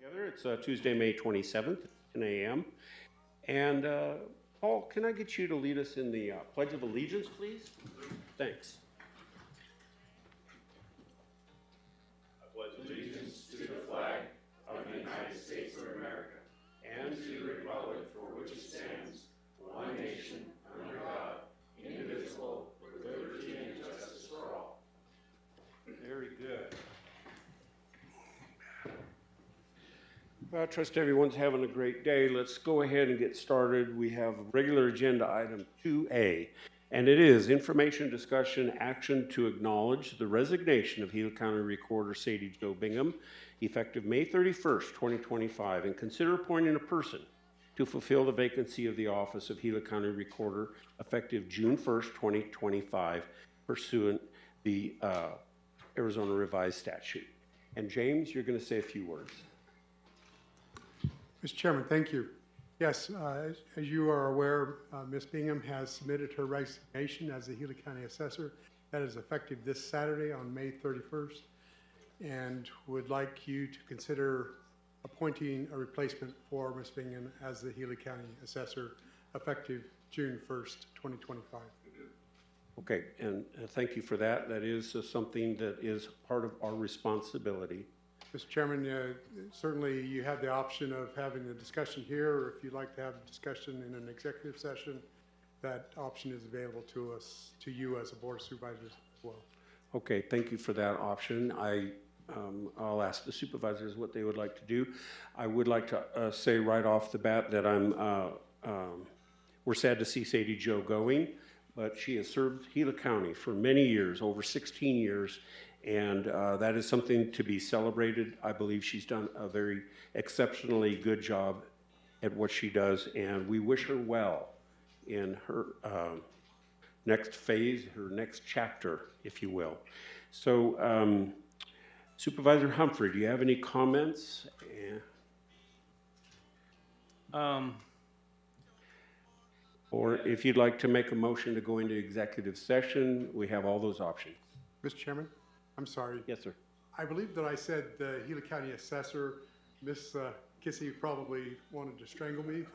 Together. It's Tuesday, May 27th, 10 a.m. And Paul, can I get you to lead us in the Pledge of Allegiance, please? Thanks. I pledge allegiance to the flag of the United States of America and to the republic for which it stands, one nation, under God, indivisible, with liberty and justice for all. Very good. Well, I trust everyone's having a great day. Let's go ahead and get started. We have regular agenda item 2A, and it is information, discussion, action to acknowledge the resignation of Gila County Recorder Sadie Jo Bingham, effective May 31st, 2025, and consider appointing a person to fulfill the vacancy of the office of Gila County Recorder effective June 1st, 2025, pursuant the Arizona Revised Statute. And James, you're going to say a few words. Mr. Chairman, thank you. Yes, as you are aware, Ms. Bingham has submitted her resignation as the Gila County Assessor. That is effective this Saturday on May 31st, and would like you to consider appointing a replacement for Ms. Bingham as the Gila County Assessor effective June 1st, 2025. Okay, and thank you for that. That is something that is part of our responsibility. Mr. Chairman, certainly you have the option of having a discussion here, or if you'd like to have a discussion in an executive session, that option is available to us, to you as a Board of Supervisors as well. Okay, thank you for that option. I'll ask the supervisors what they would like to do. I would like to say right off the bat that we're sad to see Sadie Jo going, but she has served Gila County for many years, over 16 years, and that is something to be celebrated. I believe she's done a very exceptionally good job at what she does, and we wish her well in her next phase, her next chapter, if you will. So, Supervisor Humphrey, do you have any comments? Or if you'd like to make a motion to go into executive session, we have all those options. Mr. Chairman, I'm sorry. Yes, sir. I believe that I said the Gila County Assessor. Miss Kissy probably wanted to strangle me,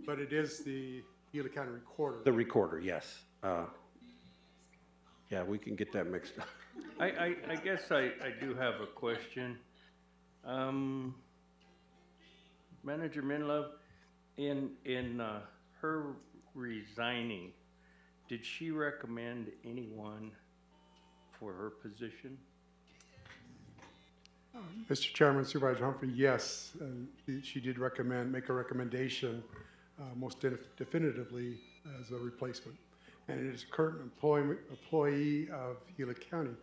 but it is the Gila County Recorder. The Recorder, yes. Yeah, we can get that mixed up. I guess I do have a question. Manager Minlove, in her resigning, did she recommend anyone for her position? Mr. Chairman, Supervisor Humphrey, yes, she did make a recommendation most definitively as a replacement. And it is a current employee of Gila County.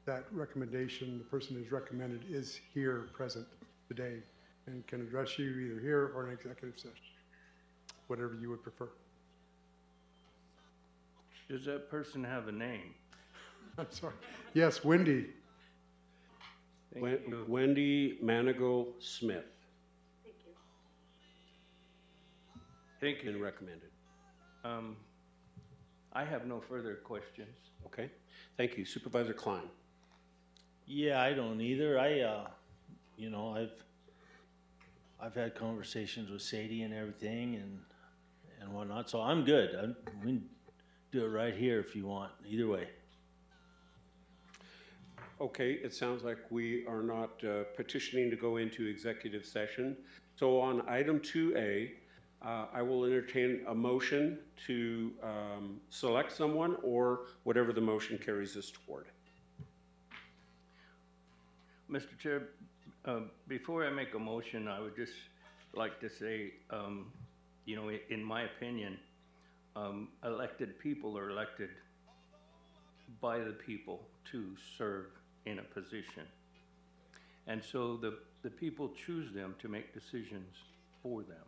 That recommendation, the person who's recommended, is here present today and can address you either here or in executive session, whatever you would prefer. Does that person have a name? I'm sorry. Yes, Wendy. Wendy Manigault Smith. Thank you. Thank you. Been recommended. I have no further questions. Okay, thank you. Supervisor Klein. Yeah, I don't either. You know, I've had conversations with Sadie and everything and whatnot, so I'm good. We can do it right here if you want. Either way. Okay, it sounds like we are not petitioning to go into executive session. So on item 2A, I will entertain a motion to select someone or whatever the motion carries us toward. Mr. Chair, before I make a motion, I would just like to say, you know, in my opinion, elected people are elected by the people to serve in a position. And so the people choose them to make decisions for them.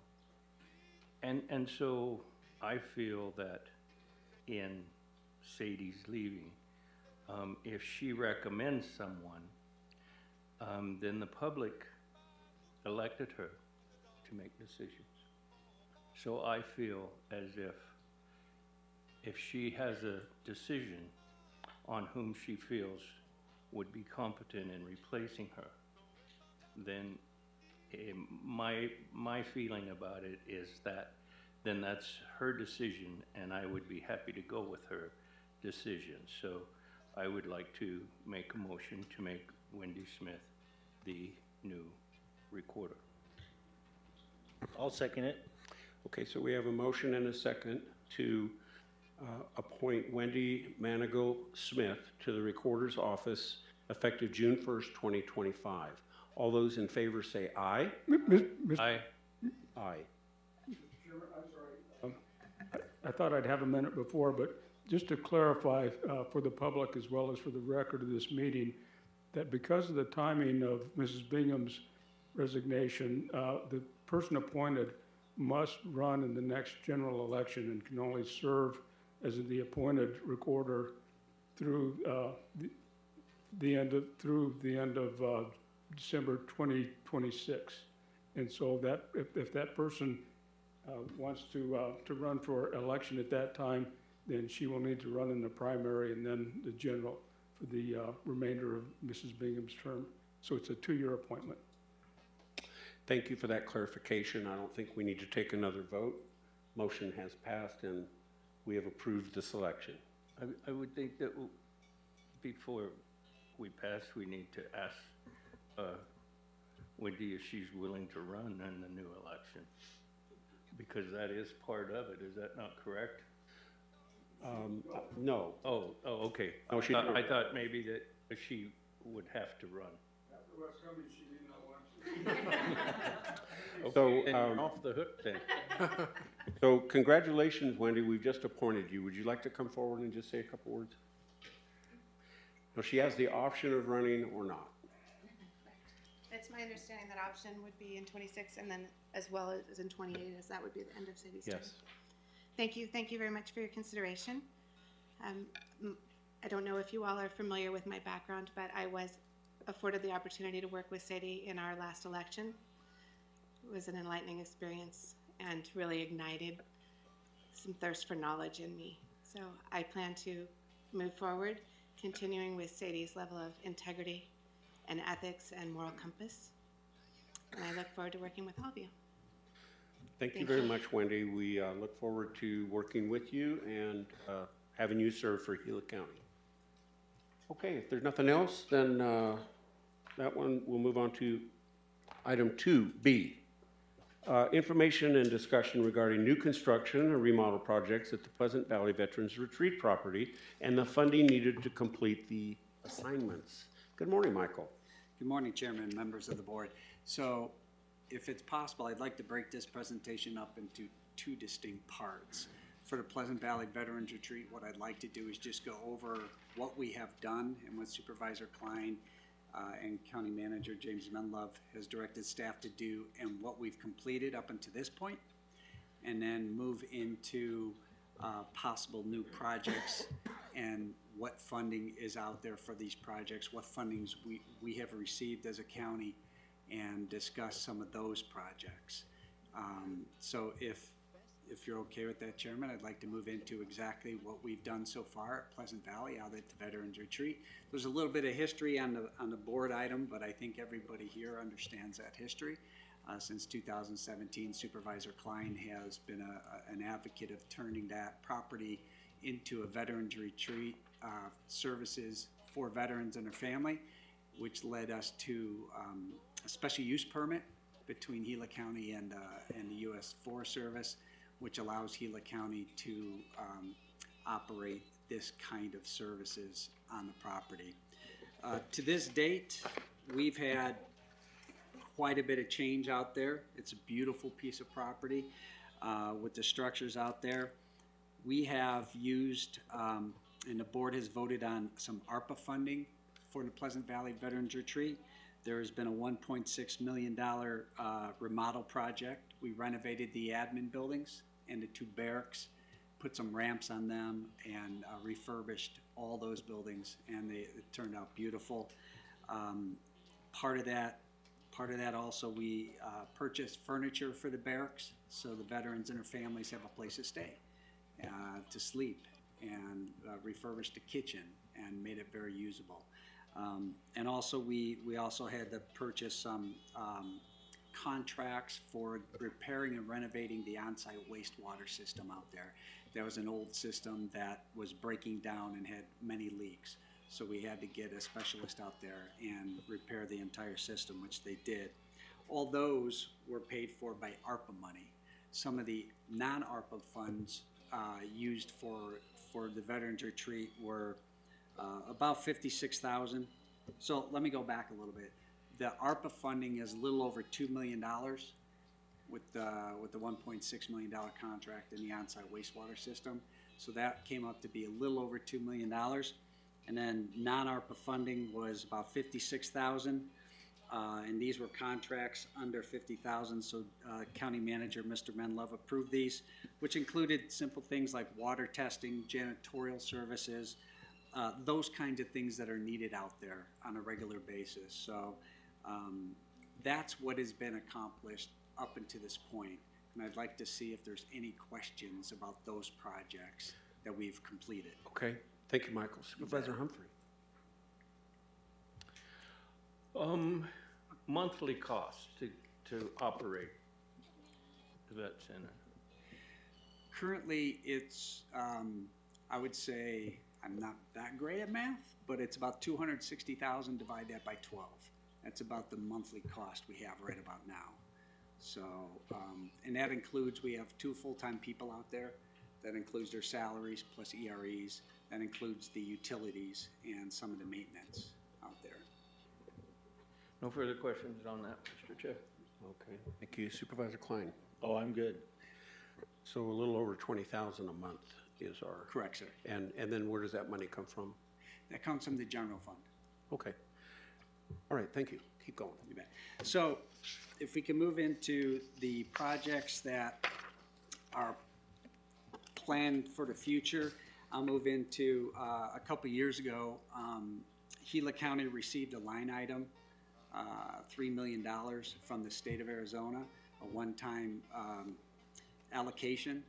And so I feel that in Sadie's leaving, if she recommends someone, then the public elected her to make decisions. So I feel as if she has a decision on whom she feels would be competent in replacing her, then my feeling about it is that then that's her decision, and I would be happy to go with her decision. So I would like to make a motion to make Wendy Smith the new recorder. I'll second it. Okay, so we have a motion and a second to appoint Wendy Manigault Smith to the Recorder's Office effective June 1st, 2025. All those in favor say aye. Aye. Aye. I thought I'd have a minute before, but just to clarify for the public as well as for the record of this meeting, that because of the timing of Mrs. Bingham's resignation, the person appointed must run in the next general election and can only serve as the appointed recorder through the end of December 2026. And so that if that person wants to run for election at that time, then she will need to run in the primary and then the general for the remainder of Mrs. Bingham's term. So it's a 2-year appointment. Thank you for that clarification. I don't think we need to take another vote. Motion has passed and we have approved the selection. I would think that before we pass, we need to ask Wendy if she's willing to run in the new election, because that is part of it. Is that not correct? No. Oh, okay. Oh, she- I thought maybe that she would have to run. After what's coming, she did not want to. So, Then you're off the hook then. So congratulations, Wendy. We've just appointed you. Would you like to come forward and just say a couple words? No, she has the option of running or not. It's my understanding that option would be in 26 and then as well as in 28, as that would be the end of Sadie's term. Yes. Thank you very much for your consideration. I don't know if you all are familiar with my background, but I was afforded the opportunity to work with Sadie in our last election. It was an enlightening experience and really ignited some thirst for knowledge in me. So I plan to move forward, continuing with Sadie's level of integrity and ethics and moral compass. And I look forward to working with all of you. Thank you Thank very you. much, Wendy. We look forward to working with you and having you serve for Gila County. Okay, if there's nothing else, then that one, we'll move on to item 2B. Information and discussion regarding new construction and remodel projects at the Pleasant Valley Veterans Retreat property and the funding needed to complete the assignments. Good morning, Michael. Good morning, Chairman and members of the board. So if it's possible, I'd like to break this presentation up into 2 distinct parts. For the Pleasant Valley Veterans Retreat, what I'd like to do is just go over what we have done and what Supervisor Klein and County Manager James Menlove has directed staff to do and what we've completed up until this point, and then move into possible new projects and what funding is out there for these projects, what fundings we have received as a county, and discuss some of those projects. So if you're okay with that, Chairman, I'd like to move into exactly what we've done so far at Pleasant Valley out at the Veterans Retreat. There's a little bit of history on the board item, but I think everybody here understands that history. Since 2017, Supervisor Klein has been an advocate of turning that property into a Veterans Retreat services for veterans and their family, which led us to a special use permit between Gila County and the U.S. Forest Service, which allows Gila County to operate this kind of services on the property. To this date, we've had quite a bit of change out there. It's a beautiful piece of property with the structures out there. We have used, and the board has voted on some ARPA funding for the Pleasant Valley Veterans Retreat. There has been a $1.6 million remodel project. We renovated the admin buildings and the 2 barracks, put some ramps on them, and refurbished all those buildings, and it turned out beautiful. Part of that also, we purchased furniture for the barracks, so the veterans and their families have a place to stay, to sleep, and refurbished the kitchen and made it very usable. And also, we also had to purchase some contracts for repairing and renovating the on-site wastewater system out there. There was an old system that was breaking down and had many leaks. So we had to get a specialist out there and repair the entire system, which they did. All those were paid for by ARPA money. Some of the non-ARPA funds used for the Veterans Retreat were about $56,000. So let me go back a little bit. The ARPA funding is a little over $2 million with the $1.6 million contract in the on-site wastewater system. So that came up to be a little over $2 million. And then non-ARPA funding was about $56,000. And these were contracts under $50,000. So County Manager Mr. Menlove approved these, which included simple things like water testing, janitorial services, those kinds of things that are needed out there on a regular basis. So that's what has been accomplished up until this point. And I'd like to see if there's any questions about those projects that we've completed. Okay, thank you, Michael. Supervisor Humphrey. Monthly cost to operate the vet center. Currently, it's, I would say, I'm not that great at math, but it's about 260,000, divide that by 12. That's about the monthly cost we have right about now. So, and that includes, we have 2 full-time people out there. That includes their salaries plus EREs. That includes the utilities and some of the maintenance out there. No further questions on that, Mr. Chair. Okay, thank you. Supervisor Klein. Oh, I'm good. So a little over 20,000 a month is our. Correct, sir. And then where does that money come from? That comes from the general fund. Okay. All right, thank you. Keep going. You bet. So if we can move into the projects that are planned for the future, I'll move into a couple years ago, Gila County received a line item, $3 million from the state of Arizona, a one-time allocation.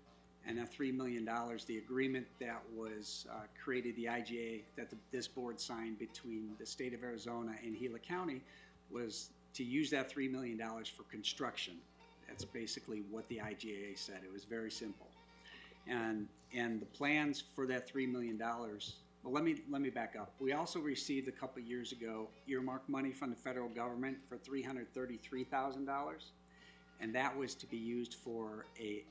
And that $3 million, the agreement that was created, the IGA that this board signed between the state of Arizona and Gila County, was to use that $3 million for construction. That's basically what the IGA said. It was very simple. And the plans for that $3 million, well, let me back up. We also received a couple years ago earmark money from the federal government for $333,000, and that was to be used for a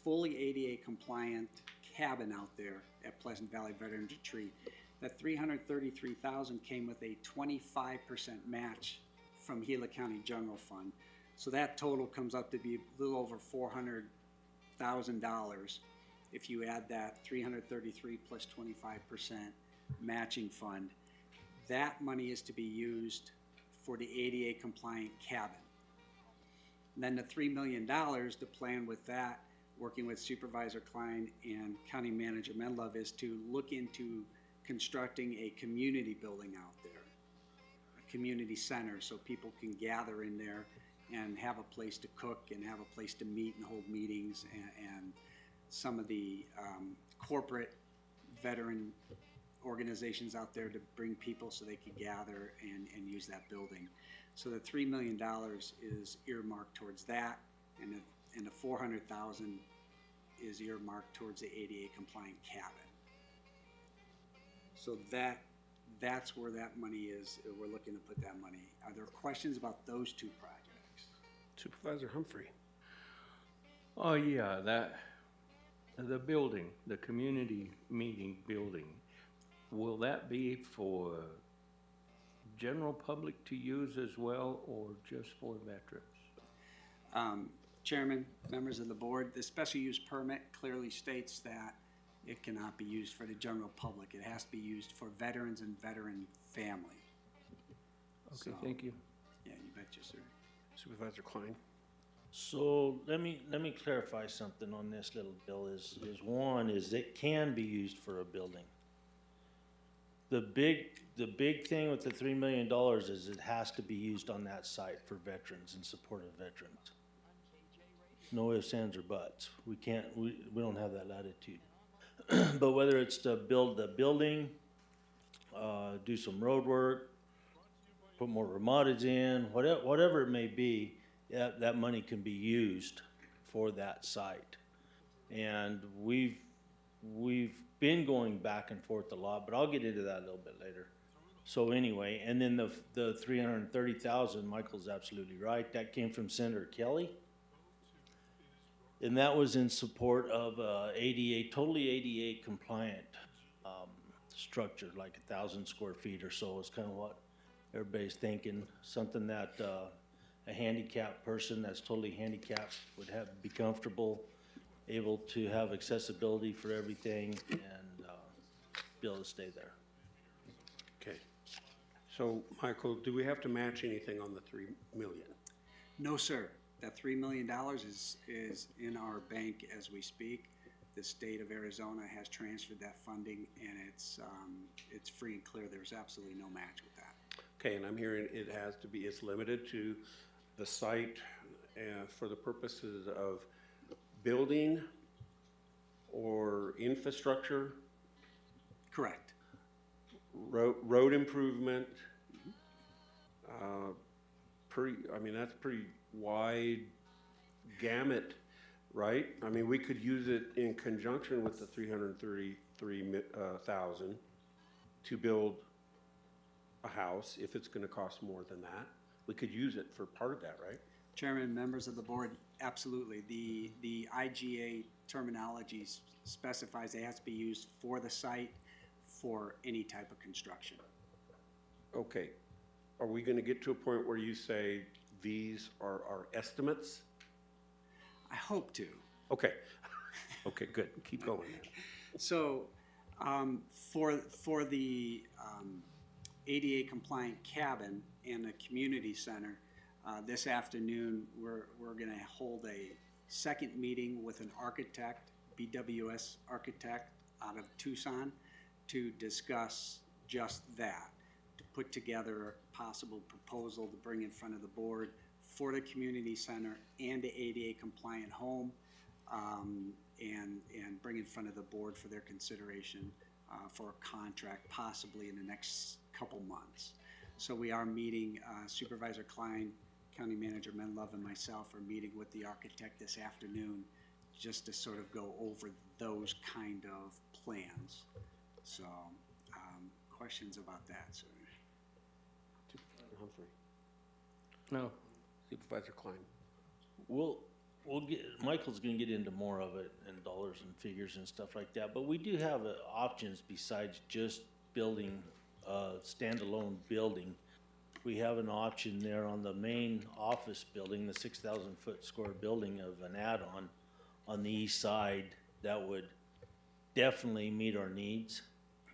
fully ADA compliant cabin out there at Pleasant Valley Veterans Retreat. That $333,000 came with a 25% match from Gila County General Fund. So that total comes up to be a little over $400,000 if you add that 333 plus 25% matching fund. That money is to be used for the ADA compliant cabin. And then the $3 million, the plan with that, working with Supervisor Klein and County Manager Menlove, is to look into constructing a community building out there, a community center, so people can gather in there and have a place to cook and have a place to meet and hold meetings, and some of the corporate veteran organizations out there to bring people so they can gather and use that building. So the $3 million is earmarked towards that, and the $400,000 is earmarked towards the ADA compliant cabin. So that's where that money is. We're looking to put that money. Are there questions about those 2 projects? Supervisor Humphrey. Oh, yeah, the building, the community meeting building, will that be for general public to use as well, or just for veterans? Chairman, members of the board, the special use permit clearly states that it cannot be used for the general public. It has to be used for veterans and veteran family. Okay, So, thank you. Yeah, you betcha, sir. Supervisor Klein. So let me clarify something on this little bill. Is one is it can be used for a building. The big thing with the $3 million is it has to be used on that site for veterans, in support of veterans. No ifs, ands, or buts. We don't have that latitude. But whether it's to build the building, do some road work, put more ramadages in, whatever it may be, that money can be used for that site. And we've been going back and forth a lot, but I'll get into that a little bit later. So anyway, and then the 330,000, Michael's absolutely right, that came from Senator Kelly. And that was in support of ADA, totally ADA compliant structure, like 1,000 square feet or so is kind of what everybody's thinking. Something that a handicapped person that's totally handicapped would be comfortable, able to have accessibility for everything, and be able to stay there. Okay. So, Michael, do we have to match anything on the 3 million? No, sir. That $3 million is in our bank as we speak. The state of Arizona has transferred that funding, and it's free and clear. There's absolutely no match with that. Okay, and I'm hearing it's limited to the site for the purposes of building or infrastructure, Correct. road improvement. That's pretty wide gamut, right? I mean, we could use it in conjunction with the 333,000 to build a house if it's going to cost more than that. We could use it for part of that, right? Chairman, members of the board, absolutely. The IGA terminology specifies it has to be used for the site for any type of construction. Okay. Are we going to get to a point where you say these are our estimates? I hope to. Okay. Okay, good. Keep going then. So, for the ADA compliant cabin and the community center, this afternoon we're going to hold a second meeting with an architect, BWS architect out of Tucson, to discuss just that, to put together a possible proposal to bring in front of the board for the community center and the ADA compliant home, and bring in front of the board for their consideration for a contract possibly in the next couple months. So we are meeting, Supervisor Klein, County Manager Menlove, and myself are meeting with the architect this afternoon just to sort of go over those kind of plans. So, questions about that, sir? Supervisor Humphrey. No. Supervisor Klein. We'll get, Michael's gonna get into more of it and dollars and figures and stuff like that, but we do have options besides just building a standalone building. We have an option there on the main office building, the 6,000 square building of an add-on on the east side that would definitely meet our needs.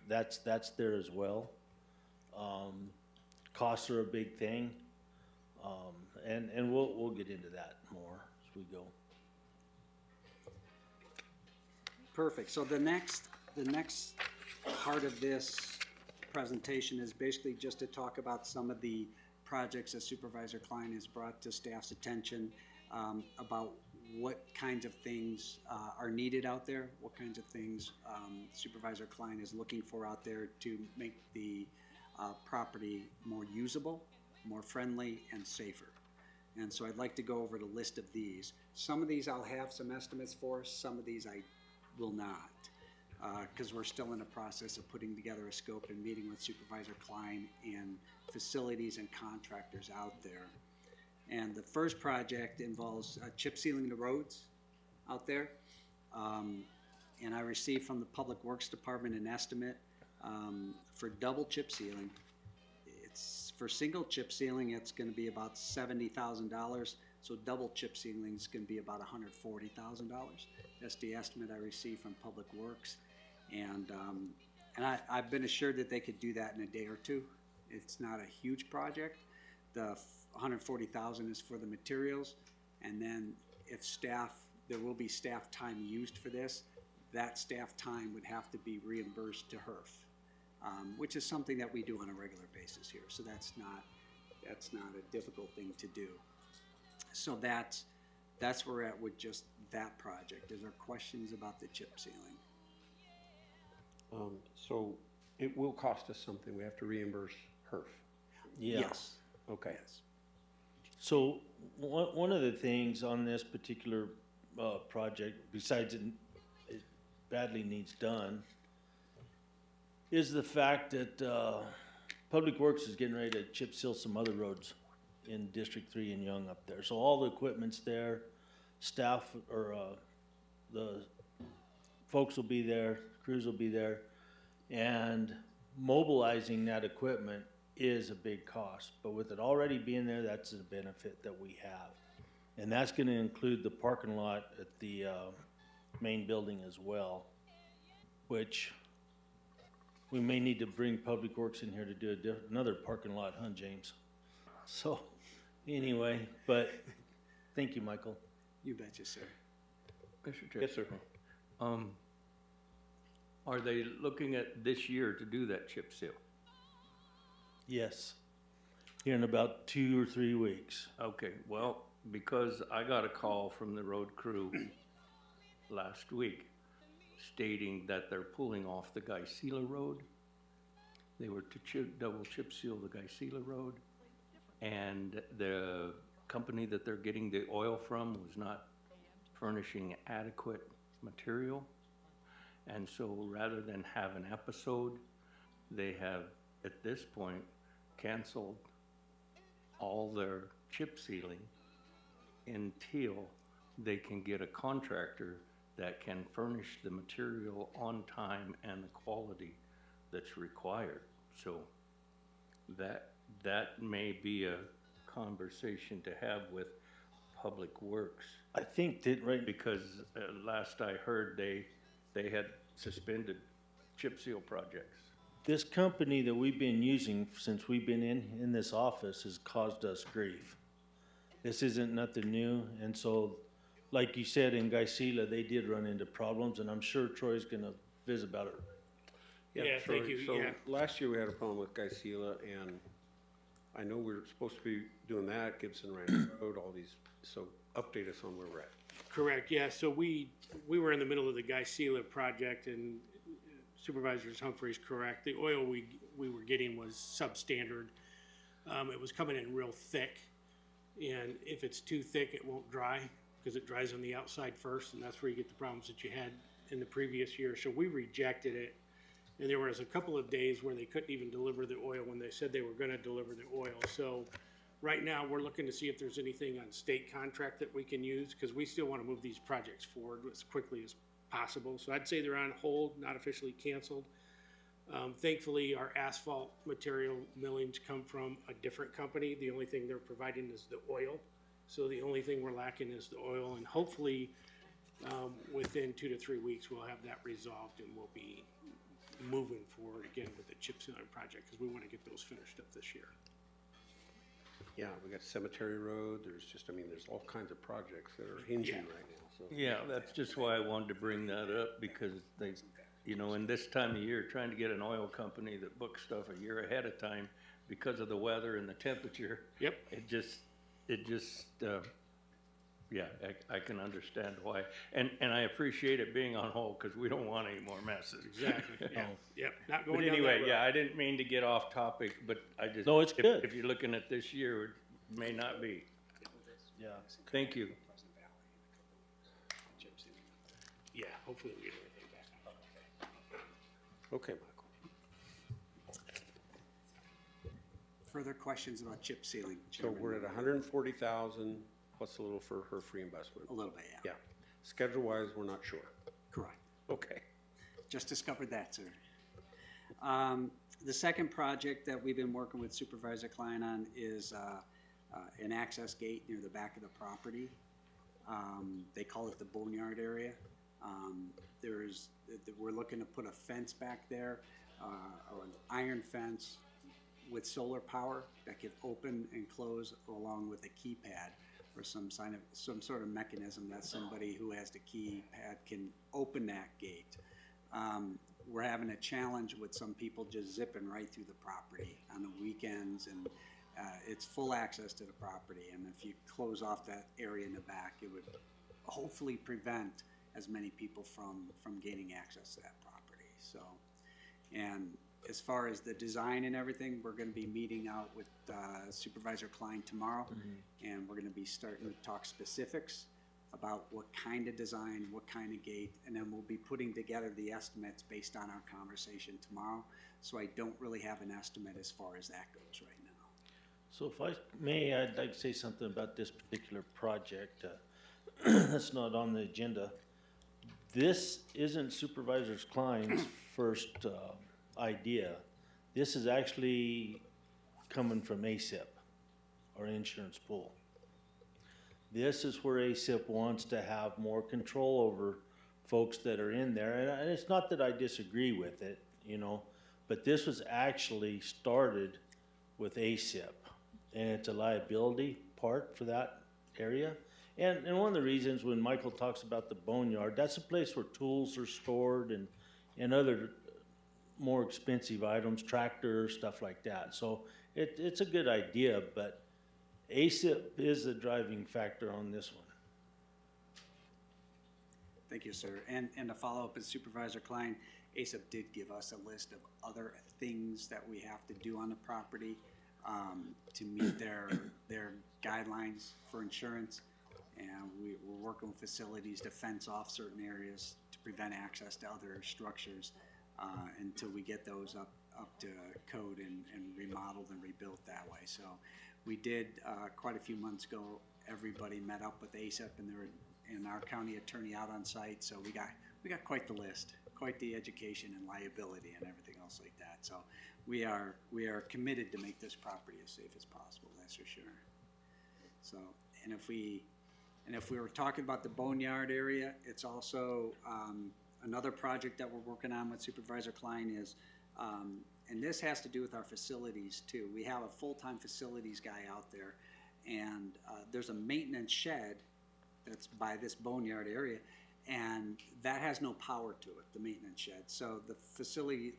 That's there as well. Costs are a big thing. And we'll get into that more as we go. Perfect. So the next part of this presentation is basically just to talk about some of the projects that Supervisor Klein has brought to staff's attention, about what kinds of things are needed out there, what kinds of things Supervisor Klein is looking for out there to make the property more usable, more friendly, and safer. And so I'd like to go over the list of these. Some of these I'll have some estimates for, some of these I will not, because we're still in the process of putting together a scope and meeting with Supervisor Klein and facilities and contractors out there. And the first project involves chip sealing the roads out there. And I received from the Public Works Department an estimate for double chip sealing. For single chip sealing, it's going to be about $70,000. So double chip sealing is going to be about $140,000. That's the estimate I received from Public Works. And I've been assured that they could do that in a day or two. It's not a huge project. The $140,000 is for the materials, and then if there will be staff time used for this, that staff time would have to be reimbursed to HERF, which is something that we do on a regular basis here. So that's not a difficult thing to do. So that's where we're at with just that project. Is there questions about the chip sealing? So it will cost us something. We have to reimburse HERF. Yeah. Yes. Okay. Yes. So one of the things on this particular, project, besides it badly needs done, is the fact that, Public Works is getting ready to chip seal some other roads in District 3 and Young up there. So all the equipment's there, staff, or, the folks will be there, crews will be there, and mobilizing that equipment is a big cost. But with it already being there, that's a benefit that we have. And that's gonna include the parking lot at the, main building as well, which we may need to bring Public Works in here to do another parking lot, huh, James? So, anyway, but, thank you, Michael. You betcha, sir. Mr. Chair. Yes, sir. Are they looking at this year to do that chip seal? Yes, here in about 2 or 3 weeks. Okay, well, because I got a call from the road crew last week stating that they're pulling off the Gila Road. They were to double chip seal the Gila Road, and the company that they're getting the oil from was not furnishing adequate material. And so rather than have an episode, they have, at this point, canceled all their chip sealing until they can get a contractor that can furnish the material on time and the quality that's required. So that may be a conversation to have with Public Works, I think that, right, because last I heard, they had suspended chip seal projects. this company that we've been using since we've been in this office has caused us grief. This isn't nothing new, and so, like you said, in Gila, they did run into problems, and I'm sure Troy's gonna visit about it. Yeah, thank Troy, you, so yeah. last year we had a problem with Gila, and I know we were supposed to be doing that, Gibson Ranch Road, all these, so update us on where we're at. Correct, yeah, so we were in the middle of the Gila project, and Supervisor Humphrey's correct. The oil we were getting was substandard. It was coming in real thick, and if it's too thick, it won't dry, because it dries on the outside first, and that's where you get the problems that you had in the previous year. So we rejected it, and there was a couple of days where they couldn't even deliver the oil when they said they were gonna deliver the oil. So right now, we're looking to see if there's anything on state contract that we can use, because we still want to move these projects forward as quickly as possible. So I'd say they're on hold, not officially canceled. Thankfully, our asphalt material millings come from a different company. The only thing they're providing is the oil. So the only thing we're lacking is the oil, and hopefully, within 2 to 3 weeks, we'll have that resolved, and we'll be moving forward again with the chip sealing project, because we want to get those finished up this year. Yeah, we got Cemetery Road, there's just, I mean, there's all kinds of projects that are hinging Yeah. right now, so. Yeah, that's just why I wanted to bring that up, because they, you know, in this time of year, trying to get an oil company that books stuff a year ahead of time because of the weather and the temperature. Yep. It just, yeah, I can understand why. And I appreciate it being on hold, because we don't want any more messes. Exactly, yeah, yep, not But going down that anyway, road. yeah, I didn't mean to get off topic, but I just. No, it's good. If you're looking at this year, it may not be. Yeah. Thank you. Yeah, hopefully we get everything back. Okay, Michael. Further questions about chip sealing? So Chairman? we're at 140,000 plus a little for her free investment. A little bit, yeah. Yeah. Schedule-wise, we're not sure. Correct. Okay. Just discovered that, sir. The second project that we've been working with Supervisor Klein on is an access gate near the back of the property. They call it the boneyard area. We're looking to put a fence back there, or an iron fence with solar power that can open and close along with a keypad, or some sort of mechanism that somebody who has the keypad can open that gate. We're having a challenge with some people just zipping right through the property on the weekends, and it's full access to the property. And if you close off that area in the back, it would hopefully prevent as many people from gaining access to that property. So, and as far as the design and everything, we're gonna be meeting out with Supervisor Klein tomorrow, and we're gonna be starting to talk specifics about what kind of design, what kind of gate, and then we'll be putting together the estimates based on our conversation tomorrow. So I don't really have an estimate as far as that goes right now. So if I may, I'd like to say something about this particular project. That's not on the agenda. This isn't Supervisor Klein's first idea. This is actually coming from ASIP, our insurance pool. This is where ASIP wants to have more control over folks that are in there. And it's not that I disagree with it, you know, but this was actually started with ASIP. And it's a liability part for that area. And one of the reasons when Michael talks about the boneyard, that's a place where tools are stored and other more expensive items, tractors, stuff like that. So it's a good idea, but ASIP is the driving factor on this one. Thank you, sir. And to follow up with Supervisor Klein, ASIP did give us a list of other things that we have to do on the property to meet their guidelines for insurance. And we're working with facilities to fence off certain areas to prevent access to other structures until we get those up to code and remodeled and rebuilt that way. So we did quite a few months ago. Everybody met up with ASIP and our county attorney out on site. So we got quite the list, quite the education and liability and everything else like that. So we are committed to make this property as safe as possible. That's for sure. So and if we were talking about the boneyard area, it's also another project that we're working on with Supervisor Klein is, and this has to do with our facilities too. We have a full-time facilities guy out there, and there's a maintenance shed that's by this boneyard area, and that has no power to it, the maintenance shed. So the facility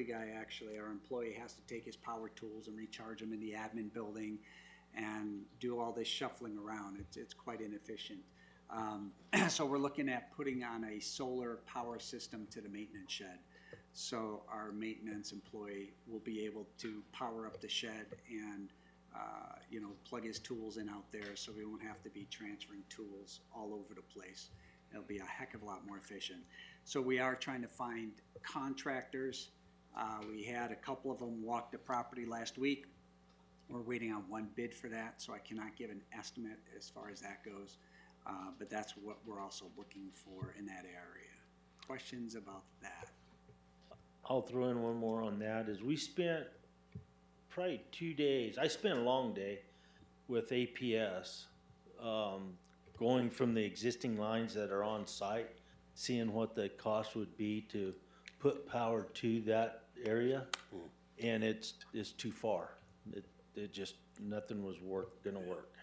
guy, actually, our employee, has to take his power tools and recharge them in the admin building and do all this shuffling around. It's quite inefficient. So we're looking at putting on a solar power system to the maintenance shed. So our maintenance employee will be able to power up the shed and plug his tools in out there, so we won't have to be transferring tools all over the place. It'll be a heck of a lot more efficient. So we are trying to find contractors. We had a couple of them walk the property last week. We're waiting on one bid for that, so I cannot give an estimate as far as that goes. But that's what we're also looking for in that area. Questions about that? I'll throw in one more on that, is we spent probably 2 days, I spent a long day with APS, going from the existing lines that are on site, seeing what the cost would be to put power to that area, and it's too far. It just, nothing was gonna work.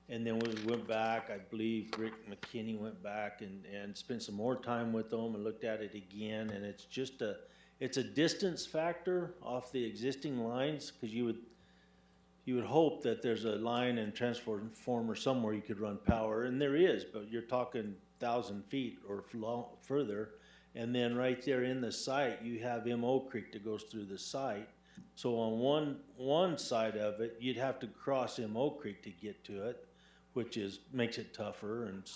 And then we went back, I believe Rick McKinney went back and spent some more time with them and looked at it again, and it's just it's a distance factor off the existing lines, because you would hope that there's a line and transformer somewhere you could run power, and there is, but you're talking 1,000 feet or further. And then right there in the site, you have M.O. Creek that goes through the site. So on one side of it, you'd have to cross M.O. Creek to get to it, which makes it tougher. And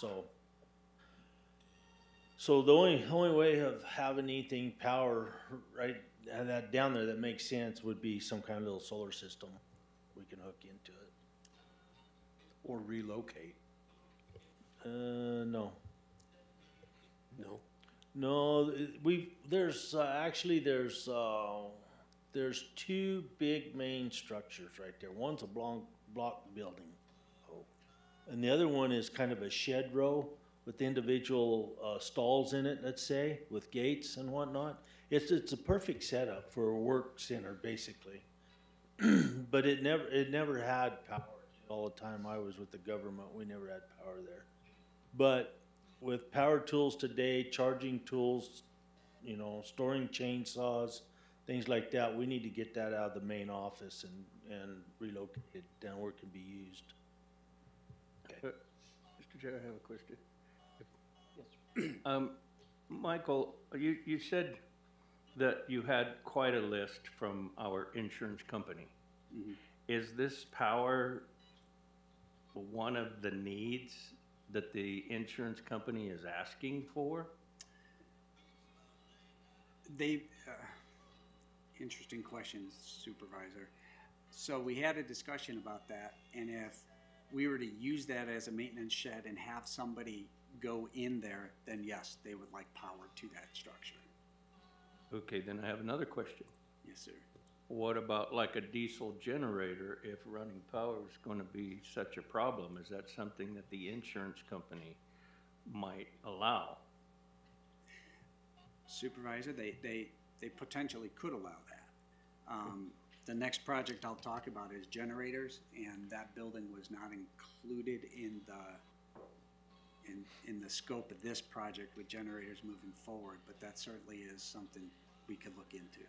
so the only way of having anything power right that down there that makes sense would be some kind of little solar system we can hook into it. Or relocate. No. No. No, there's two big main structures right there. One's a block building. And the other one is kind of a shed row with individual stalls in it, let's say, with gates and whatnot. It's a perfect setup for a work center, basically. But it never had power. All the time I was with the government, we never had power there. But with power tools today, charging tools, storing chainsaws, things like that, we need to get that out of the main office and relocate it down where it can be used. Mr. Chair, I have a question. Yes. Michael, you said that you had quite a list from our insurance company. Is this power one of the needs that the insurance company is asking for? They, interesting questions, Supervisor. So we had a discussion about that, and if we were to use that as a maintenance shed and have somebody go in there, then yes, they would like power to that structure. Okay, then I have another question. Yes, sir. What about like a diesel generator? If running power is going to be such a problem, is that something that the insurance company might allow? Supervisor, they potentially could allow that. The next project I'll talk about is generators, and that building was not included in the scope of this project with generators moving forward, but that certainly is something we could look into.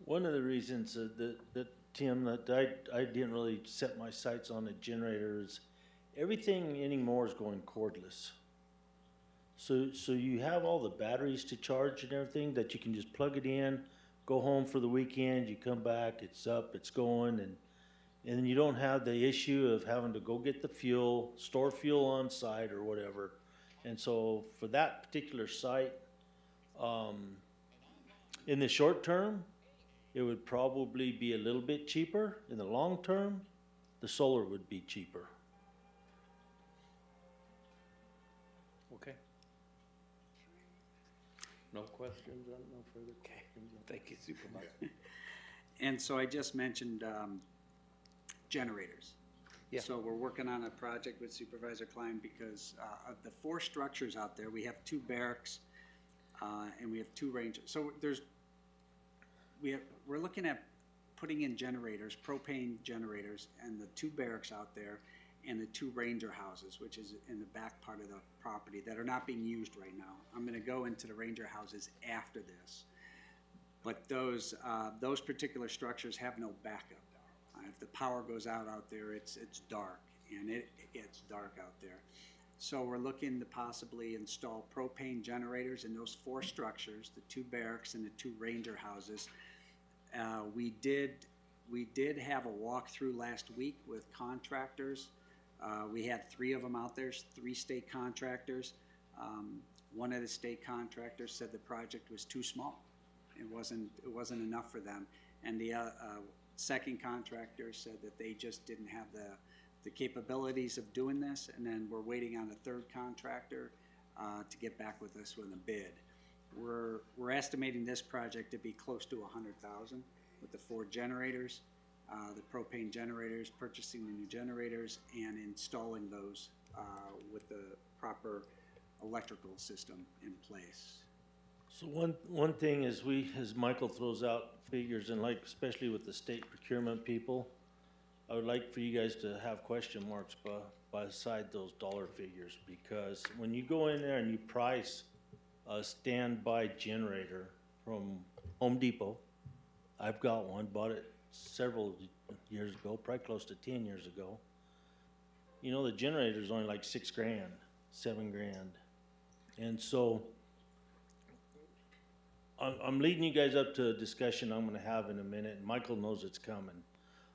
One of the reasons that Tim, that I didn't really set my sights on a generator is everything anymore is going cordless. So you have all the batteries to charge and everything that you can just plug it in, go home for the weekend, you come back, it's up, it's going, and then you don't have the issue of having to go get the fuel, store fuel on site or whatever. And so for that particular site, in the short term, it would probably be a little bit cheaper. In the long term, the solar would be cheaper. Okay. No questions, no further questions? Thank you, Supervisor. And so I just mentioned generators. Yeah. So we're working on a project with Supervisor Klein because of the 4 structures out there, we have 2 barracks and we have 2 rangers. So we're looking at putting in generators, propane generators, and the 2 barracks out there and the 2 ranger houses, which is in the back part of the property that are not being used right now. I'm going to go into the ranger houses after this. But those particular structures have no backup. If the power goes out there, it's dark, and it gets dark out there. So we're looking to possibly install propane generators in those 4 structures, the 2 barracks and the 2 ranger houses. We did have a walkthrough last week with contractors. We had 3 of them out there, 3 state contractors. One of the state contractors said the project was too small. It wasn't enough for them. And the second contractor said that they just didn't have the capabilities of doing this. And then we're waiting on a 3rd contractor to get back with us with a bid. We're estimating this project to be close to $100,000 with the 4 generators, the propane generators, purchasing the new generators, and installing those with the proper electrical system in place. So one thing is as Michael throws out figures, and like especially with the state procurement people, I would like for you guys to have question marks beside those dollar figures, because when you go in there and you price a standby generator from Home Depot, I've got one, bought it several years ago, probably close to 10 years ago. You know, the generator is only like $6 grand, $7 grand. And so I'm leading you guys up to a discussion I'm going to have in a minute, and Michael knows it's coming.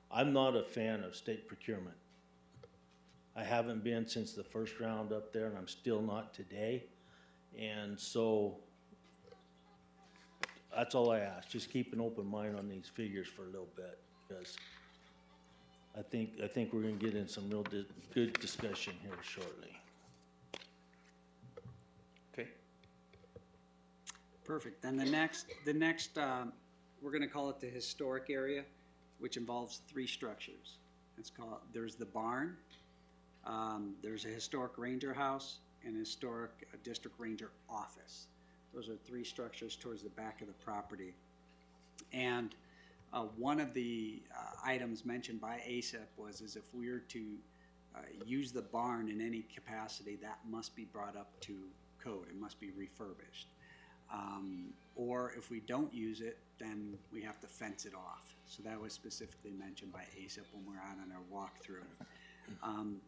I'm not a fan of state procurement. I haven't been since the first round up there, and I'm still not today. And so that's all I ask. Just keep an open mind on these figures for a little bit, because I think we're going to get in some real good discussion here shortly. Okay. Perfect. Then the next we're going to call it the historic area, which involves 3 structures. There's the barn, there's a historic ranger house, and a historic district ranger office. Those are 3 structures towards the back of the property. And one of the items mentioned by ASIP is if we were to use the barn in any capacity, that must be brought up to code. It must be refurbished. Or if we don't use it, then we have to fence it off. So that was specifically mentioned by ASIP when we're out on our walkthrough.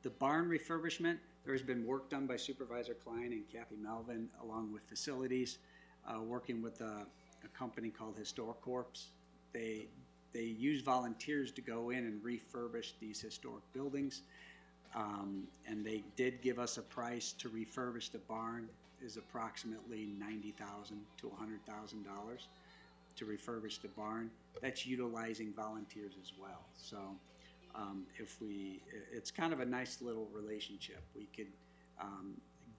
The barn refurbishment, there's been work done by Supervisor Klein and Kathy Melvin along with facilities. working with a company called HistoriCorps. They use volunteers to go in and refurbish these historic buildings. And they did give us a price to refurbish the barn is approximately $90,000 to $100,000 to refurbish the barn. That's utilizing volunteers as well. So it's kind of a nice little relationship. We could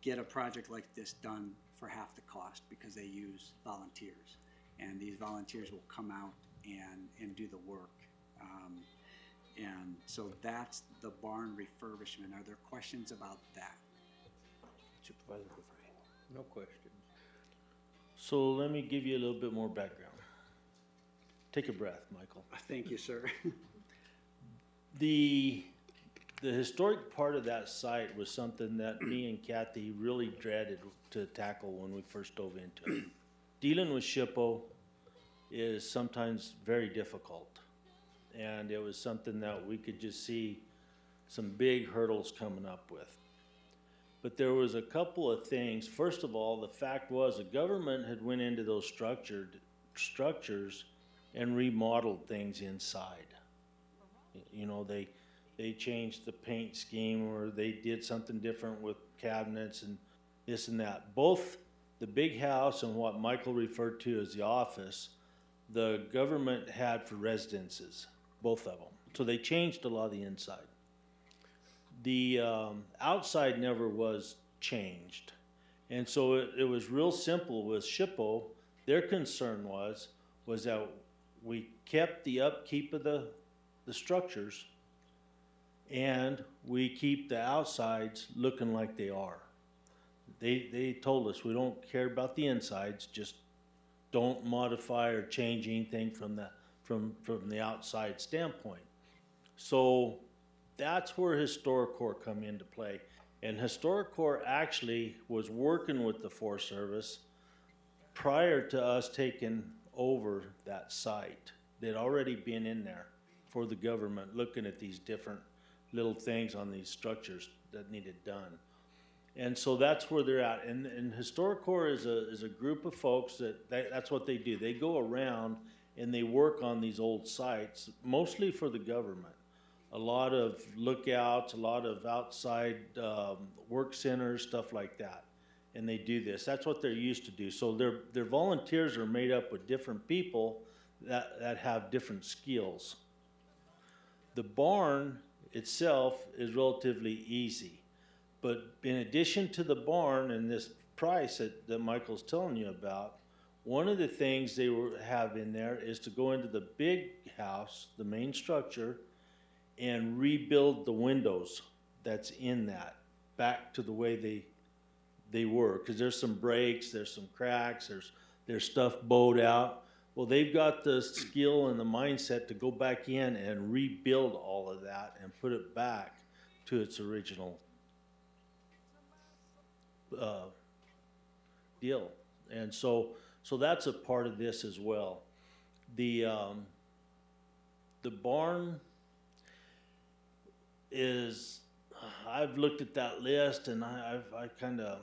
get a project like this done for half the cost because they use volunteers. And these volunteers will come out and do the work. And so that's the barn refurbishment. Are there questions about that? Supervisor Dufresne. No questions. So let me give you a little bit more background. Take a breath, Michael. Thank you, sir. The historic part of that site was something that me and Kathy really dreaded to tackle when we first dove into it. Dealing with SHPO is sometimes very difficult. And it was something that we could just see some big hurdles coming up with. But there was a couple of things. First of all, the fact was the government had went into those structures and remodeled things inside. You know, they changed the paint scheme, or they did something different with cabinets and this and that. Both the big house and what Michael referred to as the office, the government had for residences, both of them. So they changed a lot of the inside. The outside never was changed. And so it was real simple with SHPO. Their concern was that we kept the upkeep of the structures and we keep the outsides looking like they are. They told us we don't care about the insides, just don't modify or change anything from the outside standpoint. So that's where HistoriCorps come into play. And HistoriCorps actually was working with the Forest Service prior to us taking over that site. They'd already been in there for the government looking at these different little things on these structures that needed done. And so that's where they're at. And HistoriCorps is a group of folks that's what they do. They go around and they work on these old sites, mostly for the government. A lot of lookouts, a lot of outside work centers, stuff like that. And they do this. That's what they're used to do. So their volunteers are made up with different people that have different skills. The barn itself is relatively easy. But in addition to the barn and this price that Michael's telling you about, one of the things they have in there is to go into the big house, the main structure, and rebuild the windows that's in that back to the way they were. Because there's some breaks, there's some cracks, there's stuff bowed out. Well, they've got the skill and the mindset to go back in and rebuild all of that and put it back to its original deal. And so that's a part of this as well. The barn is, I've looked at that list and I kind of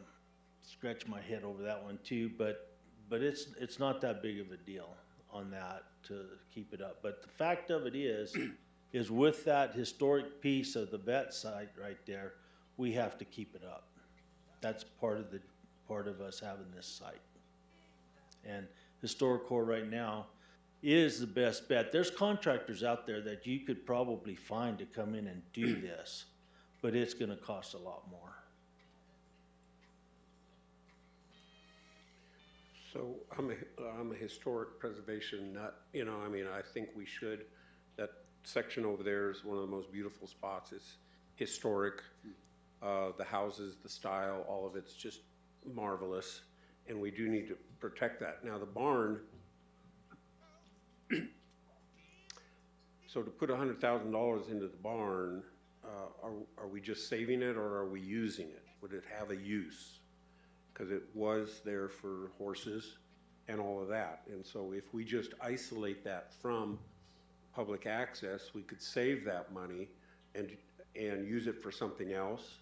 scratched my head over that one too, but it's not that big of a deal on that to keep it up. But the fact of it is with that historic piece of the vet site right there, we have to keep it up. That's part of us having this site. And HistoriCorps right now is the best bet. There's contractors out there that you could probably find to come in and do this, but it's going to cost a lot more. So I'm a historic preservation nut. You know, I mean, I think we should. That section over there is one of the most beautiful spots. It's historic. The houses, the style, all of it's just marvelous. And we do need to protect that. Now the barn, so to put $100,000 into the barn, are we just saving it or are we using it? Would it have a use? Because it was there for horses and all of that. And so if we just isolate that from public access, we could save that money and use it for something else.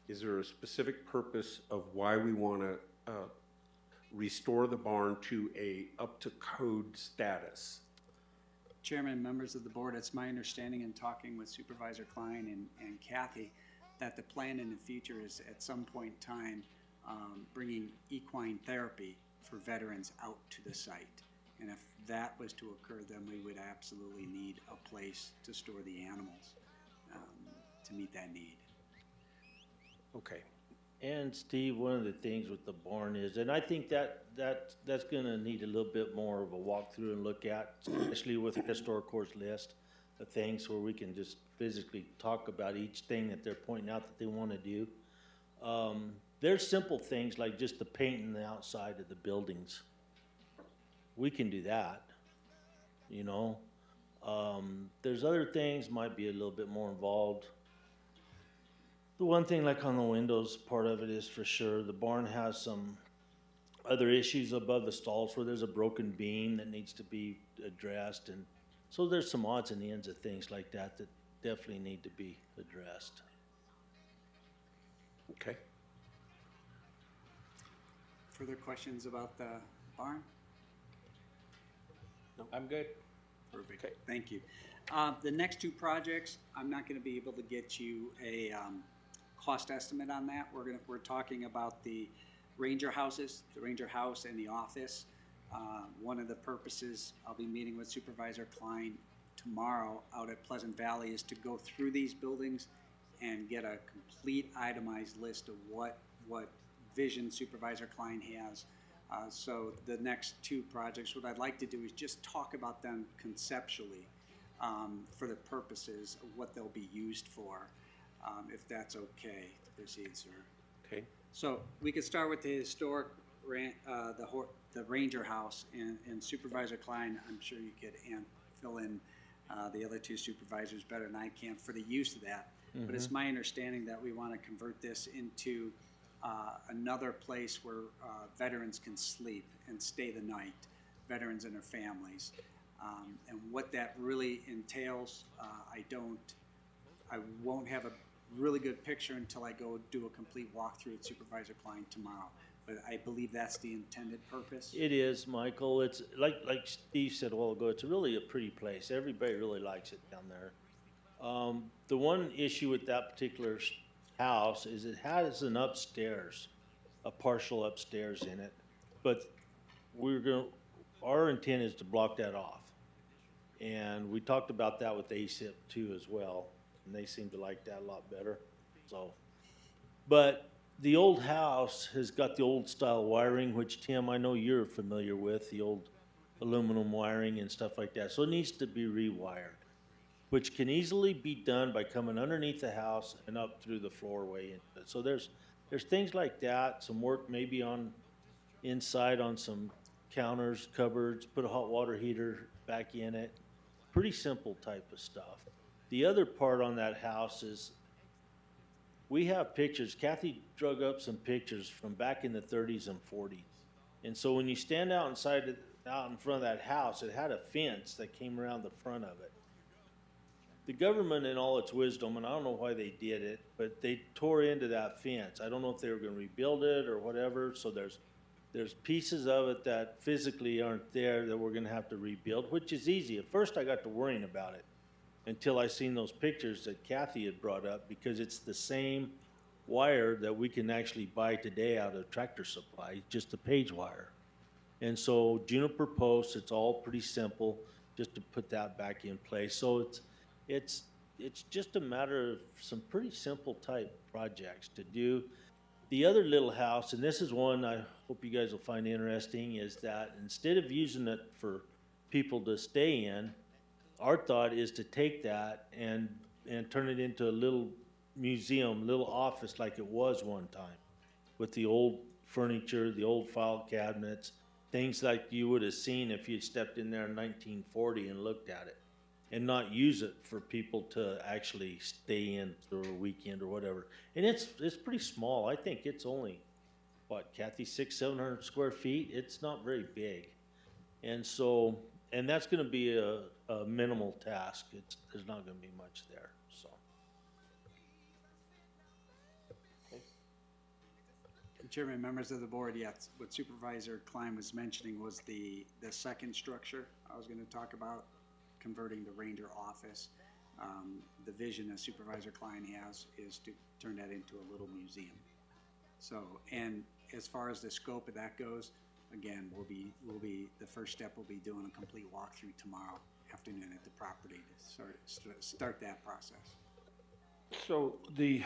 Is there a specific purpose of why we want to restore the barn to a up-to-code status. Chairman, members of the board, it's my understanding in talking with Supervisor Klein and Kathy that the plan in the future is at some point in time bringing equine therapy for veterans out to the site. And if that was to occur, then we would absolutely need a place to store the animals to meet that need. Okay. And Steve, one of the things with the barn is, and I think that's gonna need a little bit more of a walkthrough and look at, especially with the historic course list of things where we can just physically talk about each thing that they're pointing out that they wanna do. There's simple things like just the painting the outside of the buildings. We can do that, you know. There's other things might be a little bit more involved. The one thing like on the windows, part of it is for sure, the barn has some other issues above the stalls where there's a broken beam that needs to be addressed. And so there's some odds and ends of things like that that definitely need to be addressed. Okay. Further questions about the barn? I'm good. Perfect, Okay. thank you. The next two projects, I'm not gonna be able to get you a cost estimate on that. We're talking about the Ranger houses, the Ranger house and the office. One of the purposes, I'll be meeting with Supervisor Klein tomorrow out at Pleasant Valley, is to go through these buildings and get a complete itemized list of what vision Supervisor Klein has. So the next two projects, what I'd like to do is just talk about them conceptually for the purposes of what they'll be used for, if that's okay to proceed, sir. Okay. So we could start with the historic, the Ranger House, and Supervisor Klein, I'm sure you could fill in the other two supervisors better than I can for the use of that. But it's my understanding that we want to convert this into another place where veterans can sleep and stay the night, veterans and their families. And what that really entails, I won't have a really good picture until I go do a complete walkthrough with Supervisor Klein tomorrow. But I believe that's the intended purpose. It is, Michael. It's like Steve said a while ago, it's really a pretty place. Everybody really likes it down there. The one issue with that particular house is it has an upstairs, a partial upstairs in it. But our intent is to block that off. And we talked about that with ASIP too as well. And they seem to like that a lot better. So, but the old house has got the old style wiring, which Tim, I know you're familiar with, the old aluminum wiring and stuff like that. So it needs to be rewired, which can easily be done by coming underneath the house and up through the floorway. So there's things like that, some work maybe on inside on some counters, cupboards, put a hot water heater back in it. Pretty simple type of stuff. The other part on that house is we have pictures. Kathy drug up some pictures from back in the 30s and 40s. And so when you stand out in front of that house, it had a fence that came around the front of it. The government in all its wisdom, and I don't know why they did it, but they tore into that fence. I don't know if they were going to rebuild it or whatever. So there's pieces of it that physically aren't there that we're going to have to rebuild, which is easy. At first I got to worrying about it until I seen those pictures that Kathy had brought up, because it's the same wire that we can actually buy today out of Tractor Supply, just the page wire. And so juniper posts, it's all pretty simple just to put that back in place. So it's just a matter of some pretty simple type projects to do. The other little house, and this is one I hope you guys will find interesting, is that instead of using it for people to stay in, our thought is to take that and turn it into a little museum, little office like it was one time, with the old furniture, the old file cabinets, things like you would have seen if you stepped in there in 1940 and looked at it, and not use it for people to actually stay in for a weekend or whatever. And it's pretty small. I think it's only, what, Kathy, 600-700 square feet? It's not very big. And so, and that's gonna be a minimal task. There's not gonna be much there, so. Chairman, members of the board, yes, what Supervisor Klein was mentioning was the second structure I was gonna talk about, converting the Ranger office. The vision that Supervisor Klein has is to turn that into a little museum. So, and as far as the scope of that goes, again, the first step will be doing a complete walkthrough tomorrow afternoon at the property to start that process. So the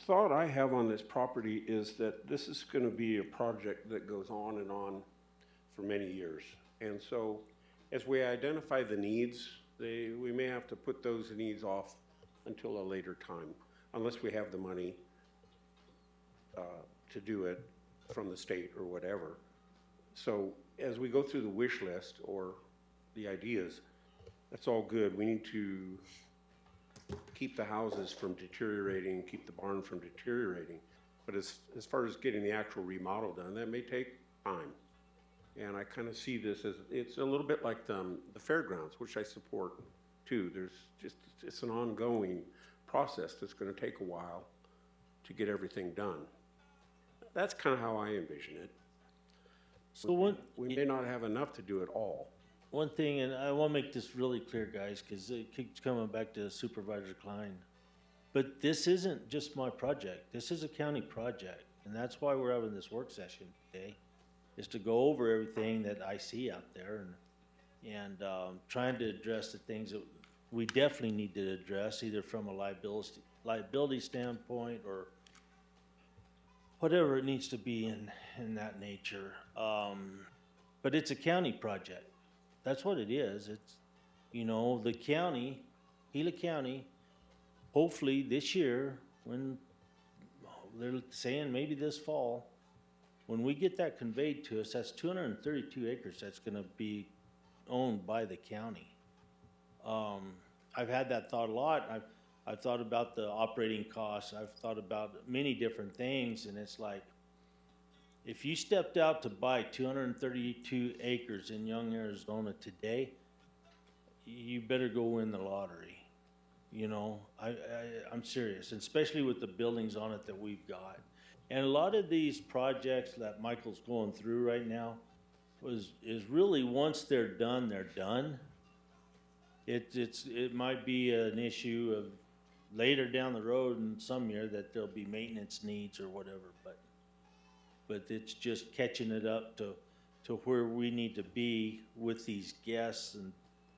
thought I have on this property is that this is going to be a project that goes on and on for many years. And so as we identify the needs, we may have to put those needs off until a later time, unless we have the money to do it from the state or whatever. So as we go through the wish list or the ideas, that's all good. We need to keep the houses from deteriorating, keep the barn from deteriorating. But as far as getting the actual remodel done, that may take time. And I kind of see this as, it's a little bit like the fairgrounds, which I support too. It's an ongoing process that's going to take a while to get everything done. That's kind of how I envision it. So We may not have enough to do it all. one thing, and I want to make this really clear, guys, because it keeps coming back to Supervisor Klein. But this isn't just my project. This is a county project, and that's why we're having this work session today, is to go over everything that I see out there and trying to address the things that we definitely need to address, either from a liability standpoint or whatever it needs to be in that nature. But it's a county project. That's what it is. It's, you know, the county, Gila County, hopefully this year, when they're saying maybe this fall, when we get that conveyed to us, that's 232 acres that's gonna be owned by the county. I've had that thought a lot. I've thought about the operating costs. I've thought about many different things, and it's like, if you stepped out to buy 232 acres in Young, Arizona today, you better go win the lottery. You know, I'm serious, and especially with the buildings on it that we've got. And a lot of these projects that Michael's going through right now is really, once they're done, they're done. It might be an issue of later down the road in some year that there'll be maintenance needs or whatever, but it's just catching it up to where we need to be with these guests and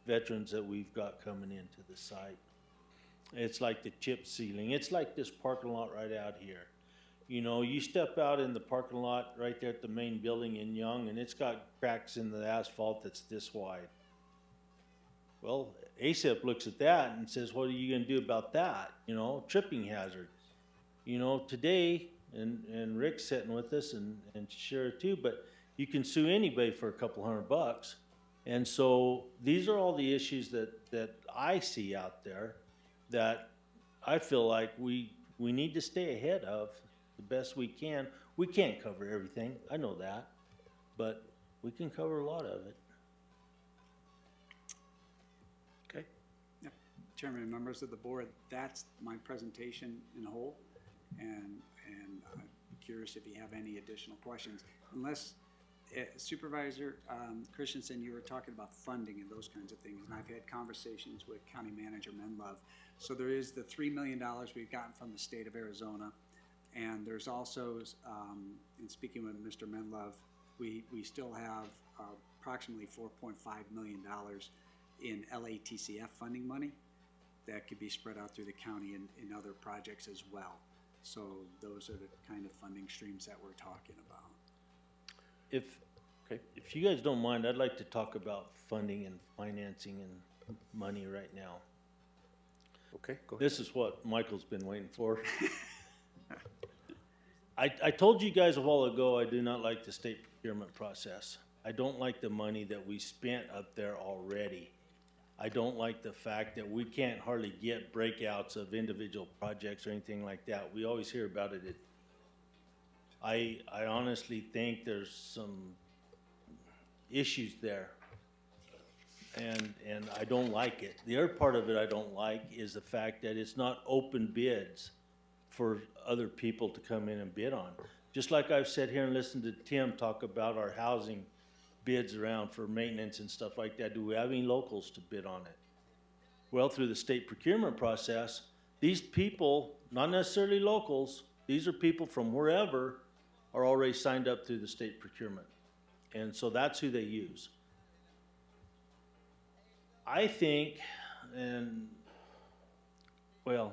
veterans that we've got coming into the site. It's like the chip sealing. It's like this parking lot right out here. You know, you step out in the parking lot right there at the main building in Young, and it's got cracks in the asphalt that's this wide. Well, ASAP looks at that and says, what are you gonna do about that? You know, tripping hazard. You know, today, and Rick's sitting with us and Shara too, but you can sue anybody for a couple $100. And so these are all the issues that I see out there that I feel like we need to stay ahead of the best we can. We can't cover everything, I know that, but we can cover a lot of it. Okay. Yep. Chairman and members of the board, that's my presentation in whole, and I'm curious if you have any additional questions. Unless Supervisor Christensen, you were talking about funding and those kinds of things, and I've had conversations with County Manager Menlove. So there is the $3 million we've gotten from the state of Arizona, and there's also, in speaking with Mr. Menlove, we still have approximately $4.5 million in LATCF funding money that could be spread out through the county in other projects as well. So those are the kind of funding streams that we're talking about. If you guys don't mind, I'd like to talk about funding and financing and money right now. Okay, go ahead. This is what Michael's been waiting for. I told you guys a while ago I do not like the state procurement process. I don't like the money that we spent up there already. I don't like the fact that we can't hardly get breakouts of individual projects or anything like that. We always hear about it. I honestly think there's some issues there, and I don't like it. The other part of it I don't like is the fact that it's not open bids for other people to come in and bid on. Just like I've sat here and listened to Tim talk about our housing bids around for maintenance and stuff like that, do we have any locals to bid on it? Well, through the state procurement process, these people, not necessarily locals, these are people from wherever, are already signed up through the state procurement. And so that's who they use. I think, and, well,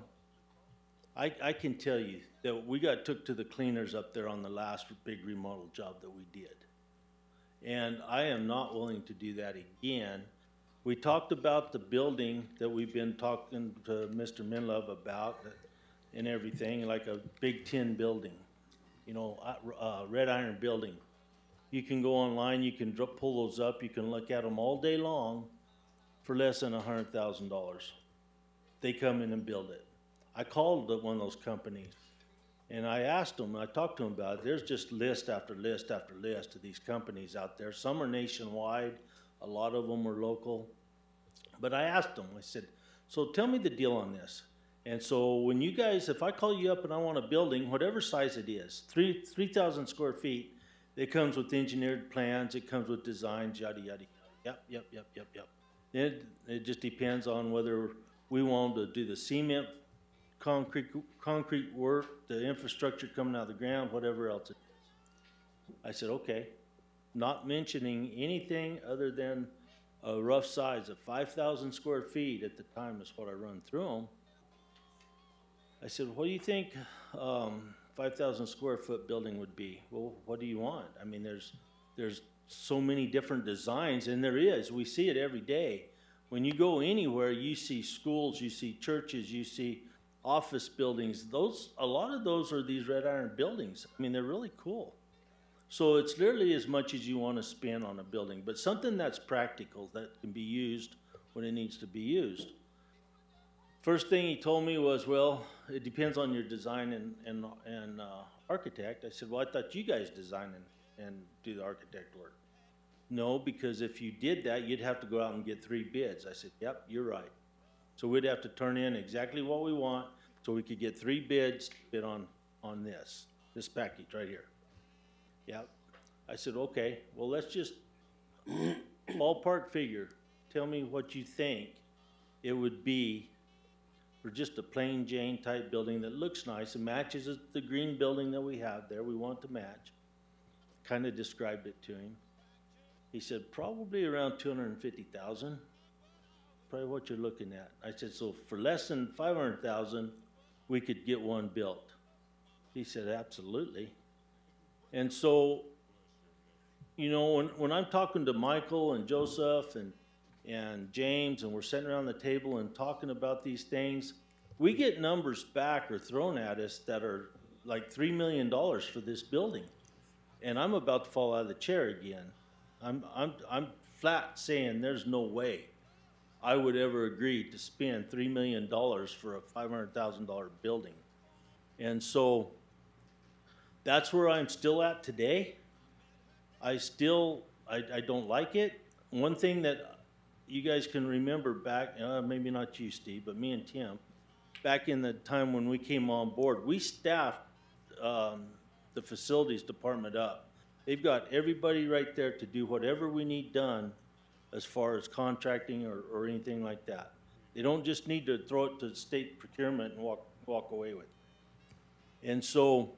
I can tell you that we got took to the cleaners up there on the last big remodel job that we did. And I am not willing to do that again. We talked about the building that we've been talking to Mr. Minlove about and everything, like a big tin building, you know, red iron building. You can go online, you can pull those up, you can look at them all day long for less than $100,000. They come in and build it. I called one of those companies and I asked them, I talked to them about it. There's just list after list after list of these companies out there. Some are nationwide, a lot of them are local. But I asked them, I said, so tell me the deal on this. And so when you guys, if I call you up and I want a building, whatever size it is, 3,000 square feet, it comes with engineered plans, it comes with designs, yada, yada, yada. Yep. It just depends on whether we want to do the cement, concrete work, the infrastructure coming out of the ground, whatever else it is. I said, okay, not mentioning anything other than a rough size of 5,000 square feet at the time is what I run through them. I said, what do you think 5,000 square foot building would be? Well, what do you want? I mean, there's so many different designs, and there is. We see it every day. When you go anywhere, you see schools, you see churches, you see office buildings. A lot of those are these red iron buildings. I mean, they're really cool. So it's literally as much as you want to spend on a building, but something that's practical that can be used when it needs to be used. First thing he told me was, well, it depends on your design and architect. I said, well, I thought you guys design and do the architect work. No, because if you did that, you'd have to go out and get 3 bids. I said, yep, you're right. So we'd have to turn in exactly what we want so we could get 3 bids to bid on this package right here. Yep. I said, okay, well, let's just ballpark figure. Tell me what you think it would be for just a plain Jane type building that looks nice and matches the green building that we have there. We want to match. Kind of described it to him. He said, probably around 250,000. Probably what you're looking at. I said, so for less than 500,000, we could get one built. He said, absolutely. And so, you know, when I'm talking to Michael and Joseph and James, and we're sitting around the table and talking about these things, we get numbers back or thrown at us that are like $3 million for this building. And I'm about to fall out of the chair again. I'm flat saying there's no way I would ever agree to spend $3 million for a $500,000 building. And so that's where I'm still at today. I don't like it. One thing that you guys can remember back, maybe not you, Steve, but me and Tim, back in the time when we came on board, we staffed the facilities department up. They've got everybody right there to do whatever we need done as far as contracting or anything like that. They don't just need to throw it to state procurement and walk away with it. And so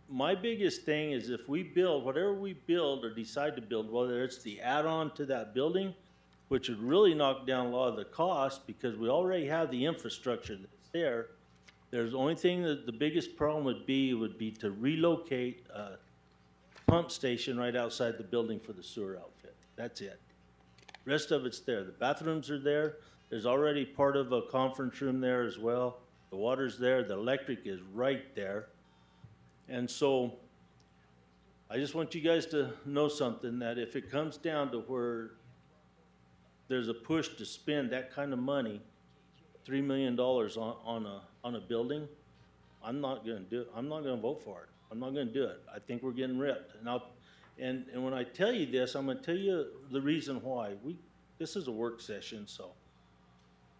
my biggest thing is if we build, whatever we build or decide to build, whether it's the add-on to that building, which would really knock down a lot of the cost because we already have the infrastructure that's there. There's the only thing that the biggest problem would be to relocate a pump station right outside the building for the sewer outfit. That's it. Rest of it's there. The bathrooms are there. There's already part of a conference room there as well. The water's there. The electric is right there. And so I just want you guys to know something, that if it comes down to where there's a push to spend that kind of money, $3 million on a building, I'm not going to do it. I'm not going to vote for it. I'm not going to do it. I think we're getting ripped. And when I tell you this, I'm going to tell you the reason why. This is a work session, so.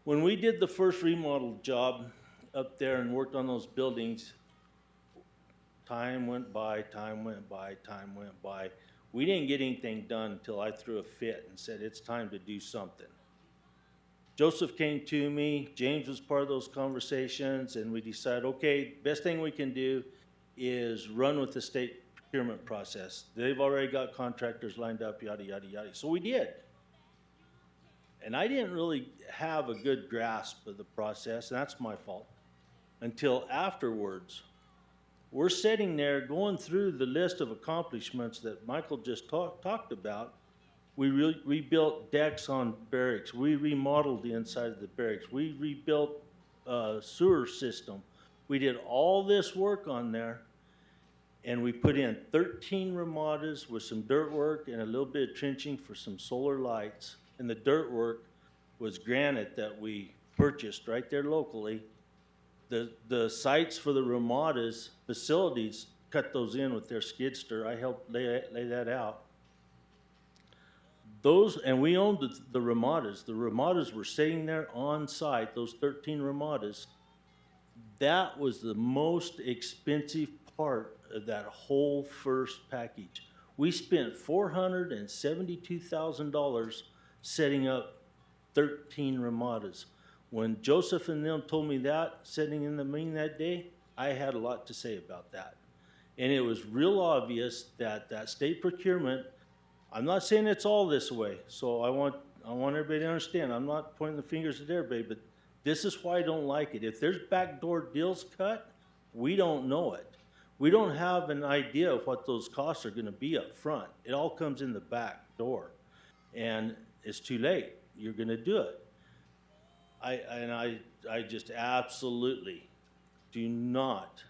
When we did the first remodel job up there and worked on those buildings, time went by, time went by, time went by. We didn't get anything done until I threw a fit and said, it's time to do something. Joseph came to me, James was part of those conversations, and we decided, okay, best thing we can do is run with the state procurement process. They've already got contractors lined up, yada, yada, yada. So we did. And I didn't really have a good grasp of the process, and that's my fault, until afterwards. We're sitting there going through the list of accomplishments that Michael just talked about. We rebuilt decks on barracks. We remodeled the inside of the barracks. We rebuilt sewer system. We did all this work on there, and we put in 13 ramadas with some dirt work and a little bit of trenching for some solar lights. And the dirt work was granite that we purchased right there locally. The sites for the ramadas, facilities, cut those in with their skidster. I helped lay that out. Those, and we owned the ramadas. The ramadas were sitting there on site, those 13 ramadas. That was the most expensive part of that whole first package. We spent $472,000 setting up 13 ramadas. When Joseph and them told me that, sitting in the meeting that day, I had a lot to say about that. And it was real obvious that that state procurement, I'm not saying it's all this way, so I want everybody to understand, I'm not pointing the fingers at everybody, but this is why I don't like it. If there's backdoor deals cut, we don't know it. We don't have an idea of what those costs are gonna be up front. It all comes in the back door. And it's too late. You're gonna do it. I just absolutely do not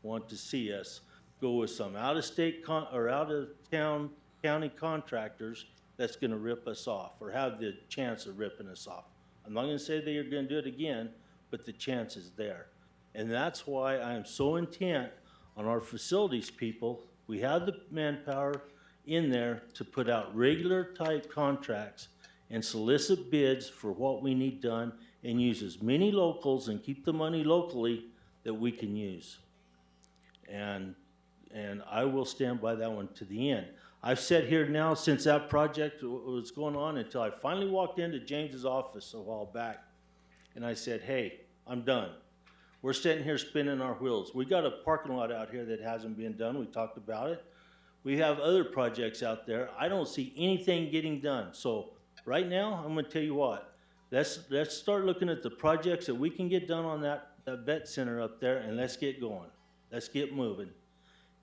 want to see us go with some out-of-state or out-of-town county contractors that's gonna rip us off or have the chance of ripping us off. I'm not gonna say that you're gonna do it again, but the chance is there. And that's why I am so intent on our facilities people. We have the manpower in there to put out regular type contracts and solicit bids for what we need done and use as many locals and keep the money locally that we can use. And I will stand by that one to the end. I've sat here now since that project was going on until I finally walked into James's office a while back and I said, hey, I'm done. We're sitting here spinning our wheels. We got a parking lot out here that hasn't been done. We talked about it. We have other projects out there. I don't see anything getting done. So right now, I'm gonna tell you what, let's start looking at the projects that we can get done on that vet center up there and let's get going. Let's get moving.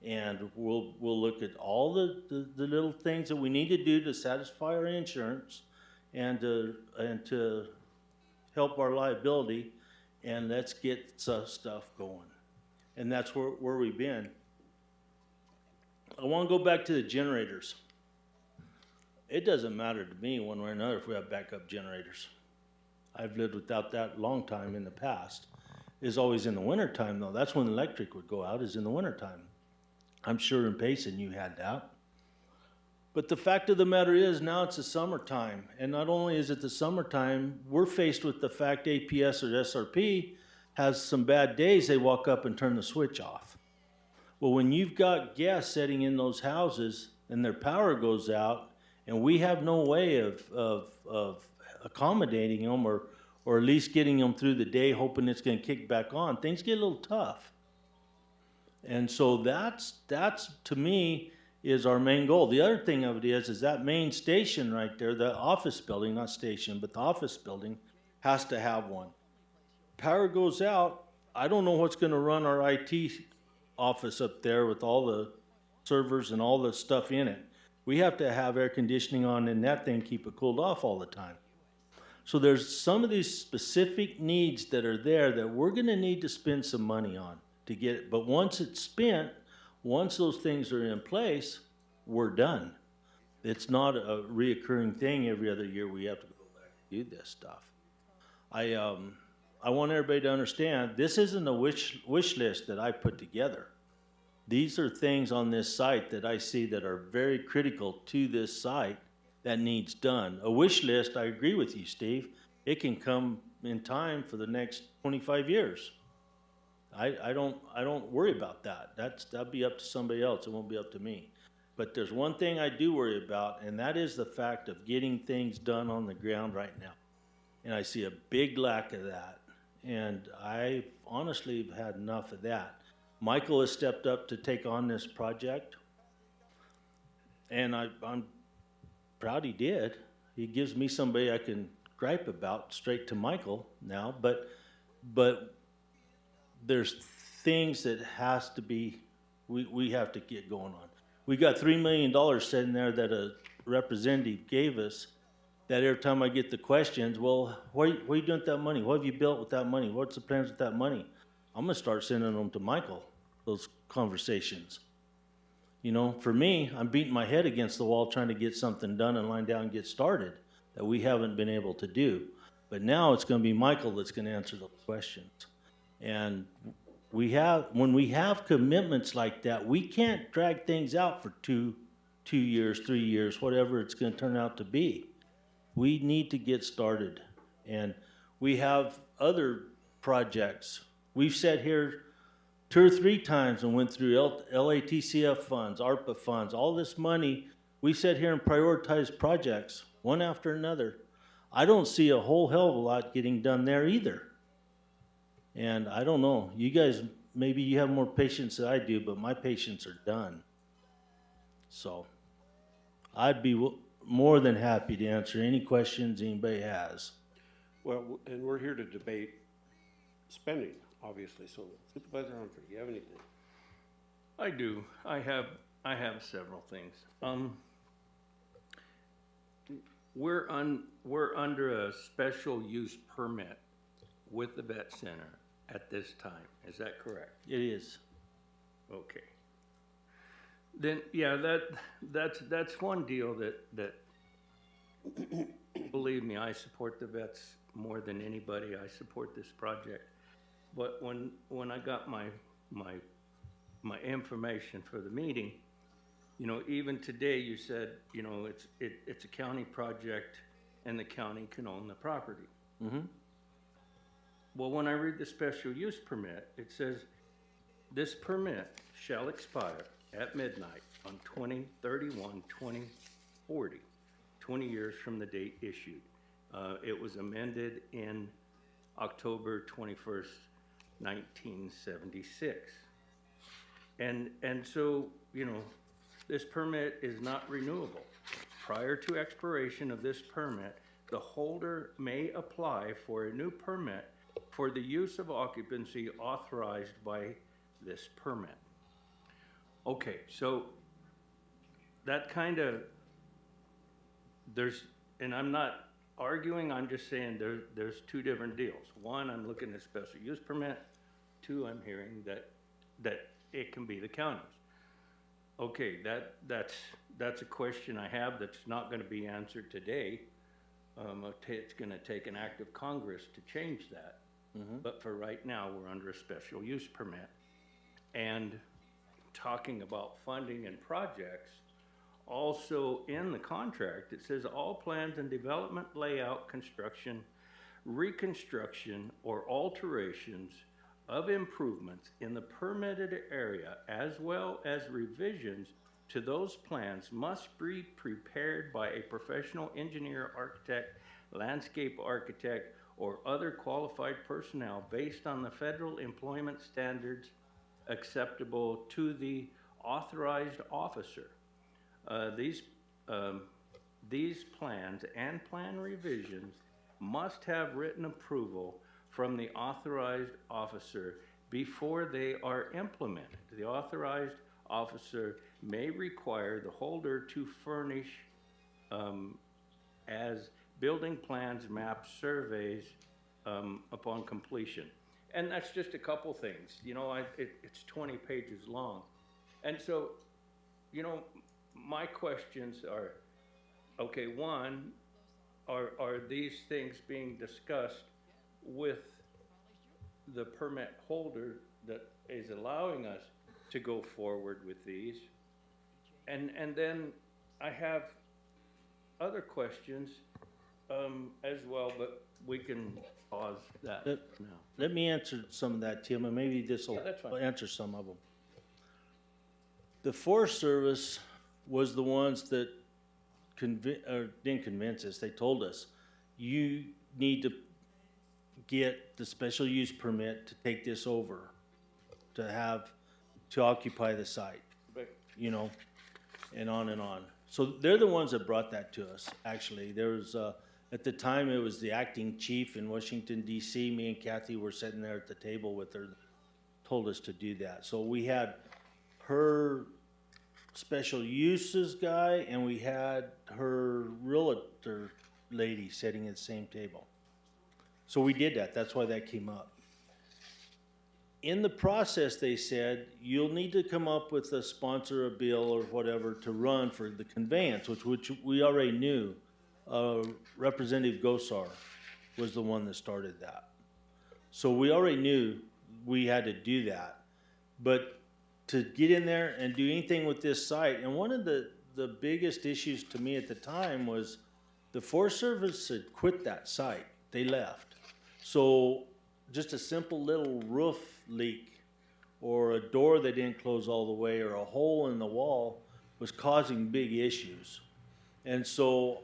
And we'll look at all the little things that we need to do to satisfy our insurance and to help our liability, and let's get some stuff going. And that's where we've been. I want to go back to the generators. It doesn't matter to me one way or another if we have backup generators. I've lived without that a long time in the past. It's always in the wintertime though. That's when the electric would go out, is in the wintertime. I'm sure in Payson you had that. But the fact of the matter is now it's the summertime. And not only is it the summertime, we're faced with the fact APS or SRP has some bad days, they walk up and turn the switch off. Well, when you've got guests sitting in those houses and their power goes out and we have no way of accommodating them or at least getting them through the day hoping it's going to kick back on, things get a little tough. And so that's to me is our main goal. The other thing of it is that main station right there, the office building, not station, but the office building has to have one. Power goes out, I don't know what's going to run our IT office up there with all the servers and all the stuff in it. We have to have air conditioning on and that thing keep it cooled off all the time. So there's some of these specific needs that are there that we're going to need to spend some money on to get it. But once it's spent, once those things are in place, we're done. It's not a reoccurring thing every other year we have to go back and do this stuff. I want everybody to understand this isn't a wish list that I put together. These are things on this site that I see that are very critical to this site that needs done. A wish list, I agree with you, Steve. It can come in time for the next 25 years. I don't worry about that. That'd be up to somebody else. It won't be up to me. But there's one thing I do worry about, and that is the fact of getting things done on the ground right now. And I see a big lack of that. And I honestly have had enough of that. Michael has stepped up to take on this project. And I'm proud he did. He gives me somebody I can gripe about straight to Michael now. But there's things that has to be, we have to get going on. We got $3 million sitting there that a representative gave us, that every time I get the questions, well, what are you doing with that money? What have you built with that money? What's the plans with that money? I'm gonna start sending them to Michael, those conversations. You know, for me, I'm beating my head against the wall trying to get something done and line down and get started that we haven't been able to do. But now it's gonna be Michael that's gonna answer those questions. And when we have commitments like that, we can't drag things out for two years, 3 years, whatever it's gonna turn out to be. We need to get started. And we have other projects. We've sat here 2 or 3 times and went through LATCF funds, ARPA funds, all this money. We sat here and prioritized projects, one after another. I don't see a whole hell of a lot getting done there either. And I don't know, you guys, maybe you have more patience than I do, but my patience are done. So I'd be more than happy to answer any questions anybody has. Well, and we're here to debate spending, obviously, so Supervisor Humphrey, you have anything? I do. I have several things. We're under a special use permit with the vet center at this time. Is that correct? It is. Okay. Then, yeah, that's one deal that believe me, I support the vets more than anybody. I support this project. But when I got my information for the meeting, you know, even today you said, you know, it's a county project and the county can own the property. Mm-hmm. Well, when I read the special use permit, it says, this permit shall expire at midnight on 20/31/2040, 20 years from the date issued. It was amended in October 21st, 1976. And so, you know, this permit is not renewable. Prior to expiration of this permit, the holder may apply for a new permit for the use of occupancy authorized by this permit. Okay, so that kind of, and I'm not arguing, I'm just saying there's 2 different deals. One, I'm looking at special use permit. 2, I'm hearing that it can be the county's. Okay, that's a question I have that's not going to be answered today. It's going to take an act of Congress to change that. Mm-hmm. But for right now, we're under a special use permit. And talking about funding and projects, also in the contract, it says all plans and development, layout, construction, reconstruction, or alterations of improvements in the permitted area, as well as revisions to those plans, must be prepared by a professional engineer, architect, landscape architect, or other qualified personnel based on the federal employment standards acceptable to the authorized officer. These plans and plan revisions must have written approval from the authorized officer before they are implemented. The authorized officer may require the holder to furnish as building plans, maps, surveys upon completion. And that's just a couple things. You know, it's 20 pages long. And so, you know, my questions are, okay, one, are these things being discussed with the permit holder that is allowing us to go forward with these? And then I have other questions as well, but we can pause that Let- now. Let me answer some of that, Tim, and maybe this will Yeah, that's fine. answer some of them. The Forest Service was the ones that didn't convince us, they told us, you need to get the special use permit to take this over, to occupy the site, you know, and on and on. So they're the ones that brought that to us, actually. There was, at the time, it was the acting chief in Washington DC. Me and Kathy were sitting there at the table with her, told us to do that. So we had her special uses guy and we had her realtor lady sitting at the same table. So we did that. That's why that came up. In the process, they said, you'll need to come up with a sponsor a bill or whatever to run for the conveyance, which we already knew. Representative Gosar was the one that started that. So we already knew we had to do that. But to get in there and do anything with this site, and one of the biggest issues to me at the time was the Forest Service had quit that site. They left. So just a simple little roof leak or a door that didn't close all the way or a hole in the wall was causing big issues. And so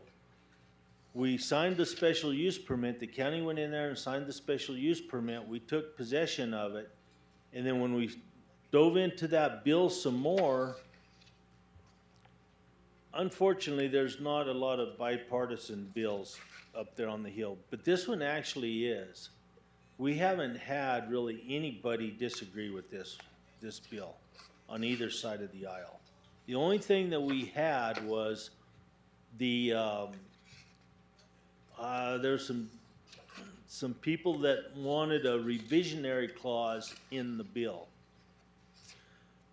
we signed the special use permit. The county went in there and signed the special use permit. We took possession of it. And then when we dove into that bill some more, unfortunately, there's not a lot of bipartisan bills up there on the Hill, but this one actually is. We haven't had really anybody disagree with this bill on either side of the aisle. The only thing that we had was there's some people that wanted a revisionary clause in the bill.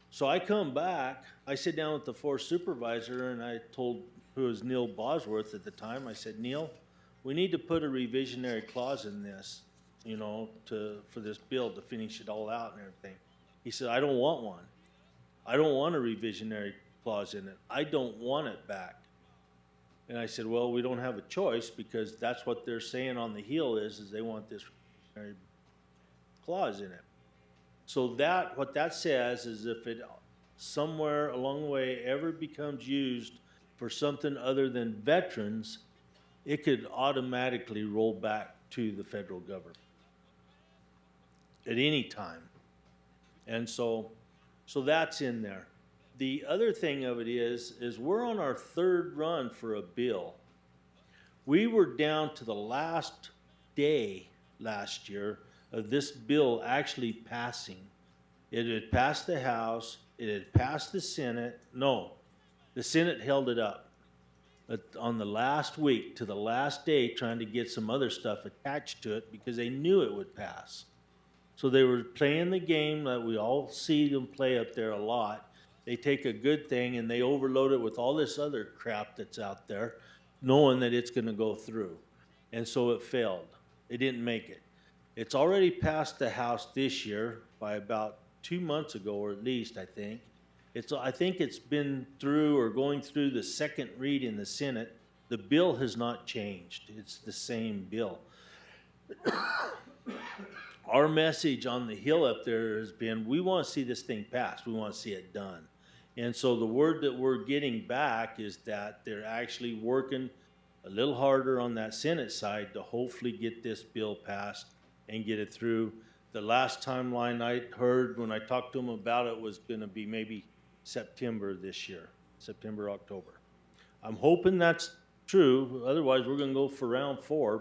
So I come back, I sit down with the forest supervisor and I told, who was Neil Bosworth at the time, I said, Neil, we need to put a revisionary clause in this, you know, for this bill to finish it all out and everything. He said, I don't want one. I don't want a revisionary clause in it. I don't want it back. And I said, well, we don't have a choice because that's what they're saying on the Hill is they want this revisionary clause in it. So what that says is if it somewhere along the way ever becomes used for something other than veterans, it could automatically roll back to the federal government at any time. And so that's in there. The other thing of it is we're on our third run for a bill. We were down to the last day last year of this bill actually passing. It had passed the House, it had passed the Senate. No, the Senate held it up. But on the last week to the last day trying to get some other stuff attached to it because they knew it would pass. So they were playing the game that we all see them play up there a lot. They take a good thing and they overload it with all this other crap that's out there, knowing that it's going to go through. And so it failed. It didn't make it. It's already passed the House this year by about 2 months ago, or at least, I think. I think it's been through or going through the second read in the Senate. The bill has not changed. It's the same bill. Our message on the Hill up there has been, we want to see this thing passed. We want to see it done. And so the word that we're getting back is that they're actually working a little harder on that Senate side to hopefully get this bill passed and get it through. The last timeline I heard when I talked to them about it was going to be maybe September this year, September, October. I'm hoping that's true. Otherwise, we're going to go for round 4,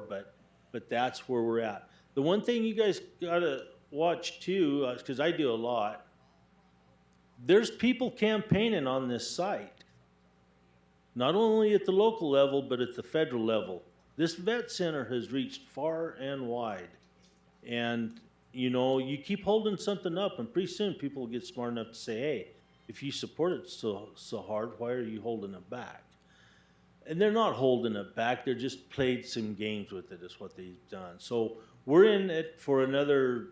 but that's where we're at. The one thing you guys got to watch too, because I do a lot, there's people campaigning on this site, not only at the local level, but at the federal level. This vet center has reached far and wide. And, you know, you keep holding something up, and pretty soon people will get smart enough to say, hey, if you support it so hard, why are you holding it back? And they're not holding it back. They're just played some games with it is what they've done. So we're in it for another,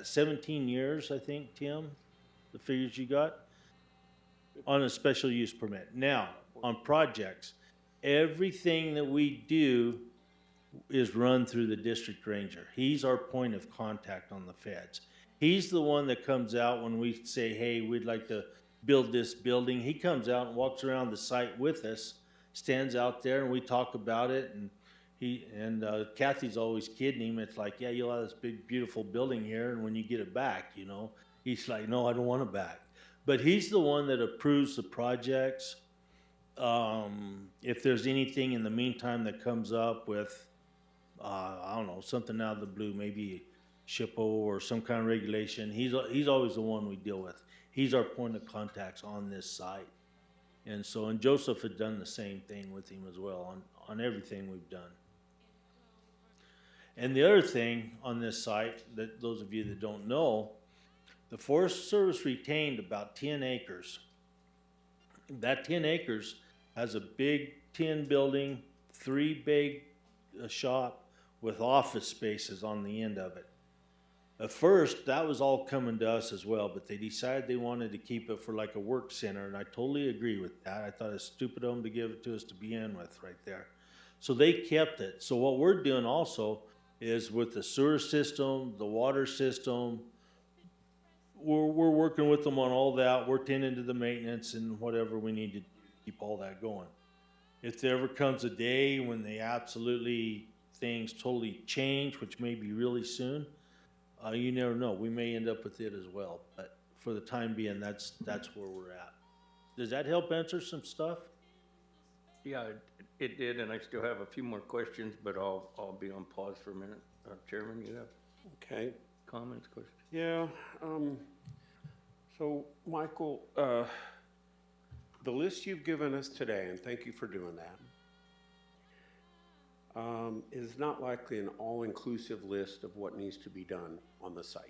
17 years, I think, Tim, the figures you got, on a special use permit. Now, on projects, everything that we do, is run through the district ranger. He's our point of contact on the feds. He's the one that comes out when we say, hey, we'd like to build this building. He comes out and walks around the site with us, stands out there, and we talk about it. And Kathy's always kidding him. It's like, yeah, you'll have this big, beautiful building here, and when you get it back, you know, he's like, no, I don't want it back. But he's the one that approves the projects. If there's anything in the meantime that comes up with, I don't know, something out of the blue, maybe SHPO or some kind of regulation, he's always the one we deal with. He's our point of contacts on this site. And so, and Joseph had done the same thing with him as well on everything we've done. And the other thing on this site, that those of you that don't know, the Forest Service retained about 10 acres. That 10 acres has a big tin building, 3 big shop with office spaces on the end of it. At first, that was all coming to us as well, but they decided they wanted to keep it for like a work center, and I totally agree with that. I thought it was stupid of them to give it to us to begin with right there. So they kept it. So what we're doing also is with the sewer system, the water system, we're working with them on all that. We're tending to the maintenance and whatever we need to keep all that going. If there ever comes a day when they absolutely, things totally change, which may be really soon, you never know. We may end up with it as well. But for the time being, that's where we're at. Does that help answer some stuff? Yeah, it did, and I still have a few more questions, but I'll be on pause for a minute. Chairman, you have Okay. comments, questions? Yeah, so Michael, the list you've given us today, and thank you for doing that, is not likely an all-inclusive list of what needs to be done on the site.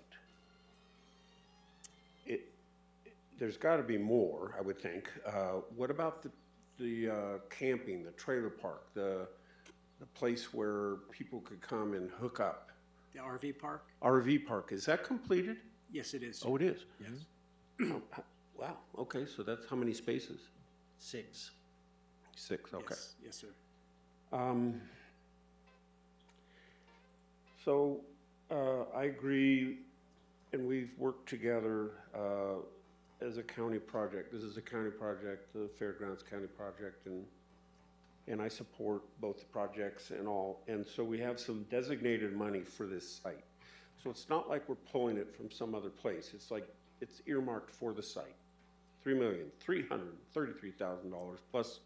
There's got to be more, I would think. What about the camping, the trailer park, the place where people could come and hook up? The RV park? RV park, is that completed? Yes, it is. Oh, it is? Yes. Wow, okay, so that's how many spaces? 6. 6, okay. Yes, sir. So I agree, and we've worked together as a county project. This is a county project, the Fairgrounds County project, and I support both the projects and all. And so we have some designated money for this site. So it's not like we're pulling it from some other place. It's like it's earmarked for the site. $3,333,000 plus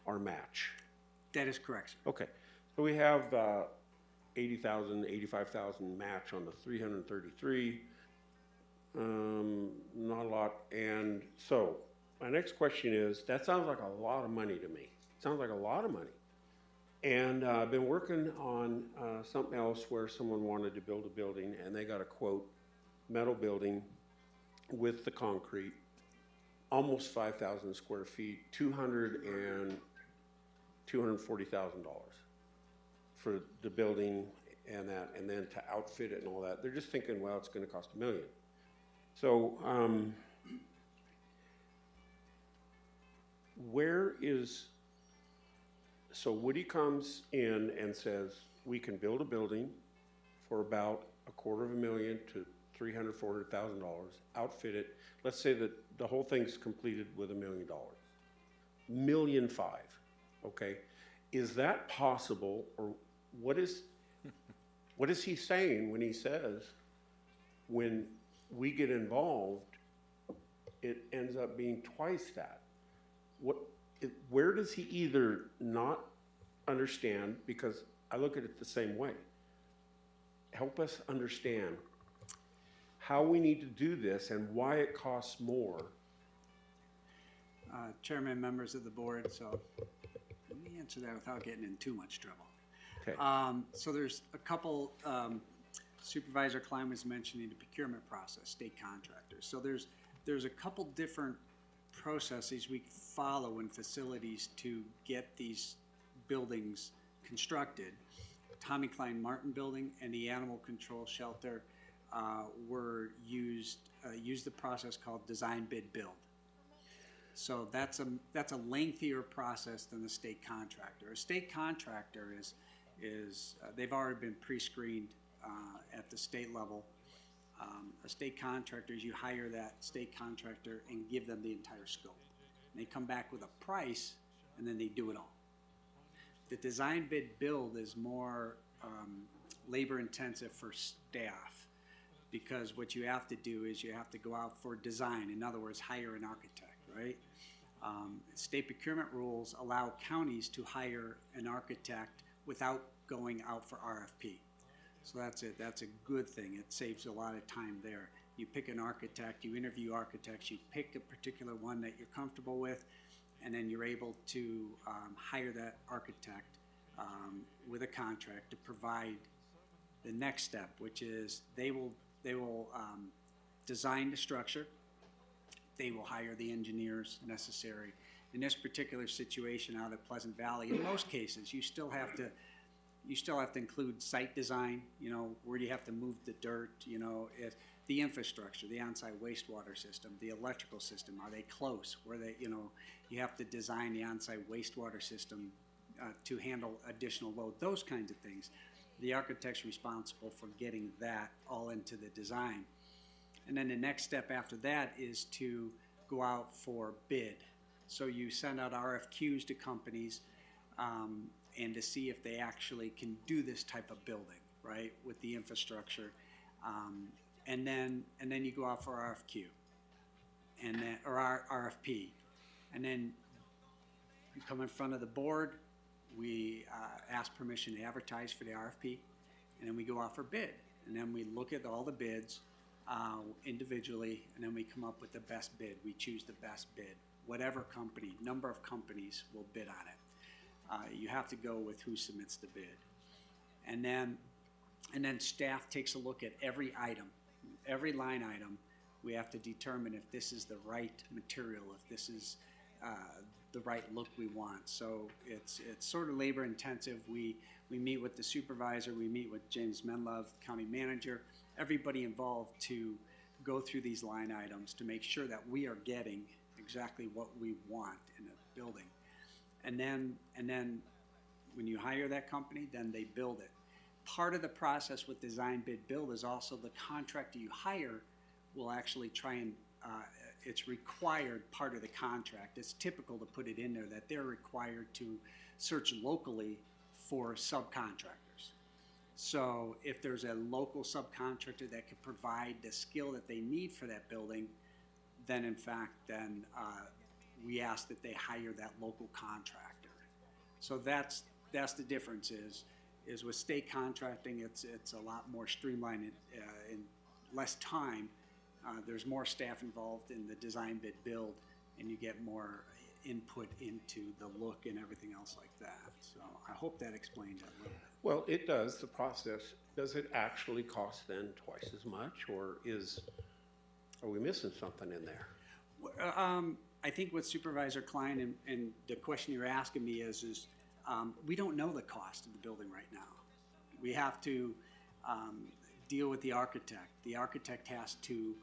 our match. That is correct, sir. Okay, so we have $80,000, $85,000 match on the 333. Not a lot. And so my next question is, that sounds like a lot of money to me. Sounds like a lot of money. And I've been working on something else where someone wanted to build a building, and they got a quote, metal building with the concrete, almost 5,000 square feet, $240,000 for the building and that, and then to outfit it and all that. They're just thinking, well, it's going to cost $1 million. So so Woody comes in and says, we can build a building for about $250,000 to $300,000, $400,000, outfit it. Let's say that the whole thing's completed with $1 million. $1.5 million, okay? Is that possible, or what is he saying when he says, when we get involved, it ends up being twice that? Where does he either not understand, because I look at it the same way. Help us understand how we need to do this and why it costs more. Chairman, members of the board, so let me answer that without getting in too much trouble. Okay. So there's a couple, Supervisor Klein was mentioning the procurement process, state contractors. So there's a couple different processes we follow in facilities to get these buildings constructed. Tommy Klein Martin building and the animal control shelter were used the process called design bid build. So that's a lengthier process than the state contractor. A state contractor is they've already been pre-screened at the state level. A state contractor is you hire that state contractor and give them the entire scope. And they come back with a price, and then they do it all. The design bid build is more labor intensive for staff, because what you have to do is you have to go out for design. In other words, hire an architect, right? State procurement rules allow counties to hire an architect without going out for RFP. So that's a good thing. It saves a lot of time there. You pick an architect, you interview architects, you pick a particular one that you're comfortable with, and then you're able to hire that architect with a contract to provide the next step, which is they will design the structure. They will hire the engineers necessary. In this particular situation out at Pleasant Valley, in most cases, you still have to include site design. You know, where do you have to move the dirt? You know, if the infrastructure, the on-site wastewater system, the electrical system, are they close? Where they, you know, you have to design the on-site wastewater system to handle additional load. Those kinds of things. The architect's responsible for getting that all into the design. And then the next step after that is to go out for bid. So you send out RFQs to companies and to see if they actually can do this type of building, right, with the infrastructure. And then you go out for RFQ, and then, or RFP. And then you come in front of the board. We ask permission to advertise for the RFP, and then we go out for bid. And then we look at all the bids individually, and then we come up with the best bid. We choose the best bid. Whatever company, number of companies will bid on it. You have to go with who submits the bid. And then staff takes a look at every item, every line item. We have to determine if this is the right material, if this is the right look we want. So it's sort of labor intensive. We meet with the supervisor, we meet with James Menlove, county manager, everybody involved to go through these line items to make sure that we are getting exactly what we want in a building. And then when you hire that company, then they build it. Part of the process with design bid build is also the contractor you hire will actually try and it's required part of the contract. It's typical to put it in there that they're required to search locally for subcontractors. So if there's a local subcontractor that can provide the skill that they need for that building, then in fact, we ask that they hire that local contractor. So that's the difference is with state contracting, it's a lot more streamlined in less time. There's more staff involved in the design bid build, and you get more input into the look and everything else like that. So I hope that explained that a little bit. Well, it does, the process. Does it actually cost then twice as much, or are we missing something in there? I think what Supervisor Klein and the question you're asking me is we don't know the cost of the building right now. We have to deal with the architect. The architect has to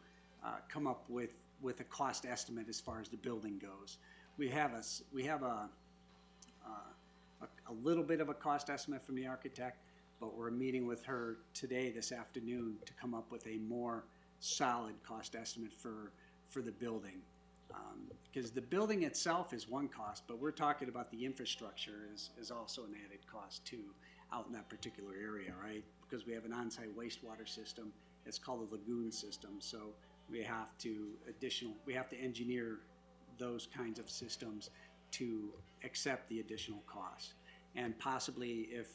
come up with a cost estimate as far as the building goes. We have a little bit of a cost estimate from the architect, but we're meeting with her this afternoon, to come up with a more solid cost estimate for the building. Because the building itself is one cost, but we're talking about the infrastructure is also an added cost too, out in that particular area, right? Because we have an on-site wastewater system. It's called a lagoon system, so we have to engineer those kinds of systems to accept the additional costs. And possibly, if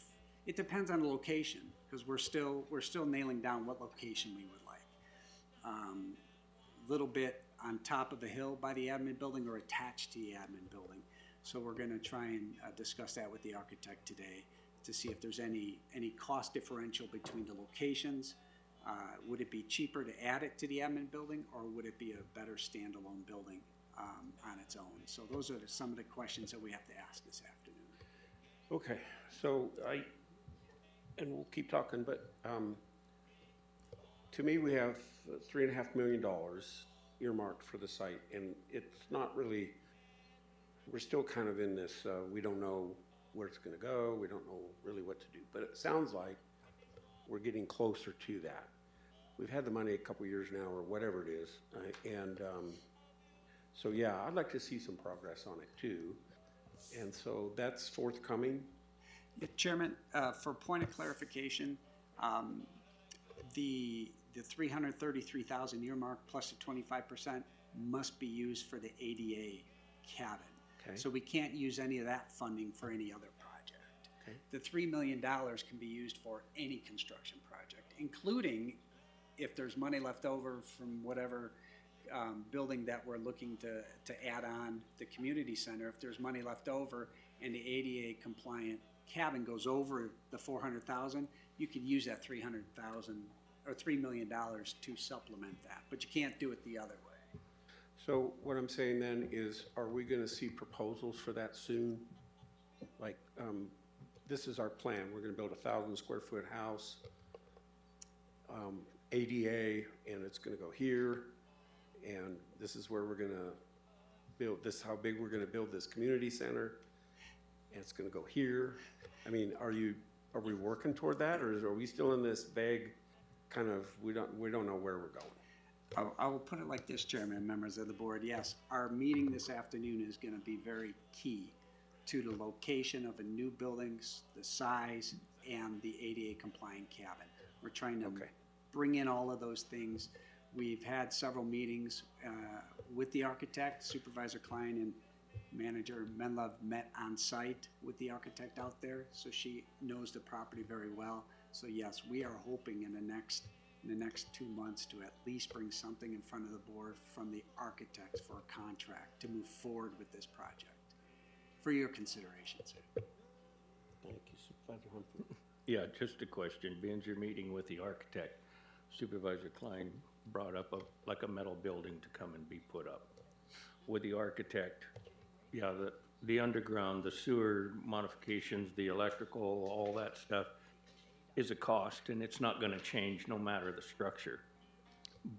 it depends on the location, because we're still nailing down what location we would like. Little bit on top of a hill by the admin building or attached to the admin building. So we're going to try and discuss that with the architect today to see if there's any cost differential between the locations. Would it be cheaper to add it to the admin building, or would it be a better standalone building on its own? So those are some of the questions that we have to ask this afternoon. Okay, so and we'll keep talking, but to me, we have $3.5 million earmarked for the site, and it's not really, we're still kind of in this, we don't know where it's gonna go, we don't know really what to do, but it sounds like we're getting closer to that. We've had the money a couple years now, or whatever it is, so yeah, I'd like to see some progress on it too. And so that's forthcoming. Yeah, Chairman, for point of clarification, the 333,000 earmark plus the 25% must be used for the ADA cabin. Okay. So we can't use any of that funding for any other project. Okay. The $3 million can be used for any construction project, including if there's money left over from whatever building that we're looking to add on the community center. If there's money left over and the ADA compliant cabin goes over the 400,000, you could use that 300,000 or $3 million to supplement that, but you can't do it the other way. So what I'm saying then is, are we gonna see proposals for that soon? Like, this is our plan, we're gonna build a 1,000 square foot house, ADA, and it's gonna go here, and this is where we're gonna build, this is how big we're gonna build this community center, and it's gonna go here. I mean, are we working toward that, or are we still in this vague kind of, we don't know where we're going? I will put it like this, Chairman and members of the board. Yes, our meeting this afternoon is going to be very key to the location of a new buildings, the size, and the ADA compliant cabin. We're trying to bring in all of those things. We've had several meetings with the architect, Supervisor Klein and Manager Menlove met on site with the architect out there, so she knows the property very well. So yes, we are hoping in the next 2 months to at least bring something in front of the board from the architects for a contract to move forward with this project for your consideration, sir. Thank you, Supervisor Humphrey. Yeah, just a question. Being you're meeting with the architect, Supervisor Klein brought up like a metal building to come and be put up. With the architect, yeah, the underground, the sewer modifications, the electrical, all that stuff is a cost, and it's not gonna change no matter the structure.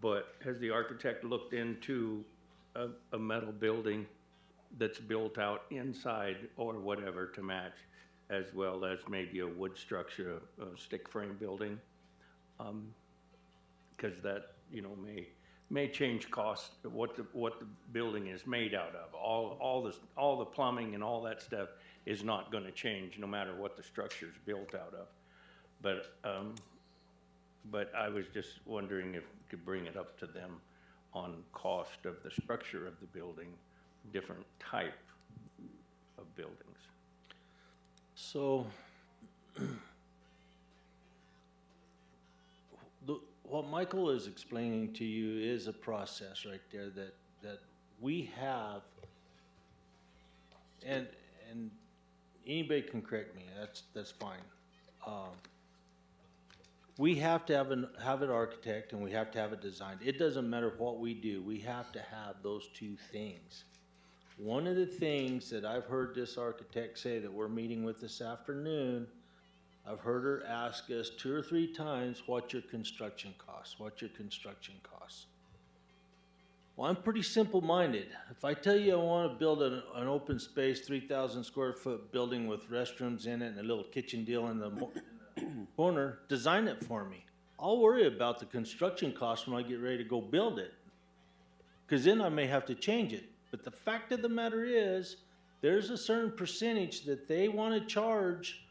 But has the architect looked into a metal building that's built out inside or whatever to match, as well as maybe a wood structure, a stick frame building? Because that, you know, may change cost, what the building is made out of. All the plumbing and all that stuff is not gonna change no matter what the structure's built out of. But I was just wondering if we could bring it up to them on cost of the structure of the building, different type of buildings. So, what Michael is explaining to you is a process right there that we have, and anybody can correct me, that's fine. We have to have an architect, and we have to have it designed. It doesn't matter what we do, we have to have those two things. One of the things that I've heard this architect say that we're meeting with this afternoon, I've heard her ask us 2 or 3 times, what's your construction costs? What's your construction costs? Well, I'm pretty simple-minded. If I tell you I want to build an open space, 3,000 square foot building with restrooms in it and a little kitchen deal in the corner, design it for me. I'll worry about the construction costs when I get ready to go build it, because then I may have to change it. But the fact of the matter is, there's a certain percentage that they want to charge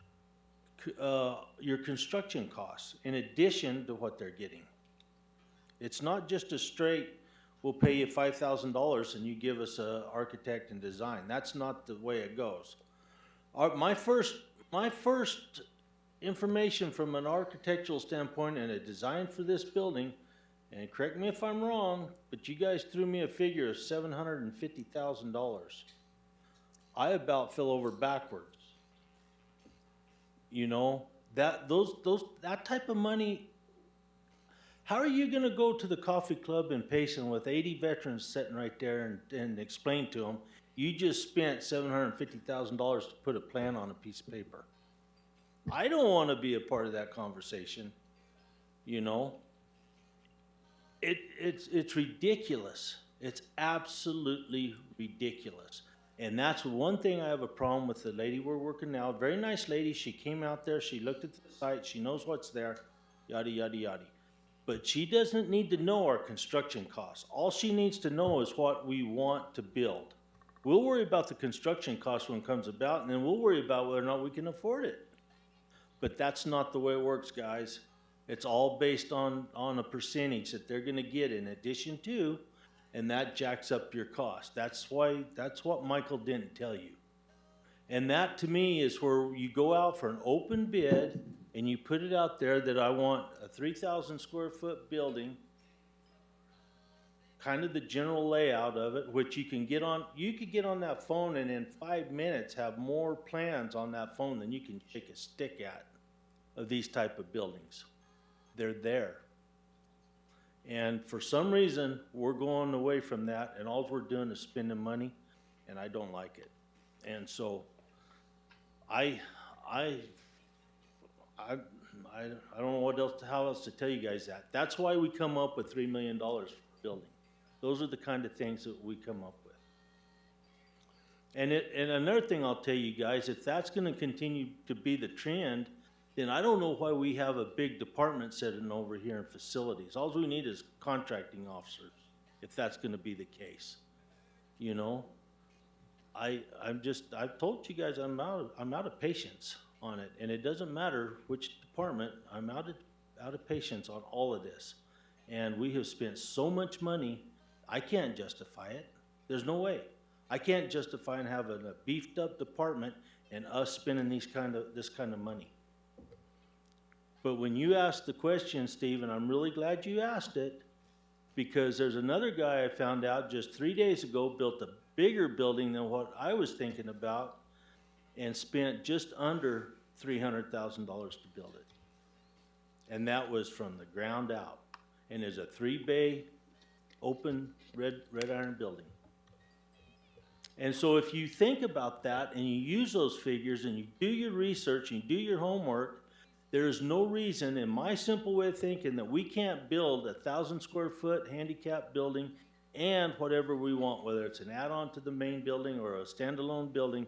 your construction costs in addition to what they're getting. It's not just a straight, we'll pay you $5,000 and you give us an architect and design. That's not the way it goes. My first information from an architectural standpoint and a design for this building, and correct me if I'm wrong, but you guys threw me a figure of $750,000. I about fell over backwards. You know, that type of money, how are you going to go to the coffee club in Payson with 80 veterans sitting right there and explain to them, you just spent $750,000 to put a plan on a piece of paper? I don't want to be a part of that conversation, you know. It's ridiculous. It's absolutely ridiculous. And that's one thing I have a problem with the lady we're working now. Very nice lady. She came out there. She looked at the site. She knows what's there. Yada, yada, yada. But she doesn't need to know our construction costs. All she needs to know is what we want to build. We'll worry about the construction cost when it comes about, and then we'll worry about whether or not we can afford it. But that's not the way it works, guys. It's all based on a percentage that they're gonna get in addition to, and that jacks up your cost. That's what Michael didn't tell you. And that to me is where you go out for an open bid and you put it out there that I want a 3,000 square foot building, kind of the general layout of it, which you could get on that phone and in 5 minutes have more plans on that phone than you can shake a stick at of these type of buildings. They're there. And for some reason, we're going away from that, and all we're doing is spending money, and I don't like it. And so, I don't know how else to tell you guys that. That's why we come up with $3 million for building. Those are the kind of things that we come up with. And another thing I'll tell you guys, if that's gonna continue to be the trend, then I don't know why we have a big department sitting over here in facilities. All we need is contracting officers, if that's gonna be the case. You know? I've told you guys I'm out of patience on it, and it doesn't matter which department, I'm out of patience on all of this. And we have spent so much money, I can't justify it. There's no way. I can't justify having a beefed up department and us spending this kind of money. But when you asked the question, Steve, and I'm really glad you asked it, because there's another guy I found out just 3 days ago built a bigger building than what I was thinking about and spent just under $300,000 to build it. And that was from the ground out. And there's a 3-bay open red iron building. And so if you think about that and you use those figures and you do your research and you do your homework, there is no reason, in my simple way of thinking, that we can't build a 1,000 square foot handicap building and whatever we want, whether it's an add-on to the main building or a standalone building,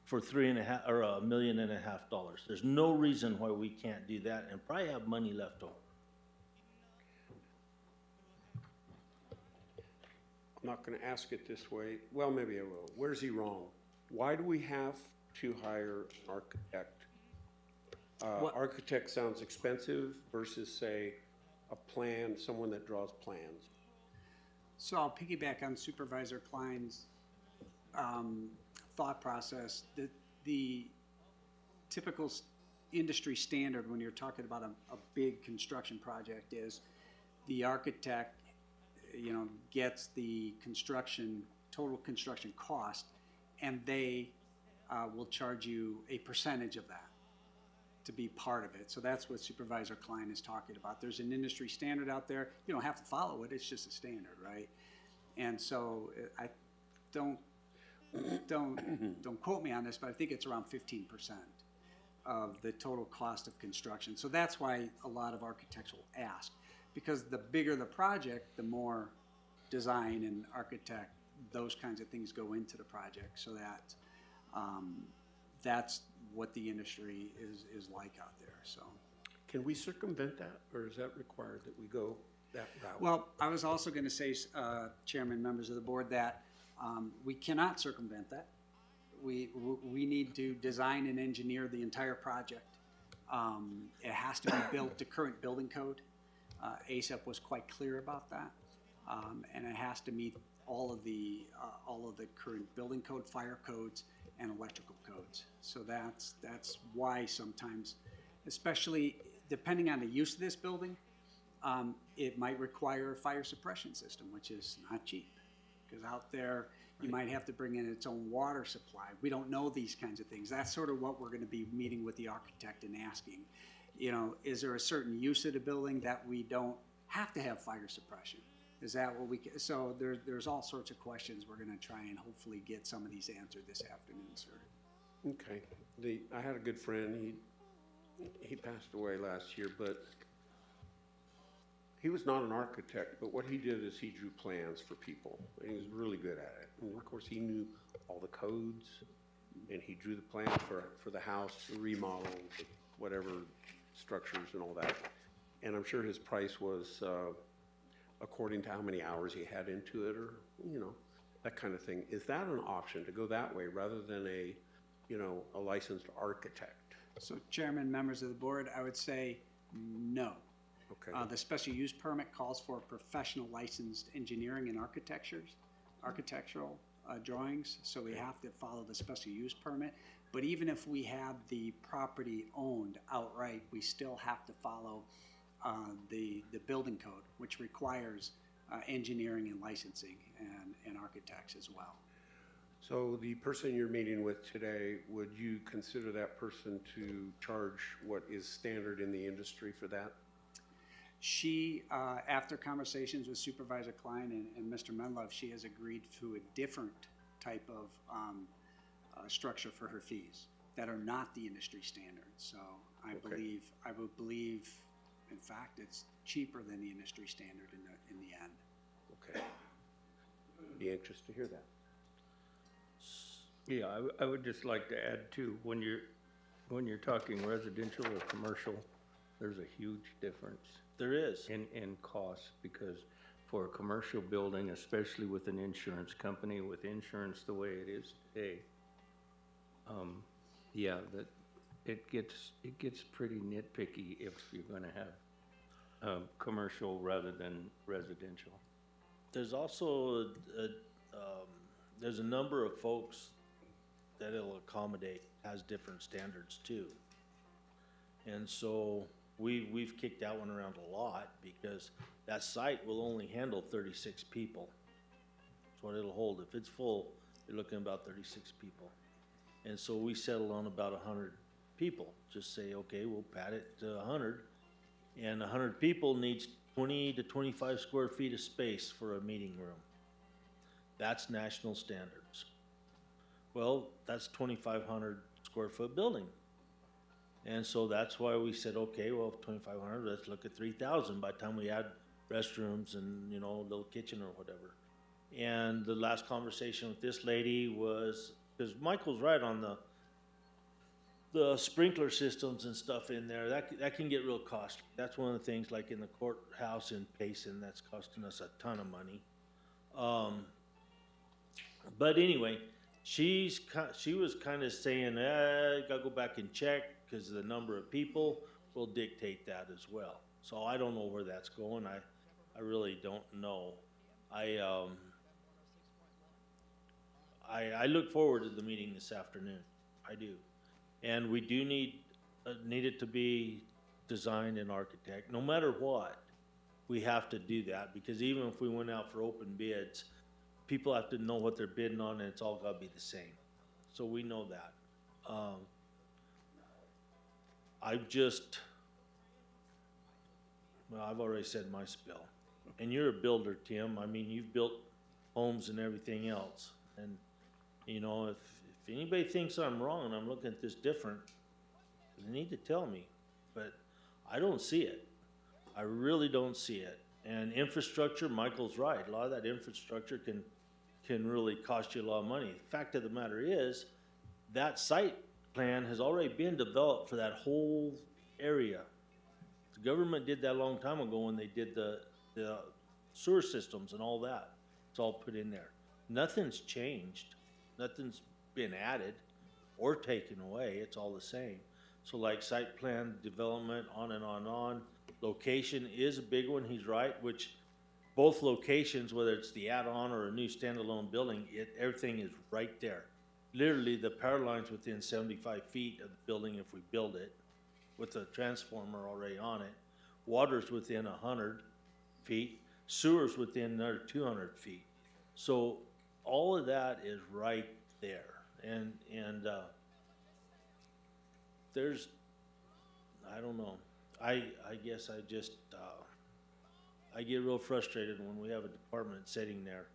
for $1.5 million. There's no reason why we can't do that and probably have money left over. I'm not gonna ask it this way. Well, maybe I will. Where's he wrong? Why do we have to hire an architect? Architect sounds expensive versus, say, someone that draws plans. So I'll piggyback on Supervisor Klein's thought process. The typical industry standard when you're talking about a big construction project is the architect, gets the total construction cost, and they will charge you a percentage of that to be part of it. So that's what Supervisor Klein is talking about. There's an industry standard out there. You don't have to follow it. It's just a standard, right? And so I don't quote me on this, but I think it's around 15% of the total cost of construction. So that's why a lot of architects will ask, because the bigger the project, the more design and architect, those kinds of things go into the project. So that that's what the industry is like out there. So, can we circumvent that, or is that required that we go that route? Well, I was also going to say, Chairman, members of the board, that we cannot circumvent that. We need to design and engineer the entire project. It has to be built to current building code. ASAP was quite clear about that, and it has to meet all of the current building code, fire codes, and electrical codes. So that's why sometimes, especially depending on the use of this building, it might require a fire suppression system, which is not cheap, because out there you might have to bring in its own water supply. We don't know these kinds of things. That's sort of what we're going to be meeting with the architect and asking. Is there a certain use of the building that we don't have to have fire suppression? Is that what so there's all sorts of questions we're going to try and hopefully get some of these answered this afternoon, sir. Okay. I had a good friend. He passed away last year, but he was not an architect, but what he did is he drew plans for people, and he was really good at it. And of course, he knew all the codes, and he drew the plans for the house, the remodel, the whatever structures and all that. And I'm sure his price was according to how many hours he had into it, or, you know, that kind of thing. Is that an option, to go that way, rather than a, you know, a licensed architect? So Chairman, members of the board, I would say no. Okay. The special use permit calls for professional licensed engineering and architectural drawings, so we have to follow the special use permit. But even if we have the property owned outright, we still have to follow the building code, which requires engineering and licensing and architects as well. So the person you're meeting with today, would you consider that person to charge what is standard in the industry for that? She, after conversations with Supervisor Klein and Mr. Menlove, she has agreed to a different type of structure for her fees that are not the industry standard. So I would believe, in fact, it's cheaper than the industry standard in the end. Okay. Be anxious to hear that. Yeah, I would just like to add too, when you're talking residential or commercial, there's a huge difference There is. in cost, because for a commercial building, especially with an insurance company, with insurance the way it is today, yeah, that it gets pretty nitpicky if you're gonna have commercial rather than residential. There's also there's a number of folks that it'll accommodate, has different standards too. And so we've kicked that one around a lot, because that site will only handle 36 people. That's what it'll hold. If it's full, you're looking at about 36 people. And so we settled on about 100 people. Just say, okay, we'll pad it to 100. And 100 people needs 20 to 25 square feet of space for a meeting room. That's national standards. Well, that's 2,500 square foot building. And so that's why we said, okay, well, 2,500, let's look at 3,000 by the time we add restrooms and, you know, a little kitchen or whatever. And the last conversation with this lady was, because Michael's right on the sprinkler systems and stuff in there, that can get real costly. That's one of the things, like in the courthouse in Payson, that's costing us a ton of money. But anyway, she was kind of saying, gotta go back and check, because the number of people will dictate that as well. So I don't know where that's going. I really don't know. I look forward to the meeting this afternoon. I do. And we do need it to be designed and architect. No matter what, we have to do that, because even if we went out for open bids, people have to know what they're bidding on, and it's all got to be the same. So we know that. I've already said my spill. And you're a builder, Tim. I mean, you've built homes and everything else. And, you know, if anybody thinks I'm wrong and I'm looking at this different, they need to tell me. But I don't see it. I really don't see it. And infrastructure, Michael's right. A lot of that infrastructure can really cost you a lot of money. The fact of the matter is, that site plan has already been developed for that whole area. The government did that a long time ago when they did the sewer systems and all that. It's all put in there. Nothing's changed. Nothing's been added or taken away. It's all the same. So like site plan development, on and on and on. Location is a big one, he's right, which both locations, whether it's the add-on or a new standalone building, everything is right there. Literally, the power line's within 75 feet of the building if we build it, with a transformer already on it. Water's within 100 feet, sewer's within another 200 feet. So all of that is right there. And there's, I don't know. I guess I just, I get real frustrated when we have a department sitting there.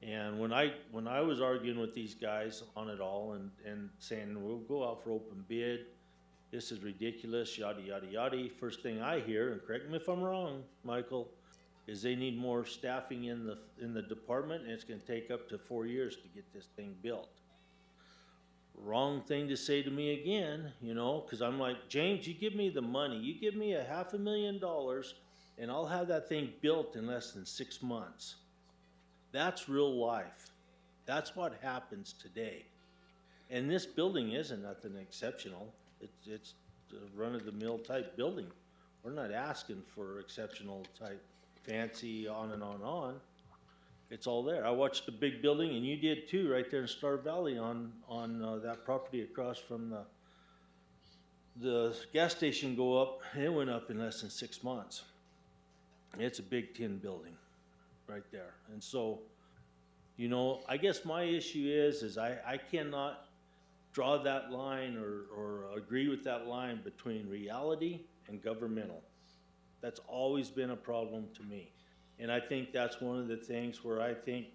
And when I was arguing with these guys on it all and saying, we'll go out for open bid, this is ridiculous, yada, yada, yada. First thing I hear, and correct me if I'm wrong, Michael, is they need more staffing in the department, and it's gonna take up to 4 years to get this thing built. Wrong thing to say to me again, you know, cause I'm like, James, you give me the money, you give me $500,000 and I'll have that thing built in less than 6 months. That's real life. That's what happens today. And this building isn't nothing exceptional. It's a run-of-the-mill type building. We're not asking for exceptional type, fancy, on and on and on. It's all there. I watched the big building, and you did too, right there in Star Valley on that property across from the gas station go up, and it went up in less than 6 months. It's a big tin building right there. And so, you know, I guess my issue is I cannot draw that line or agree with that line between reality and governmental. That's always been a problem to me. And I think that's one of the things where I think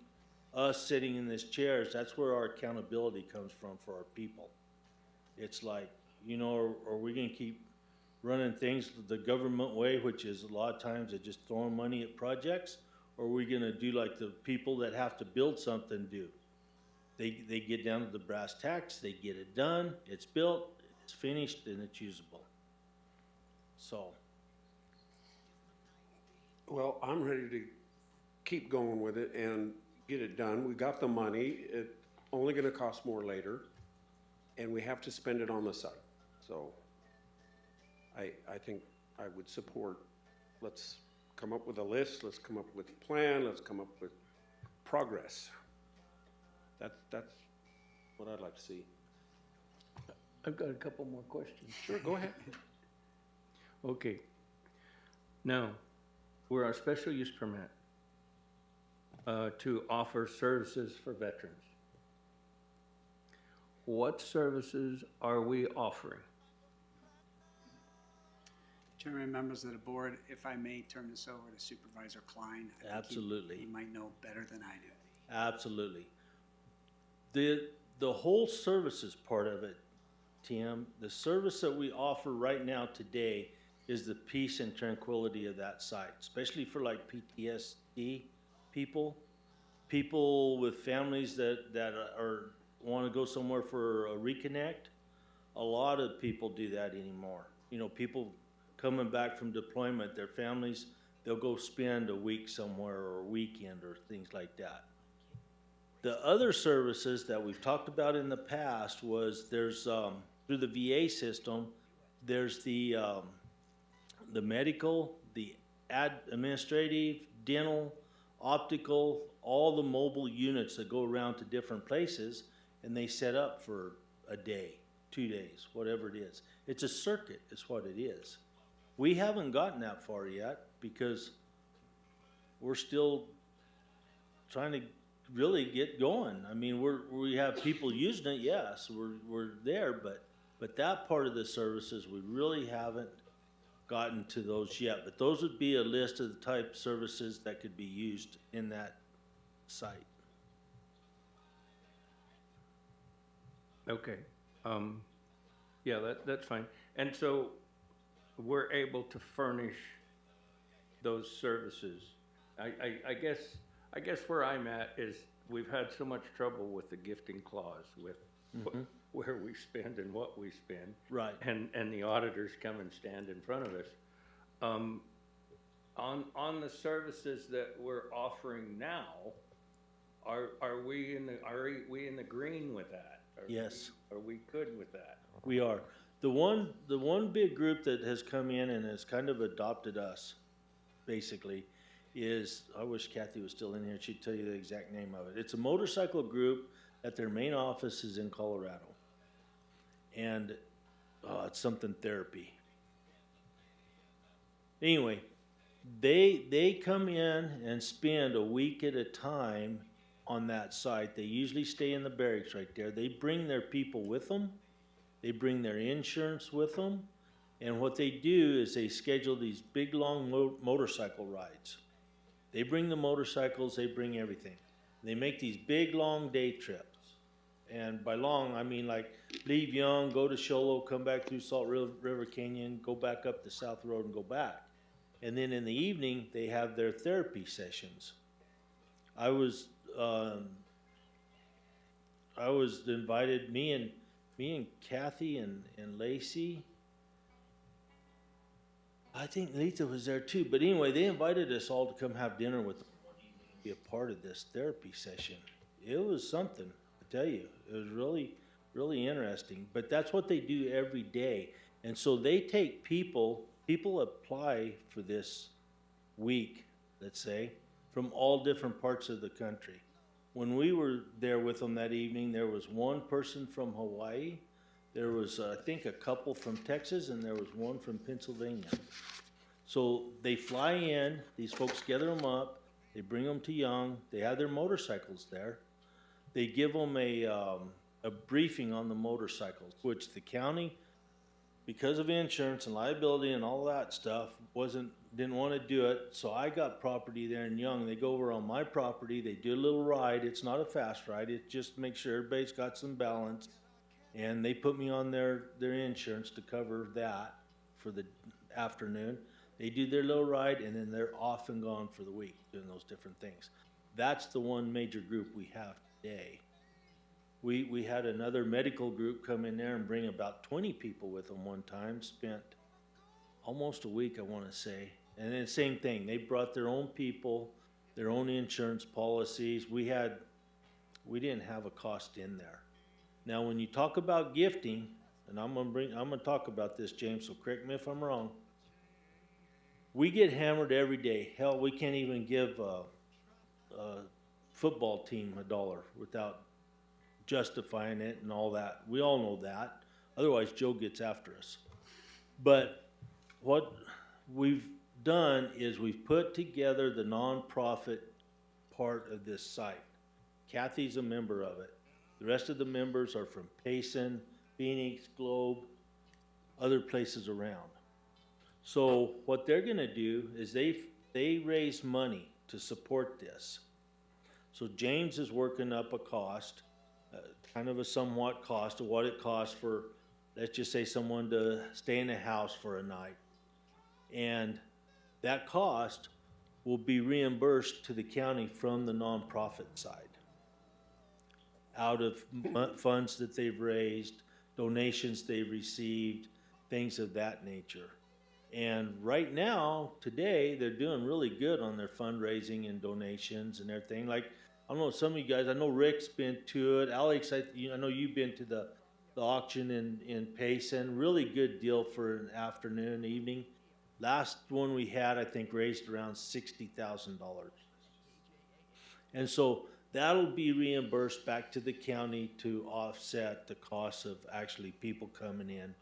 us sitting in these chairs, that's where our accountability comes from for our people. It's like, you know, are we gonna keep running things the government way, which is a lot of times they're just throwing money at projects? Or are we gonna do like the people that have to build something do? They get down to the brass tacks, they get it done, it's built, it's finished, and it's usable. So. Well, I'm ready to keep going with it and get it done. We got the money. It's only gonna cost more later, and we have to spend it on the site. So I think I would support, let's come up with a list, let's come up with a plan, let's come up with progress. That's what I'd like to see. I've got a couple more questions. Sure, go ahead. Okay. Now, we're on special use permit to offer services for veterans. What services are we offering? Chairman, members of the board, if I may turn this over to Supervisor Klein. I think Absolutely. He might know better than I do. Absolutely. The whole services part of it, Tim, the service that we offer right now today is the peace and tranquility of that site, especially for like PTSD people with families that are want to go somewhere for a reconnect. A lot of people do that anymore. You know, people coming back from deployment, their families, they'll go spend a week somewhere or a weekend or things like that. The other services that we've talked about in the past was there's through the VA system, there's the medical, the administrative, dental, optical, all the mobile units that go around to different places, and they set up for a day, 2 days, whatever it is. It's a circuit, is what it is. We haven't gotten that far yet because we're still trying to really get going. I mean, we have people using it, yes, we're there, but that part of the services, we really haven't gotten to those yet. But those would be a list of the type services that could be used in that site. Okay. Yeah, that's fine. And so we're able to furnish those services. I guess where I'm at is we've had so much trouble with the gifting clause with where we spend and what we spend. Right. And the auditors come and stand in front of us. On the services that we're offering now, are we in the green with that? Yes. Are we good with that? We are. The one big group that has come in and has kind of adopted us, basically, is, I wish Kathy was still in here, she'd tell you the exact name of it. It's a motorcycle group that their main office is in Colorado. And it's something therapy. Anyway, they come in and spend a week at a time on that site. They usually stay in the barracks right there. They bring their people with them. They bring their insurance with them. And what they do is they schedule these big, long motorcycle rides. They bring the motorcycles, they bring everything. They make these big, long day trips. And by long, I mean like leave Young, go to Sholo, come back through Salt River Canyon, go back up the South Road and go back. And then in the evening, they have their therapy sessions. I was invited, me and Kathy and Lacey. I think Letha was there too. But anyway, they invited us all to come have dinner with them, be a part of this therapy session. It was something, I tell you. It was really, really interesting. But that's what they do every day. And so they take people apply for this week, let's say, from all different parts of the country. When we were there with them that evening, there was one person from Hawaii, there was, I think, a couple from Texas, and there was one from Pennsylvania. So they fly in, these folks gather them up, they bring them to Young, they have their motorcycles there. They give them a briefing on the motorcycles, which the county, because of insurance and liability and all that stuff, didn't want to do it. So I got property there in Young. They go over on my property. They do a little ride. It's not a fast ride. It just makes sure everybody's got some balance. And they put me on their insurance to cover that for the afternoon. They do their little ride, and then they're off and gone for the week doing those different things. That's the one major group we have today. We had another medical group come in there and bring about 20 people with them one time, spent almost a week, I want to say. And then same thing, they brought their own people, their own insurance policies. We didn't have a cost in there. Now, when you talk about gifting, and I'm gonna talk about this, James, so correct me if I'm wrong. We get hammered every day. Hell, we can't even give a football team $1 without justifying it and all that. We all know that. Otherwise, Joe gets after us. But what we've done is we've put together the nonprofit part of this site. Kathy's a member of it. The rest of the members are from Payson, Phoenix, Globe, other places around. So what they're going to do is they raise money to support this. So James is working up a cost, kind of a somewhat cost of what it costs for, let's just say, someone to stay in a house for a night. And that cost will be reimbursed to the county from the nonprofit side, out of funds that they've raised, donations they've received, things of that nature. And right now, today, they're doing really good on their fundraising and donations and everything. Like, I don't know, some of you guys, I know Rick's been to it. Alex, I know you've been to the auction in Payson. Really good deal for an afternoon, evening. Last one we had, I think, raised around $60,000. And so that'll be reimbursed back to the county to offset the cost of actually people coming in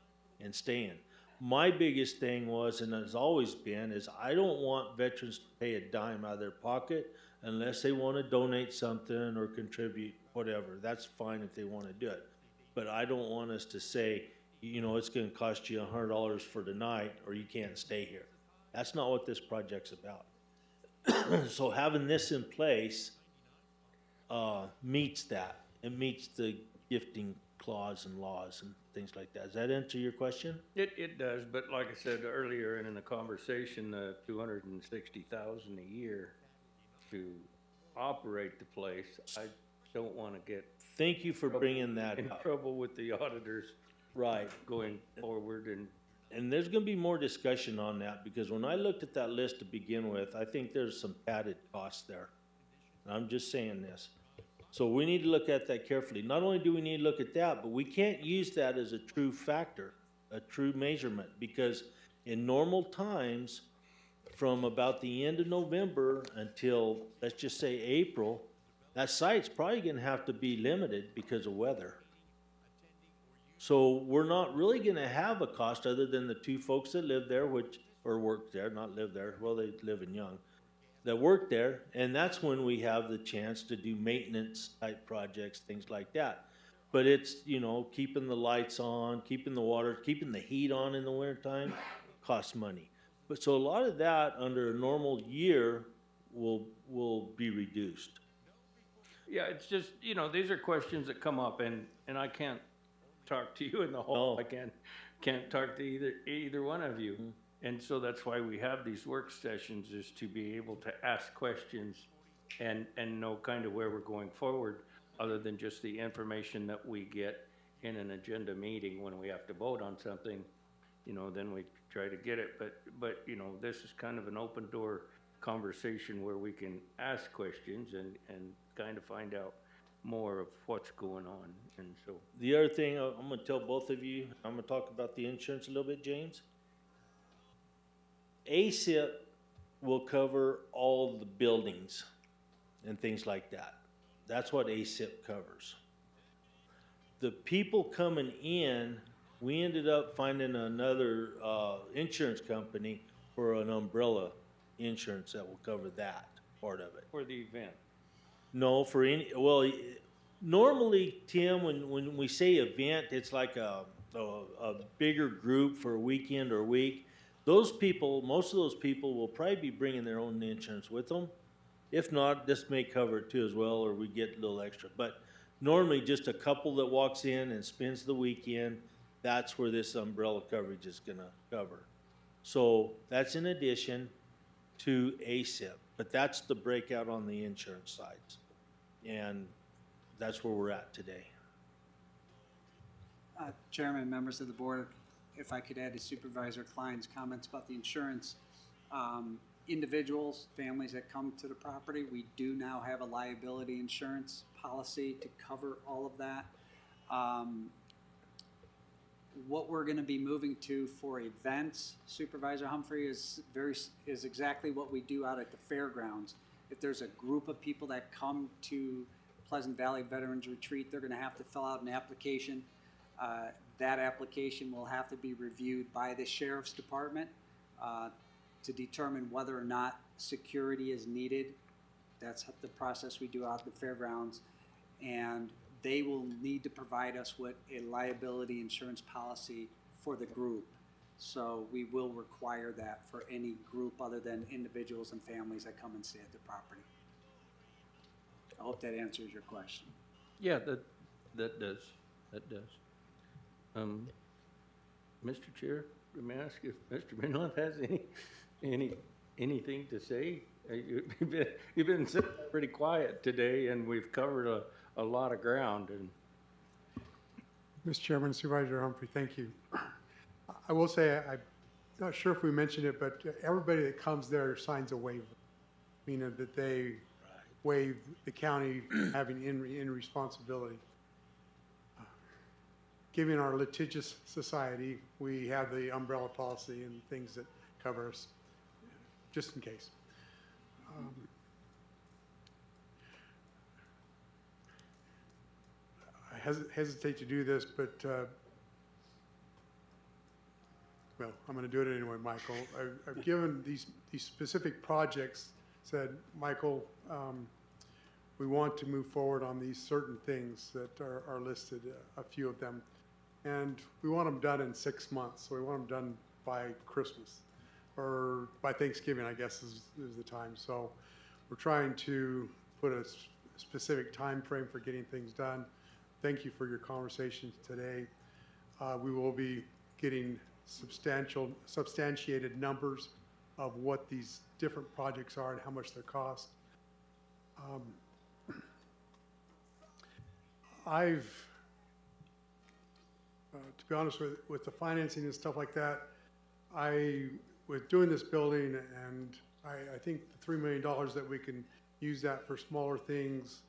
and staying. My biggest thing was, and has always been, is I don't want veterans to pay a dime out of their pocket unless they want to donate something or contribute whatever. That's fine if they want to do it. But I don't want us to say, you know, it's going to cost you $100 for tonight or you can't stay here. That's not what this project's about. So having this in place meets that. It meets the gifting clause and laws and things like that. Does that answer your question? It does, but like I said earlier and in the conversation, $260,000 a year to operate the place, I don't want to get Thank you for bringing that in up. trouble with the auditors Right. going forward. And there's going to be more discussion on that, because when I looked at that list to begin with, I think there's some padded costs there. And I'm just saying this. So we need to look at that carefully. Not only do we need to look at that, but we can't use that as a true factor, a true measurement, because in normal times, from about the end of November until, let's just say, April, that site's probably going to have to be limited because of weather. So we're not really going to have a cost other than the two folks that live there, or work there, not live there, well, they live in Young, that work there, and that's when we have the chance to do maintenance type projects, things like that. But it's, you know, keeping the lights on, keeping the water, keeping the heat on in the wintertime costs money. But so a lot of that under a normal year will be reduced. Yeah, it's just, you know, these are questions that come up, and I can't talk to you in the hall. No. I can't talk to either one of you. And so that's why we have these work sessions, is to be able to ask questions and know kind of where we're going forward, other than just the information that we get in an agenda meeting when we have to vote on something. You know, then we try to get it, but, you know, this is kind of an open door conversation where we can ask questions and kind of find out more of what's going on, and so. The other thing, I'm gonna tell both of you, I'm gonna talk about the insurance a little bit, James. ASIP will cover all the buildings and things like that. That's what ASIP covers. The people coming in, we ended up finding another insurance company for an umbrella insurance that will cover that part of it. For the event. No, for any, well, normally, Tim, when we say event, it's like a bigger group for a weekend or a week. Those people, most of those people will probably be bringing their own insurance with them. If not, this may cover it too as well, or we get a little extra. But normally, just a couple that walks in and spends the weekend, that's where this umbrella coverage is gonna cover. So that's in addition to ASIP, but that's the breakout on the insurance sides. And that's where we're at today. Chairman, members of the board, if I could add to Supervisor Klein's comments about the insurance. Individuals, families that come to the property, we do now have a liability insurance policy to cover all of that. What we're gonna be moving to for events, Supervisor Humphrey, is exactly what we do out at the fairgrounds. If there's a group of people that come to Pleasant Valley Veterans Retreat, they're gonna have to fill out an application. That application will have to be reviewed by the Sheriff's Department to determine whether or not security is needed. That's the process we do out at the fairgrounds. And they will need to provide us with a liability insurance policy for the group. So we will require that for any group other than individuals and families that come and stay at the property. I hope that answers your question. Yeah, that does. Mr. Chair, let me ask if Mr. Minloff has anything to say? You've been sitting pretty quiet today, and we've covered a lot of ground. And Mr. Chairman, Supervisor Humphrey, thank you. I will say, I'm not sure if we mentioned it, but everybody that comes there signs a waiver, meaning that they waive the county having in responsibility. Given our litigious society, we have the umbrella policy and things that cover us, just in case. I hesitate to do this, but, well, I'm going to do it anyway, Michael. I've given these specific projects, said, Michael, we want to move forward on these certain things that are listed, a few of them. And we want them done in 6 months, so we want them done by Christmas, or by Thanksgiving, I guess is the time. So we're trying to put a specific time frame for getting things done. Thank you for your conversations today. We will be getting substantiated numbers of what these different projects are and how much they cost. To be honest with the financing and stuff like that, with doing this building, and I think the $3 million that we can use that for smaller things,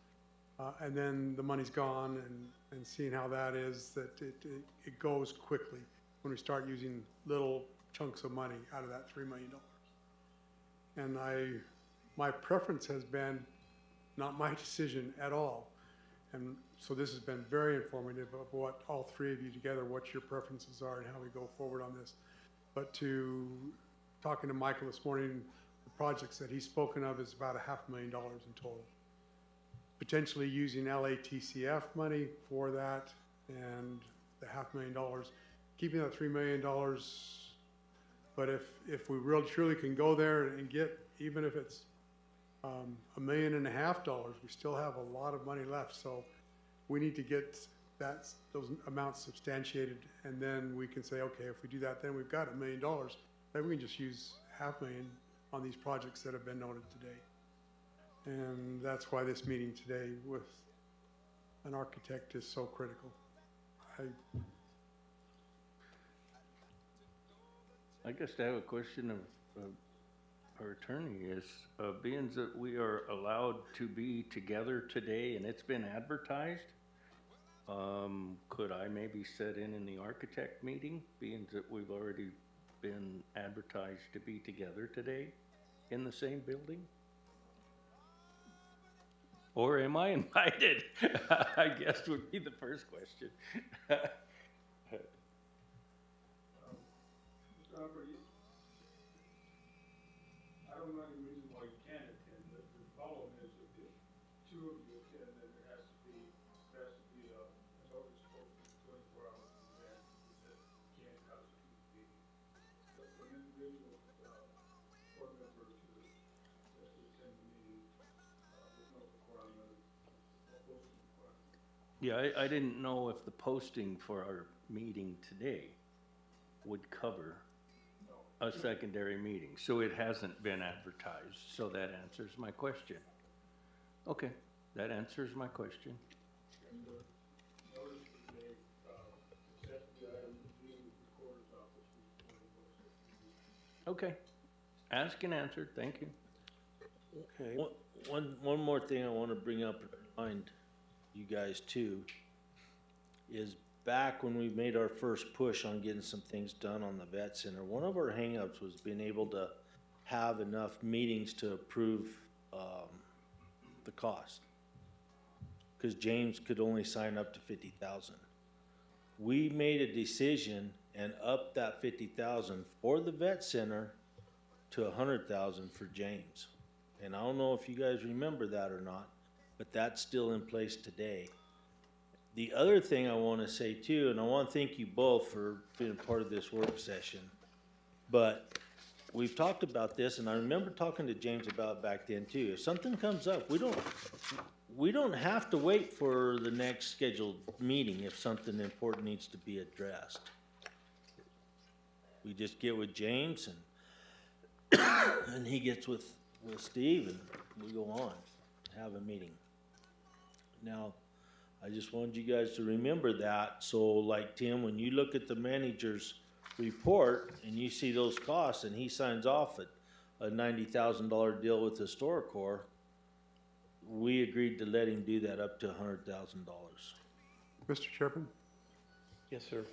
and then the money's gone, and seeing how that is, that it goes quickly when we start using little chunks of money out of that $3 million. And my preference has been not my decision at all. And so this has been very informative of what all three of you together, what your preferences are and how we go forward on this. But talking to Michael this morning, the projects that he's spoken of is about $500,000 in total. Potentially using LATCF money for that, and the $500,000, keeping that $3 million. But if we really truly can go there and get, even if it's $1.5 million. We still have a lot of money left, so we need to get those amounts substantiated, and then we can say, okay, if we do that, then we've got $1 million. Then we can just use $500,000 on these projects that have been noted today. And that's why this meeting today with an architect is so critical. I guess I have a question of our attorney is, being that we are allowed to be together today and it's been advertised, could I maybe sit in the architect meeting, being that we've already been advertised to be together today in the same building? Or am I invited? I guess would be the first question. I don't know any reason why you can't attend, but the problem is if two of you attend, then there has to be a notice posted 24 hours in advance that can't constitute a meeting. But for an individual, board member to attend the meeting, there's no requirement, no posting requirement. Yeah, I didn't know if the posting for our meeting today would cover a secondary meeting, so it hasn't been advertised, so that answers my question. Okay, that answers my question. And notice that they accept the item being the recorder's office before the Okay, asked and answered, thank you. Okay. One more thing I want to bring up and remind you guys too, is back when we made our first push on getting some things done on the vet center, one of our hangups was being able to have enough meetings to approve the cost. Because James could only sign up to 50,000. We made a decision and upped that 50,000 for the vet center to 100,000 for James. And I don't know if you guys remember that or not, but that's still in place today. The other thing I want to say too, and I want to thank you both for being part of this work session, but we've talked about this, and I remember talking to James about it back then too. If something comes up, we don't have to wait for the next scheduled meeting if something important needs to be addressed. We just get with James and he gets with Steve, and we go on, have a meeting. Now, I just wanted you guys to remember that, so like Tim, when you look at the manager's report and you see those costs and he signs off at a $90,000 deal with HistoriCorps, we agreed to let him do that up to $100,000. Mr. Chairman, Yes, sir.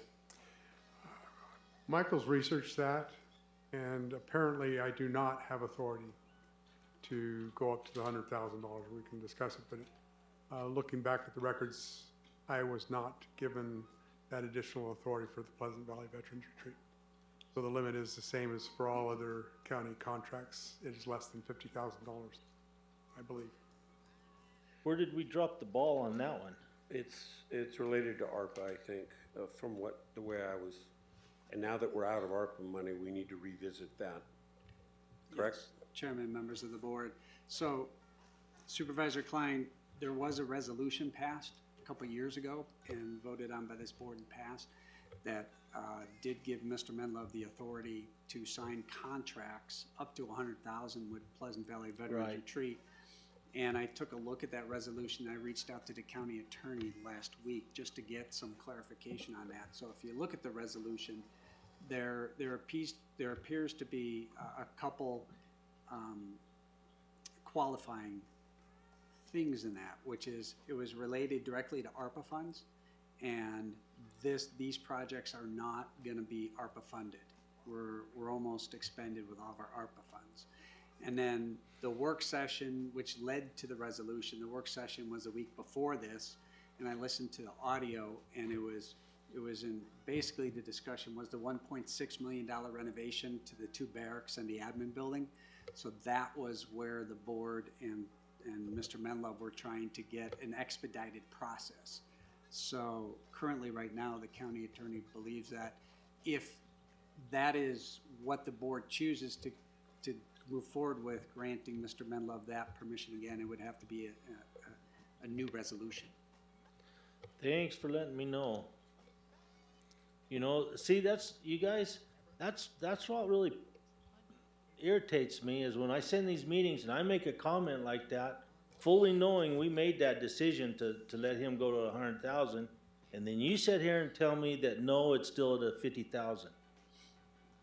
Michael's researched that, and apparently I do not have authority to go up to the $100,000. We can discuss it, but looking back at the records, I was not given that additional authority for the Pleasant Valley Veterans Retreat. So the limit is the same as for all other county contracts. It is less than $50,000, I believe. Where did we drop the ball on that one? It's related to ARPA, I think, from the way I was, and now that we're out of ARPA money, we need to revisit that. Correct? Yes, Chairman, members of the board. So Supervisor Klein, there was a resolution passed a couple years ago and voted on by this board and passed that did give Mr. Menlove the authority to sign contracts up to $100,000 with Pleasant Valley Veterans Right. Retreat. And I took a look at that resolution. I reached out to the county attorney last week just to get some clarification on that. So if you look at the resolution, there appears to be a couple qualifying things in that, which is it was related directly to ARPA funds, and these projects are not going to be ARPA funded. We're almost expended with all of our ARPA funds. And then the work session, which led to the resolution, the work session was a week before this, and I listened to the audio, and it was in basically the discussion was the $1.6 million renovation to the two barracks and the admin building. So that was where the board and Mr. Menlove were trying to get an expedited process. So currently right now, the county attorney believes that if that is what the board chooses to to move forward with granting Mr. Menlove that permission again, it would have to be a new resolution. Thanks for letting me know. You know, see, you guys, that's what really irritates me is when I send these meetings and I make a comment like that, fully knowing we made that decision to let him go to 100,000, and then you sit here and tell me that no, it's still at a 50,000.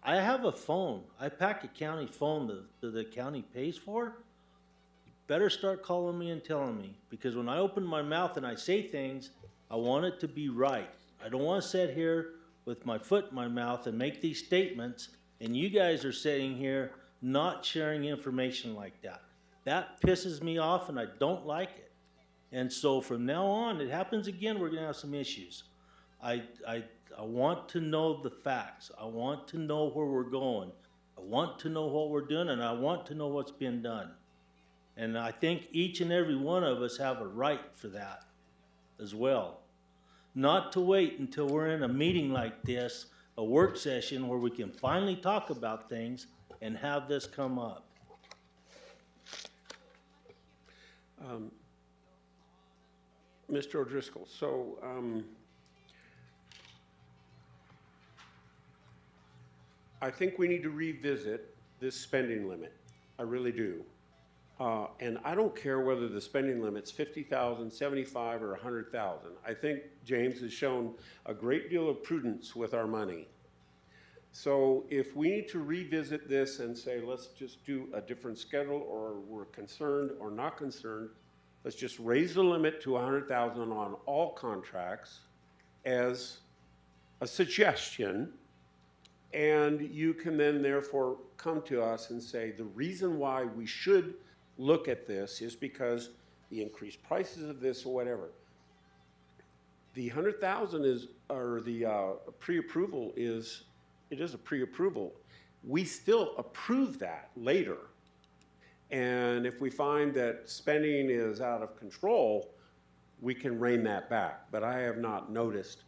I have a phone. I pack a county phone that the county pays for. You better start calling me and telling me, because when I open my mouth and I say things, I want it to be right. I don't want to sit here with my foot in my mouth and make these statements, and you guys are sitting here not sharing information like that. That pisses me off, and I don't like it. And so from now on, it happens again, we're gonna have some issues. I want to know the facts. I want to know where we're going. I want to know what we're doing, and I want to know what's been done. And I think each and every one of us have a right for that as well. Not to wait until we're in a meeting like this, a work session where we can finally talk about things and have this come up. Mr. O'Driscoll, so I think we need to revisit this spending limit. I really do. And I don't care whether the spending limit's 50,000, 75, or 100,000. I think James has shown a great deal of prudence with our money. So if we need to revisit this and say, let's just do a different schedule, or we're concerned or not concerned, let's just raise the limit to 100,000 on all contracts as a suggestion. And you can then therefore come to us and say, the reason why we should look at this is because the increased prices of this or whatever. The 100,000 is, or the pre-approval is, it is a pre-approval. We still approve that later. And if we find that spending is out of control, we can rein that back. But I have not noticed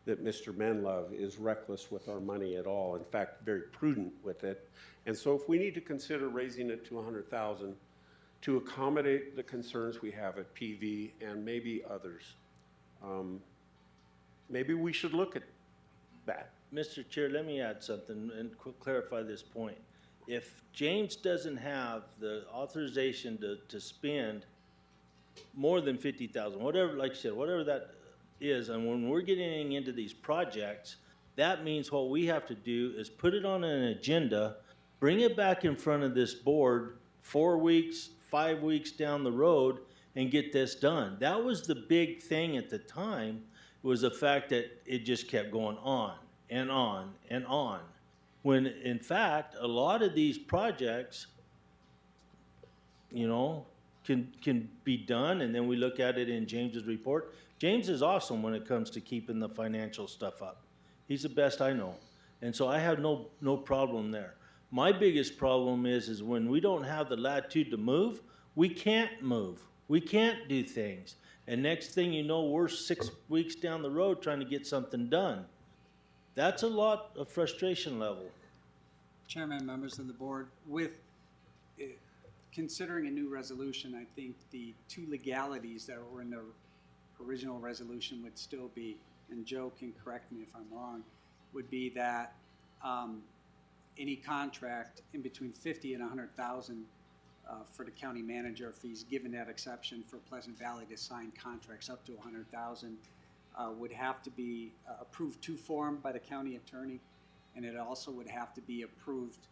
that Mr. Menlove is reckless with our money at all. In fact, very prudent with it. And so if we need to consider raising it to 100,000 to accommodate the concerns we have at PV and maybe others, maybe we should look at that. Mr. Chair, let me add something and clarify this point. If James doesn't have the authorization to spend more than 50,000, whatever, like you said, whatever that is, and when we're getting into these projects, that means what we have to do is put it on an agenda, bring it back in front of this board 4 weeks, 5 weeks down the road, and get this done. That was the big thing at the time, was the fact that it just kept going on and on and on. When in fact, a lot of these projects, you know, can be done, and then we look at it in James's report. James is awesome when it comes to keeping the financial stuff up. He's the best I know. And so I have no problem there. My biggest problem is when we don't have the latitude to move, we can't move. We can't do things. And next thing you know, we're 6 weeks down the road trying to get something done. That's a lot of frustration level. Chairman, members of the board, with considering a new resolution, I think the two legalities that were in the original resolution would still be, and Joe can correct me if I'm wrong, would be that any contract in between 50 and 100,000 for the county manager fees, given that exception for Pleasant Valley to sign contracts up to 100,000, would have to be approved to form by the county attorney, and it also would have to be approved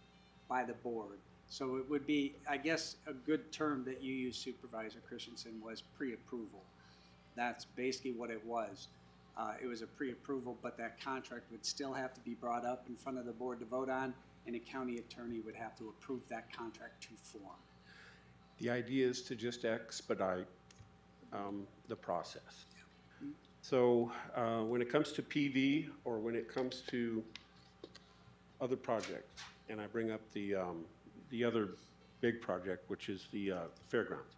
by the board. So it would be, I guess, a good term that you used, Supervisor Christensen, was pre-approval. That's basically what it was. It was a pre-approval, but that contract would still have to be brought up in front of the board to vote on, and a county attorney would have to approve that contract to form. The idea is to just expedite the process. So when it comes to PV, or when it comes to other projects, and I bring up the other big project, which is the fairgrounds.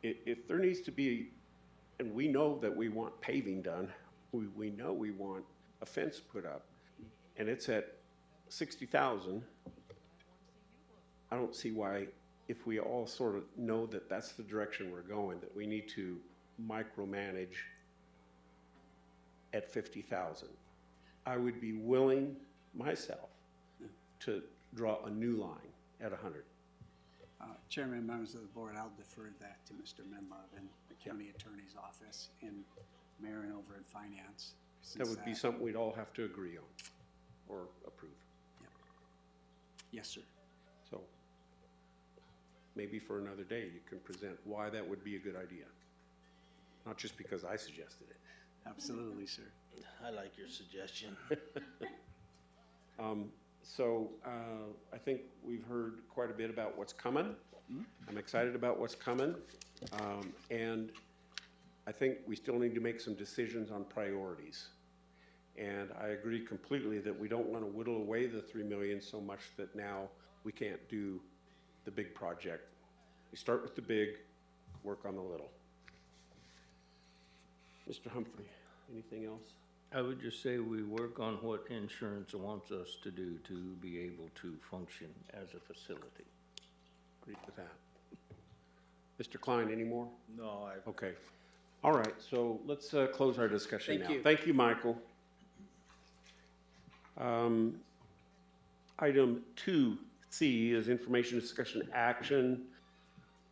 If there needs to be, and we know that we want paving done, we know we want a fence put up, and it's at 60,000, I don't see why, if we all sort of know that that's the direction we're going, that we need to micromanage at 50,000. I would be willing myself to draw a new line at 100. Chairman and members of the board, I'll defer that to Mr. Menlove in the county attorney's office and Marion over in finance. That since would be something we'd all have to agree on or approve. Yes, sir. So maybe for another day, you can present why that would be a good idea. Not just because I suggested it. Absolutely, sir. I like your suggestion. I think we've heard quite a bit about what's coming. I'm excited about what's coming. And I think we still need to make some decisions on priorities. And I agree completely that we don't want to whittle away the 3 million so much that now we can't do the big project. We start with the big, work on the little. Mr. Humphrey, anything else? I would just say we work on what insurance wants us to do to be able to function as a facility. Agree with that. Mr. Klein, any more? No, Okay. All right, so let's close our discussion now. Thank you. Thank you, Michael. Item 2C is information, discussion, action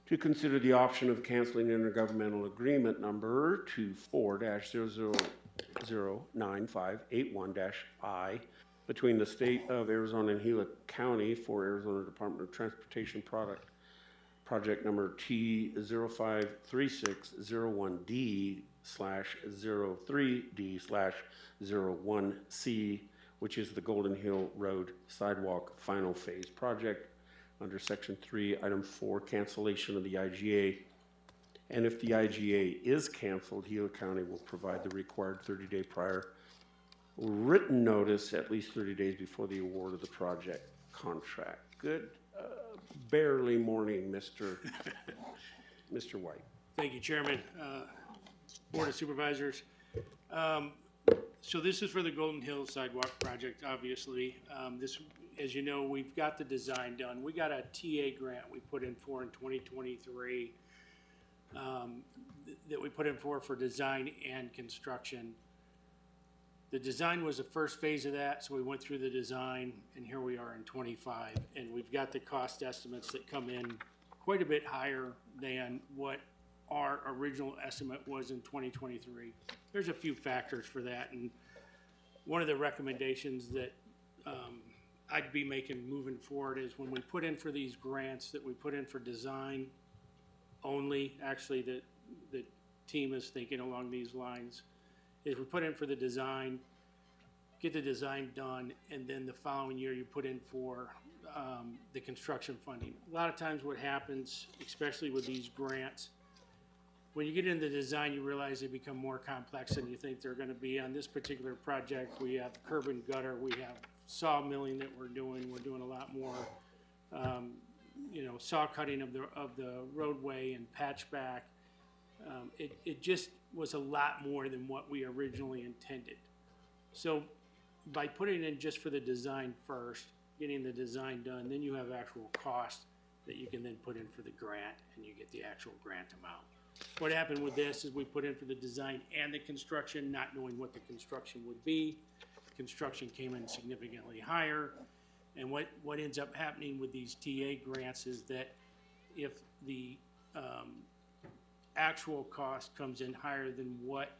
to consider the option of canceling intergovernmental agreement number 24-0009581-I between the state of Arizona and Gila County for Arizona Department of Transportation project number T053601D/03D/01C, which is the Golden Hill Road Sidewalk Final Phase Project under Section 3, Item 4, cancellation of the IGA. And if the IGA is canceled, Gila County will provide the required 30-day prior written notice at least 30 days before the award of the project contract. Good, barely morning, Mr. White. Thank you, Chairman. Board of Supervisors. So this is for the Golden Hill Sidewalk Project, obviously. This, as you know, we've got the design done. We got a TA grant we put in for in 2023 that we put in for design and construction. The design was the first phase of that, so we went through the design, and here we are in 25. And we've got the cost estimates that come in quite a bit higher than what our original estimate was in 2023. There's a few factors for that, and one of the recommendations that I'd be making moving forward is when we put in for these grants that we put in for design only, actually the team is thinking along these lines, is we put in for the design, get the design done, and then the following year you put in for the construction funding. A lot of times what happens, especially with these grants, when you get into the design, you realize they become more complex than you think they're going to be. On this particular project, we have curb and gutter, we have saw milling that we're doing a lot more, saw cutting of the roadway and patch back. It just was a lot more than what we originally intended. So by putting in just for the design first, getting the design done, then you have actual cost that you can then put in for the grant, and you get the actual grant amount. What happened with this is we put in for the design and the construction, not knowing what the construction would be. Construction came in significantly higher. And what ends up happening with these TA grants is that if the actual cost comes in higher than what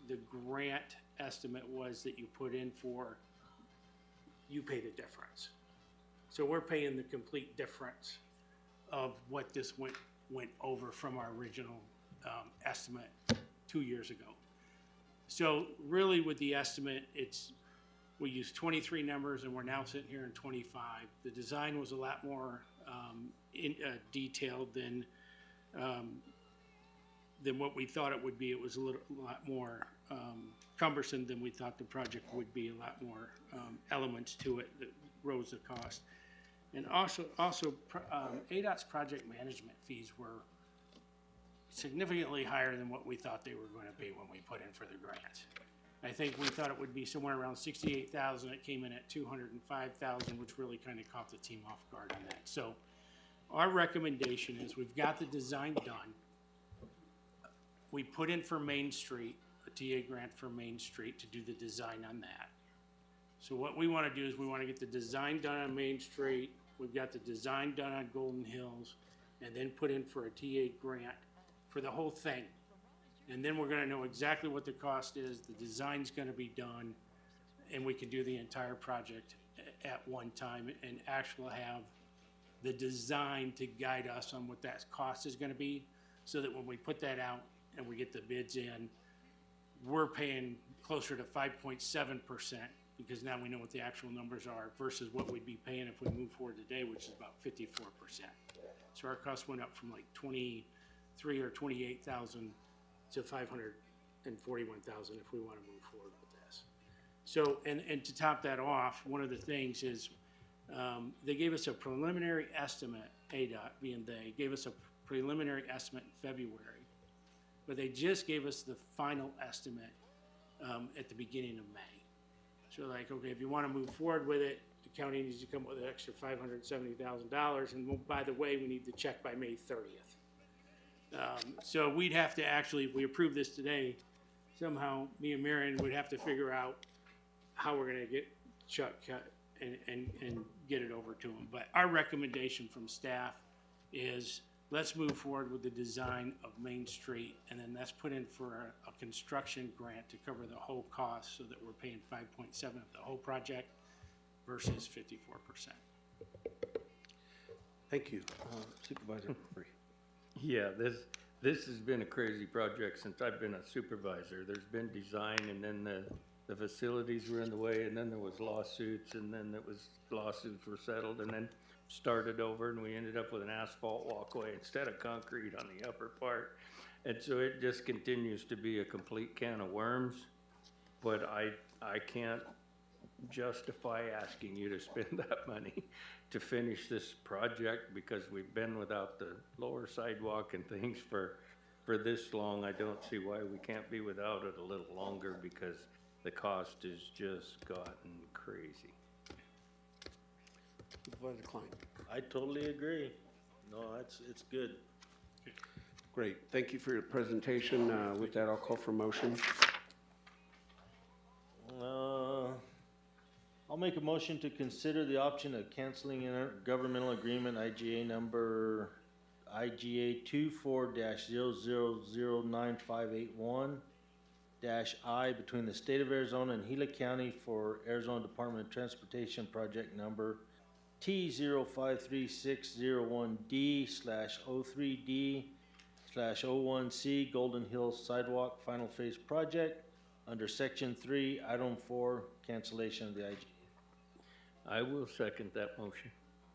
the grant estimate was that you put in for, you pay the difference. So we're paying the complete difference of what this went over from our original estimate 2 years ago. So really with the estimate, we used 23 numbers and we're now sitting here in 25. The design was a lot more detailed than what we thought it would be. It was a lot more cumbersome than we thought the project would be. A lot more elements to it that rose the cost. And also ADOT's project management fees were significantly higher than what we thought they were going to be when we put in for the grant. I think we thought it would be somewhere around $68,000. It came in at $205,000, which really kind of caught the team off guard on that. So Our recommendation is, we've got the design done. We put in for Main Street, a TA grant for Main Street to do the design on that. So what we wanna do is we wanna get the design done on Main Street, we've got the design done on Golden Hills, and then put in for a TA grant for the whole thing. And then we're gonna know exactly what the cost is, the design's gonna be done, and we can do the entire project at one time and actually have the design to guide us on what that cost is gonna be, so that when we put that out and we get the bids in, we're paying closer to 5.7%, because now we know what the actual numbers are versus what we'd be paying if we move forward today, which is about 54%. So our cost went up from like 23 or 28,000 to 541,000 if we want to move forward with this. So, and to top that off, one of the things is they gave us a preliminary estimate, ADOT being they, gave us a preliminary estimate in February, but they just gave us the final estimate at the beginning of May. So like, okay, if you want to move forward with it, the county needs to come up with an extra $570,000, and well, by the way, we need the check by May 30th. So we'd have to actually, if we approve this today, somehow me and Marion would have to figure out how we're gonna get Chuck cut and get it over to him. But our recommendation from staff is, let's move forward with the design of Main Street, and then let's put in for a construction grant to cover the whole cost, so that we're paying 5.7 of the whole project versus 54%. Thank you. Supervisor Humphrey. Yeah, this has been a crazy project since I've been a supervisor. There's been design, and then the facilities were in the way, and then there was lawsuits, and then lawsuits were settled, and then started over, and we ended up with an asphalt walkway instead of concrete on the upper part. And so it just continues to be a complete can of worms, but I can't justify asking you to spend that money to finish this project, because we've been without the lower sidewalk and things for this long. I don't see why we can't be without it a little longer, because the cost has just gotten crazy. Supervisor Klein. I totally agree. No, it's good. Great. Thank you for your presentation. With that, I'll call for motion. I'll make a motion to consider the option of canceling intergovernmental agreement IGA number IGA 24-0009581-I between the state of Arizona and Gila County for Arizona Department of Transportation project number T05361D/03D/01C Golden Hills Sidewalk Final Phase Project under Section 3, Item 4, cancellation of the IGA. I will second that motion.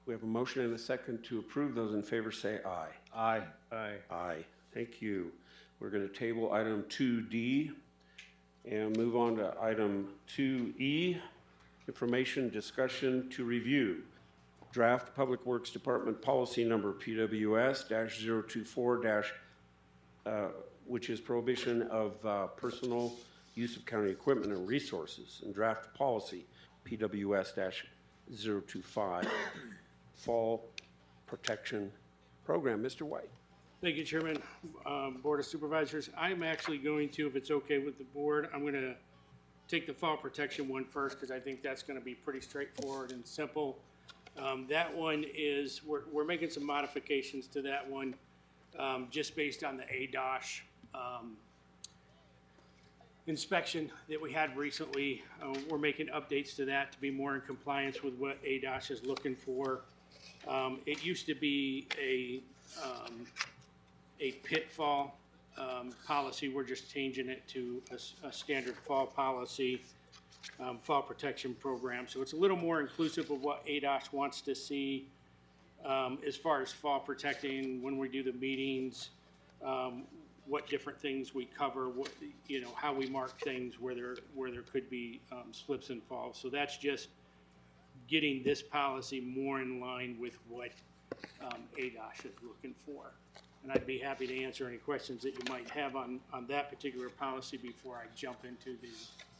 We have a motion and a second to approve. Those in favor say aye. Aye. Aye. Aye. Thank you. We're going to table item 2D and move on to item 2E, information discussion to review. Draft Public Works Department Policy Number PWS-024- which is prohibition of personal use of county equipment and resources, and draft policy PWS-025 Fall Protection Program. Mr. White. Thank you, Chairman. Board of Supervisors, I'm actually going to, if it's okay with the board, I'm gonna take the fall protection one first, because I think that's gonna be pretty straightforward and simple. That one is, we're making some modifications to that one, just based on the ADOS inspection that we had recently. We're making updates to that to be more in compliance with what ADOS is looking for. It used to be a pitfall policy. We're just changing it to a standard fall policy, fall protection program. So it's a little more inclusive of what ADOS wants to see as far as fall protecting, when we do the meetings, what different things we cover, what, you know, how we mark things where there could be slips and falls. So that's just getting this policy more in line with what ADOS is looking for. And I'd be happy to answer any questions that you might have on that particular policy before I jump into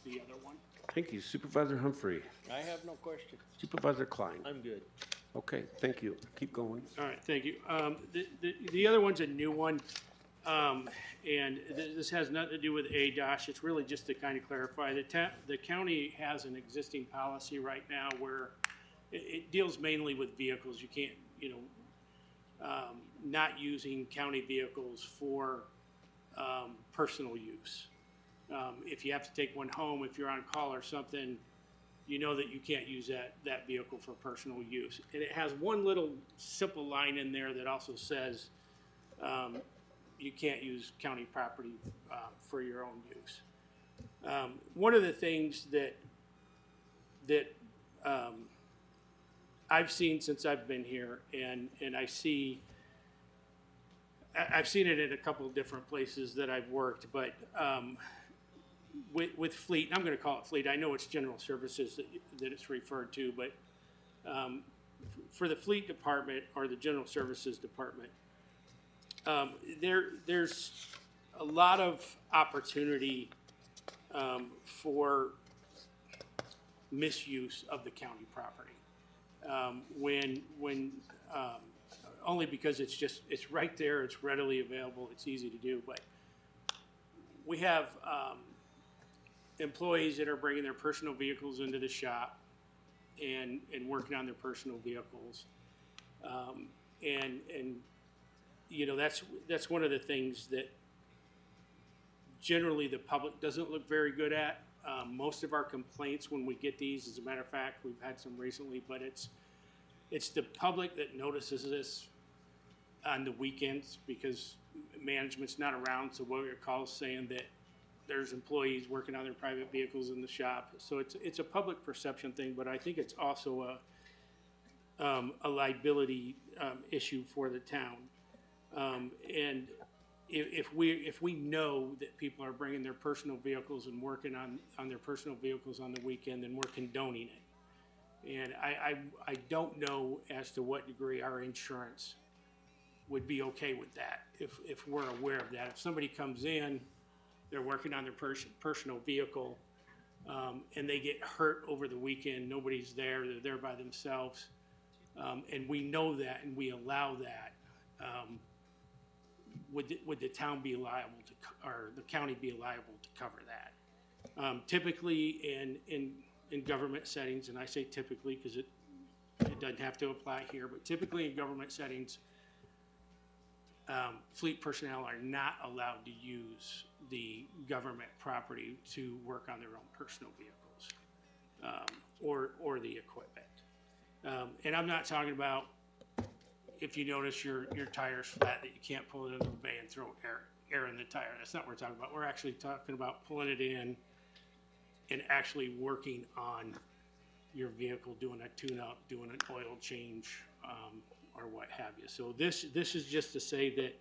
the other one. Thank you. Supervisor Humphrey. I have no question. Supervisor Klein. I'm good. Okay, thank you. Keep going. All right, thank you. The other one's a new one, and this has nothing to do with ADOS. It's really just to kind of clarify. The county has an existing policy right now where it deals mainly with vehicles. You can't, not using county vehicles for personal use. If you have to take one home, if you're on call or something, you know that you can't use that vehicle for personal use. And it has one little simple line in there that also says you can't use county property for your own use. One of the things that I've seen since I've been here, and I've seen it in a couple of different places that I've worked, but with fleet, and I'm going to call it fleet. I know it's general services that it's referred to, but for the fleet department or the general services department, there's a lot of opportunity for misuse of the county property. Only because it's right there, it's readily available, it's easy to do, but we have employees that are bringing their personal vehicles into the shop and working on their personal vehicles. That's one of the things that generally the public doesn't look very good at. Most of our complaints when we get these, as a matter of fact, we've had some recently, but it's the public that notices this on the weekends because management's not around, so we'll get calls saying that there's employees working on their private vehicles in the shop. So it's a public perception thing, but I think it's also a liability issue for the town. And if we know that people are bringing their personal vehicles and working on their personal vehicles on the weekend, then we're condoning it. And I don't know as to what degree our insurance would be okay with that if we're aware of that. If somebody comes in, they're working on their personal vehicle, and they get hurt over the weekend, nobody's there, they're there by themselves, and we know that and we allow that, would the town be liable to, or the county be liable to cover that? Typically in government settings, and I say typically because it doesn't have to apply here, but typically in government settings, fleet personnel are not allowed to use the government property to work on their own personal vehicles or the equipment. And I'm not talking about if you notice your tire's flat that you can't pull it into the bay and throw air in the tire. That's not what we're talking about. We're actually talking about pulling it in and actually working on your vehicle, doing a tune-up, doing an oil change, or what have you. So this is just to say that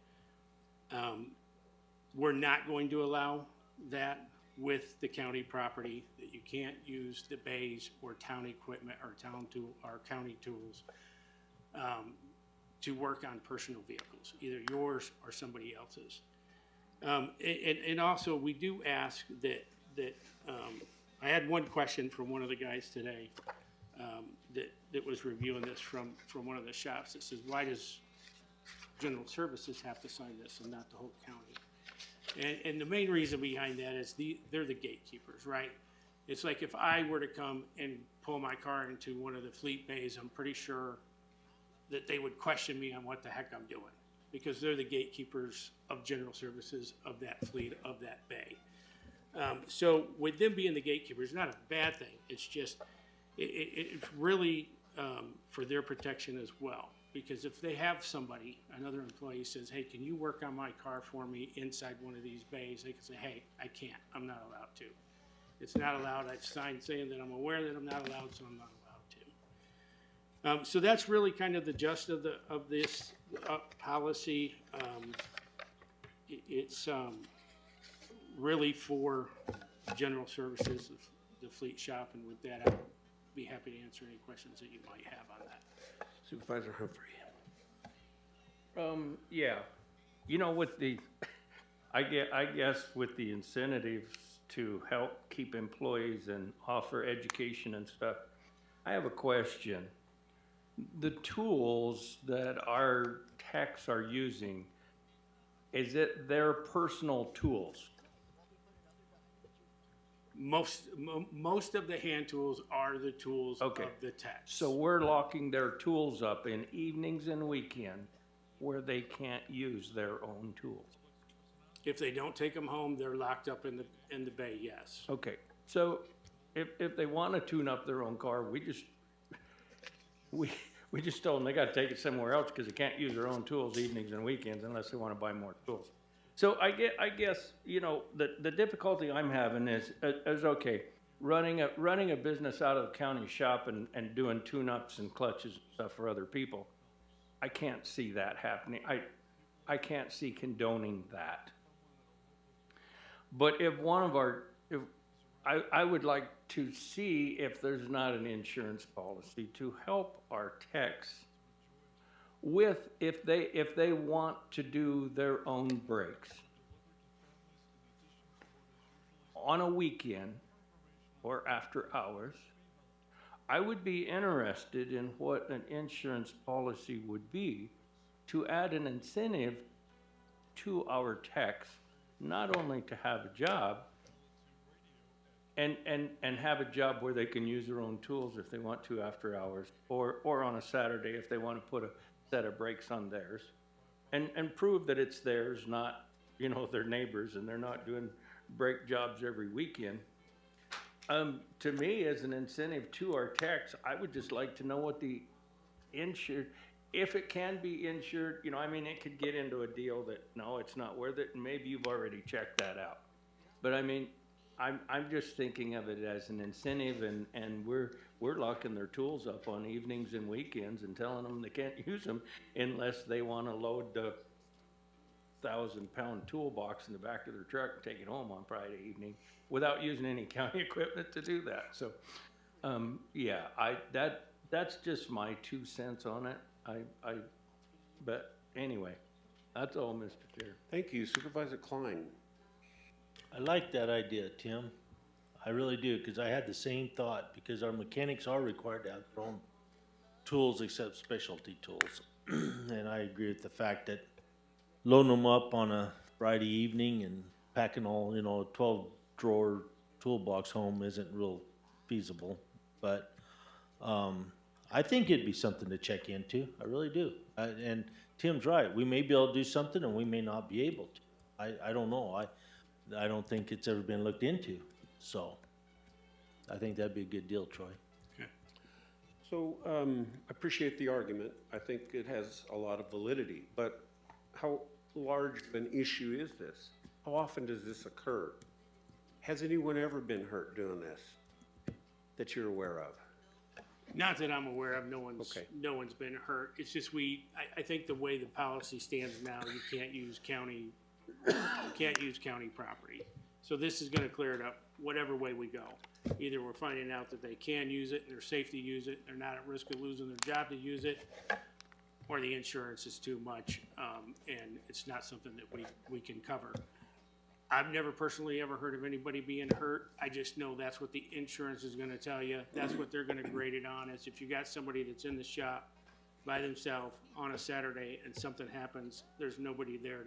we're not going to allow that with the county property, that you can't use the bays or town equipment or county tools to work on personal vehicles, either yours or somebody else's. And also, we do ask that I had one question from one of the guys today that was reviewing this from one of the shops that says, why does General Services have to sign this and not the whole county? And the main reason behind that is they're the gatekeepers, right? It's like if I were to come and pull my car into one of the fleet bays, I'm pretty sure that they would question me on what the heck I'm doing, because they're the gatekeepers of General Services, of that fleet, of that bay. So with them being the gatekeepers, it's not a bad thing. It's just, it's really for their protection as well. Because if they have somebody, another employee says, hey, can you work on my car for me inside one of these bays? They can say, hey, I can't. I'm not allowed to. It's not allowed. I've signed saying that I'm aware that I'm not allowed, so I'm not allowed to. So that's really kind of the gist of this policy. It's really for General Services, the fleet shop, and with that, I'll be happy to answer any questions that you might have on that. Supervisor Humphrey. Yeah, I guess with the incentives to help keep employees and offer education and stuff, I have a question. the tools that our techs are using, is it their personal tools? Most of the hand tools are the tools of Okay. the techs. So we're locking their tools up in evenings and weekend where they can't use their own tools. If they don't take them home, they're locked up in the bay, yes. Okay, so if they want to tune up their own car, we just told them they got to take it somewhere else because they can't use their own tools evenings and weekends unless they want to buy more tools. So I guess, you know, the difficulty I'm having is okay, running a business out of the county shop and doing tune-ups and clutches and stuff for other people. I can't see that happening. I can't see condoning that. But if I would like to see if there's not an insurance policy to help our techs with, if they want to do their own brakes on a weekend or after hours. I would be interested in what an insurance policy would be to add an incentive to our techs, not only to have a job and have a job where they can use their own tools if they want to after hours, or on a Saturday if they want to put a set of brakes on theirs and prove that it's theirs, not, you know, their neighbors, and they're not doing brake jobs every weekend. To me, as an incentive to our techs, I would just like to know what the insured, if it can be insured, you know, I mean, it could get into a deal that, no, it's not worth it, and maybe you've already checked that out. But I mean, I'm just thinking of it as an incentive, and we're locking their tools up on evenings and weekends and telling them they can't use them unless they want to load the 1,000-pound toolbox in the back of their truck and take it home on Friday evening without using any county equipment to do that. So, yeah, that's just my 2 cents on it. But anyway, that's all, Mr. Chair. Thank you. Supervisor Klein. I like that idea, Tim. I really do, because I had the same thought, because our mechanics are required to have their own tools except specialty tools. And I agree with the fact that loading them up on a Friday evening and packing all, you know, a 12-drawer toolbox home isn't real feasible. But I think it'd be something to check into. I really do. And Tim's right. We may be able to do something and we may not be able to. I don't know. I don't think it's ever been looked into. So I think that'd be a good deal, Troy. So I appreciate the argument. I think it has a lot of validity. But how large of an issue is this? How often does this occur? Has anyone ever been hurt doing this that you're aware of? Not that I'm aware of, no one's Okay. been hurt. It's just I think the way the policy stands now, you can't use county property. So this is gonna clear it up whatever way we go. Either we're finding out that they can use it and they're safe to use it, they're not at risk of losing their job to use it, or the insurance is too much, and it's not something that we can cover. I've never personally ever heard of anybody being hurt. I just know that's what the insurance is gonna tell you. That's what they're gonna grade it on, is if you got somebody that's in the shop by themselves on a Saturday and something happens, there's nobody there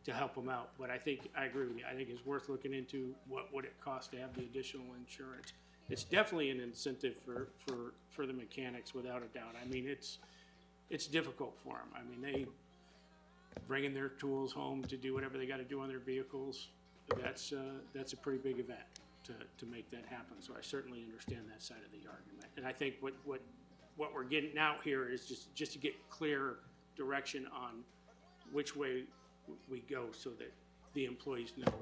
to help them out. But I agree with you. I think it's worth looking into what would it cost to have the additional insurance. It's definitely an incentive for the mechanics, without a doubt. I mean, it's difficult for them. I mean, they bringing their tools home to do whatever they got to do on their vehicles. That's a pretty big event to make that happen. So I certainly understand that side of the argument. And I think what we're getting out here is just to get clear direction on which way we go, so that the employees know,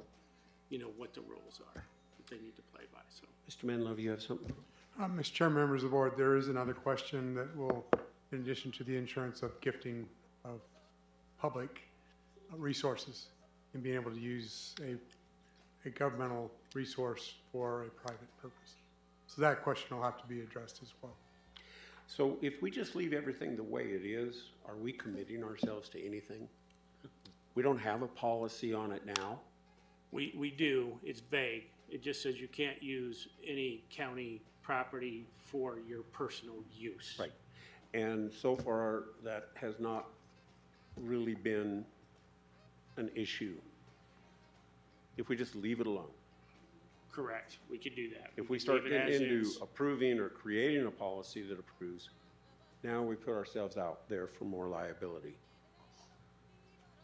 you know, what the rules are that they need to play by. So, Mr. Manlove, you have something? Mr. Chair, members of the board, there is another question that will, in addition to the insurance of gifting of public resources and being able to use a governmental resource for a private purpose. So that question will have to be addressed as well. So if we just leave everything the way it is, are we committing ourselves to anything? We don't have a policy on it now. we do, it's vague. It just says you can't use any county property for your personal use. Right. And so far, that has not really been an issue. If we just leave it alone. Correct, we could do that. If we could start leave it getting as into is. approving or creating a policy that approves, now we put ourselves out there for more liability.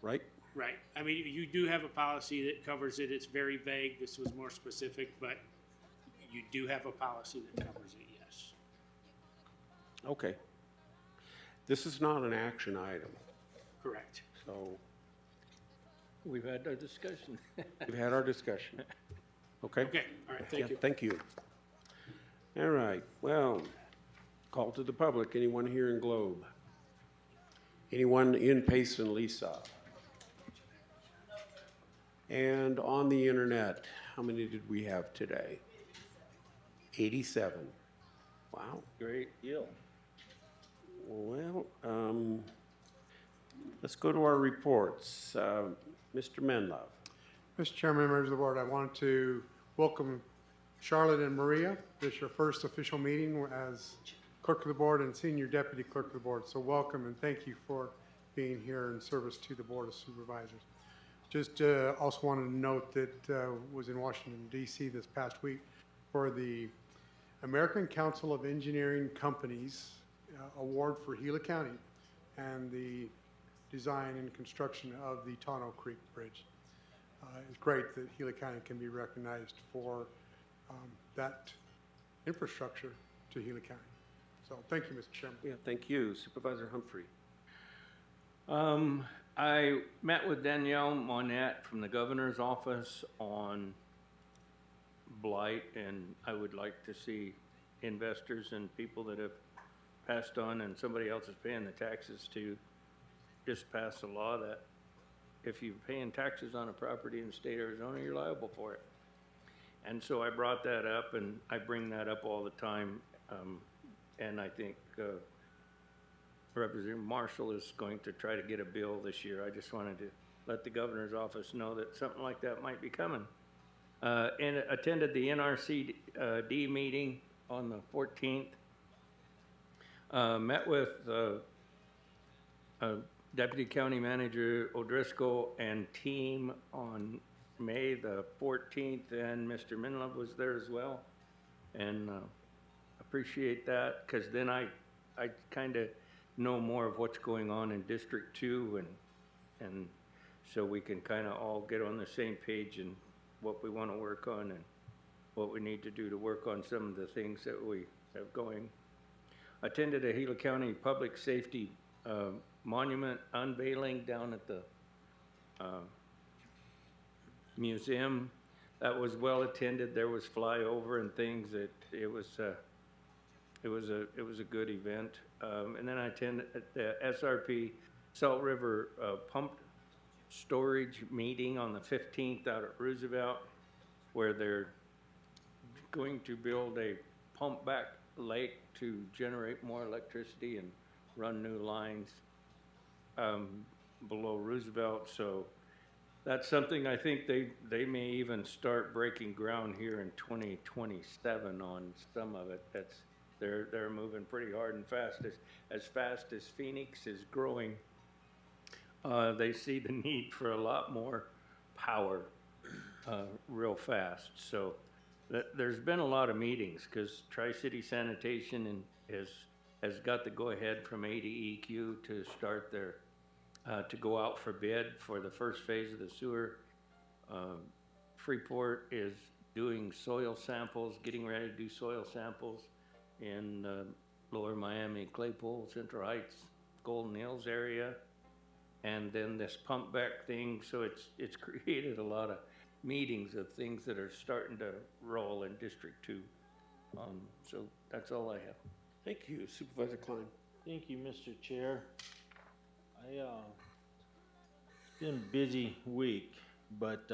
Right? Right, I mean, you do have a policy that covers it, it's very vague, this was more specific, but you do have a policy that covers it, yes. Okay. This is not an action item, Correct. so We've had our discussion. we've had our discussion. Okay? Okay, all right, Yeah, thank you. thank you. All right, well, call to the public. Anyone here in Globe? Anyone in Payson, Lisa? And on the internet, how many did we have today? 87. Wow. Great deal. Well, let's go to our reports. Mr. Menlove. Mr. Chairman, members of the board, I want to welcome Charlotte and Maria. This is your first official meeting as clerk of the board and senior deputy clerk of the board. So welcome and thank you for being here in service to the Board of Supervisors. Just also wanted to note that was in Washington, D.C. this past week for the American Council of Engineering Companies Award for Gila County and the design and construction of the Tonto Creek Bridge. It's great that Gila County can be recognized for that infrastructure to Gila County. So thank you, Mr. Chairman. Yeah, thank you. Supervisor Humphrey. I met with Danielle Monette from the governor's office on blight, and I would like to see investors and people that have passed on and somebody else is paying the taxes to just pass a law that if you're paying taxes on a property in the state of Arizona, you're liable for it. And so I brought that up, and I bring that up all the time, and I think Representative Marshall is going to try to get a bill this year. I just wanted to let the governor's office know that something like that might be coming. And attended the NRCD meeting on the 14th. Met with Deputy County Manager O'Driscoll and team on May the 14th, and Mr. Minlove was there as well. And appreciate that, because then I kind of know more of what's going on in District 2, and so we can kind of all get on the same page and what we want to work on and what we need to do to work on some of the things that we have going. Attended a Gila County Public Safety monument unveiling down at the museum. That was well attended. There was flyover and things. It was a good event. And then I attended the SRP Salt River Pump Storage meeting on the 15th out at Roosevelt, where they're going to build a pump back lake to generate more electricity and run new lines below Roosevelt. So that's something I think they may even start breaking ground here in 2027 on some of it. They're moving pretty hard and fast. As fast as Phoenix is growing, they see the need for a lot more power real fast. So there's been a lot of meetings because Tri-City Sanitation has got the go-ahead from ADEQ to start their to go out for bid for the first phase of the sewer. Freeport is doing soil samples, getting ready to do soil samples in Lower Miami, Claypool, Central Heights, Golden Hills area, and then this pump back thing. So it's created a lot of meetings of things that are starting to roll in District 2. So that's all I have. Thank you. Supervisor Klein. Thank you, Mr. Chair. It's been a busy week, but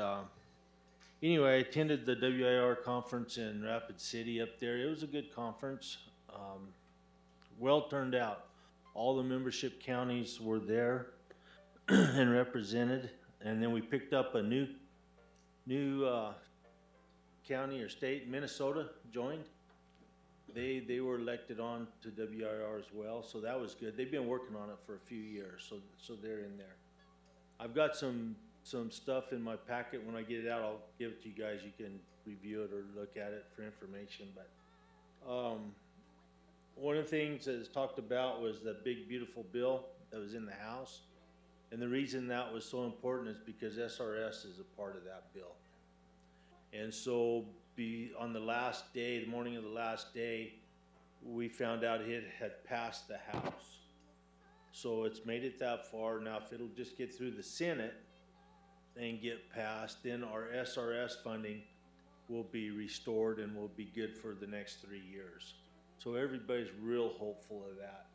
anyway, I attended the WIR conference in Rapid City up there. It was a good conference, well turned out. All the membership counties were there and represented, and then we picked up a new county or state. Minnesota joined, they were elected on to WIR as well, so that was good. They've been working on it for a few years, so they're in there. I've got some stuff in my packet. When I get it out, I'll give it to you guys. You can review it or look at it for information, but, one of the things that was talked about was the big beautiful bill that was in the House. And the reason that was so important is because SRS is a part of that bill. And so on the last day, the morning of the last day, we found out it had passed the House. So it's made it that far. Now, if it'll just get through the Senate and get passed, then our SRS funding will be restored and will be good for the next 3 years. So everybody's real hopeful of that.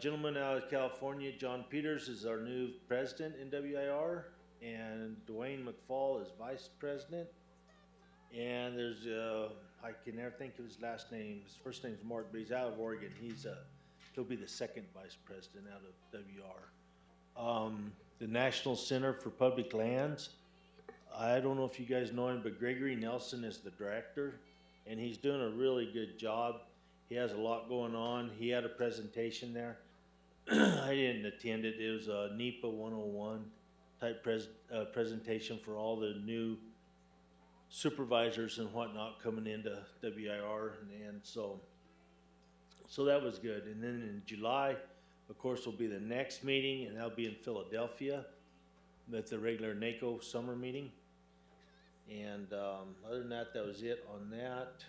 Gentleman out of California, John Peters, is our new president in WIR, and Dwayne McFall is vice president. And there's, I can never think of his last name. His first name's Mark, but he's out of Oregon. He'll be the second vice president out of WIR. The National Center for Public Lands, I don't know if you guys know him, but Gregory Nelson is the director, and he's doing a really good job. He has a lot going on. He had a presentation there. I didn't attend it. It was a NEPA 101 type presentation for all the new supervisors and whatnot coming into WIR, and so that was good. And then in July, of course, will be the next meeting, and that'll be in Philadelphia at the regular NACO summer meeting. And other than that, that was it on that.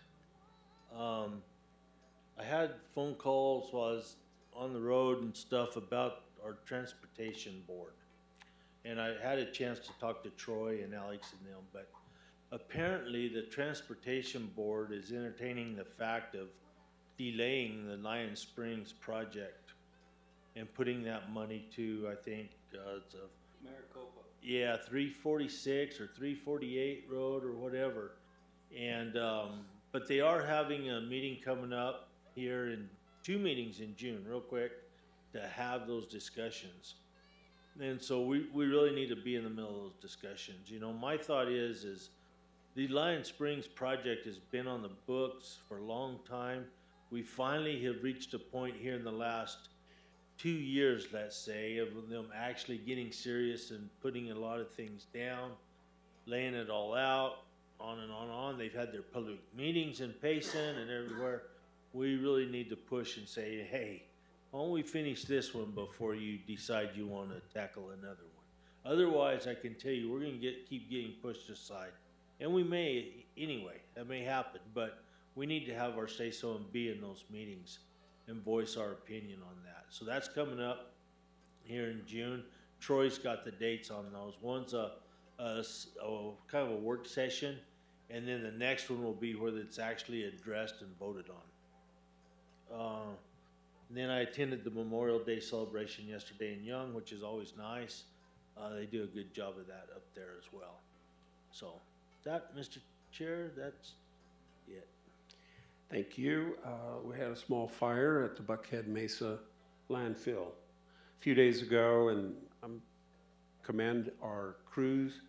I had phone calls while I was on the road and stuff about our transportation board. And I had a chance to talk to Troy and Alex and them, but apparently the transportation board is entertaining the fact of delaying the Lion Springs project and putting that money to, I think, it's a Maricopa. yeah, 346 or 348 road or whatever. And, but they are having a meeting coming up here in 2 meetings in June, real quick, to have those discussions. And so we really need to be in the middle of those discussions. You know, my thought is the Lion Springs project has been on the books for a long time. We finally have reached a point here in the last 2 years, let's say, of them actually getting serious and putting a lot of things down, laying it all out, on and on and on. They've had their public meetings in Payson and everywhere. We really need to push and say, hey, why don't we finish this one before you decide you want to tackle another one? Otherwise, I can tell you, we're going to keep getting pushed aside. And we may, anyway, that may happen, but we need to have our say-so and be in those meetings and voice our opinion on that. So that's coming up here in June. Troy's got the dates on those. One's a kind of a work session, and then the next one will be where it's actually addressed and voted on. And then I attended the Memorial Day celebration yesterday in Young, which is always nice. They do a good job of that up there as well. So that, Mr. Chair, that's it. Thank you. We had a small fire at the Buckhead Mesa landfill a few days ago, and I commend our crews.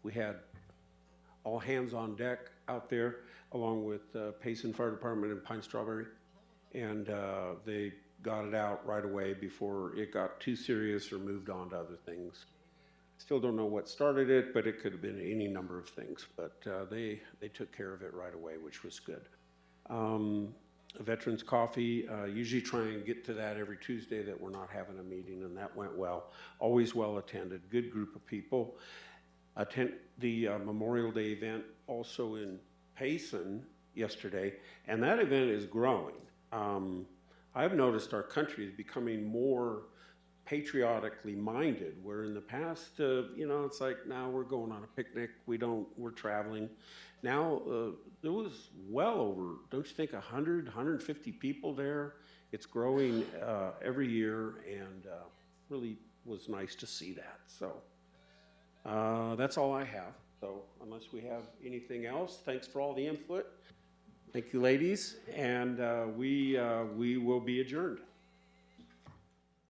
We had all hands on deck out there, along with Payson Fire Department and Pine Strawberry, and they got it out right away before it got too serious or moved on to other things. Still don't know what started it, but it could have been any number of things. But they took care of it right away, which was good. Veterans Coffee, usually try and get to that every Tuesday that we're not having a meeting, and that went well. Always well attended, good group of people. Attend the Memorial Day event also in Payson yesterday, and that event is growing. I've noticed our country is becoming more patriotically minded, where in the past, it's like, now we're going on a picnic, we're traveling. Now, there was well over, don't you think, 100, 150 people there. It's growing every year, and really was nice to see that. So that's all I have. So unless we have anything else, thanks for all the input. Thank you, ladies, and we will be adjourned.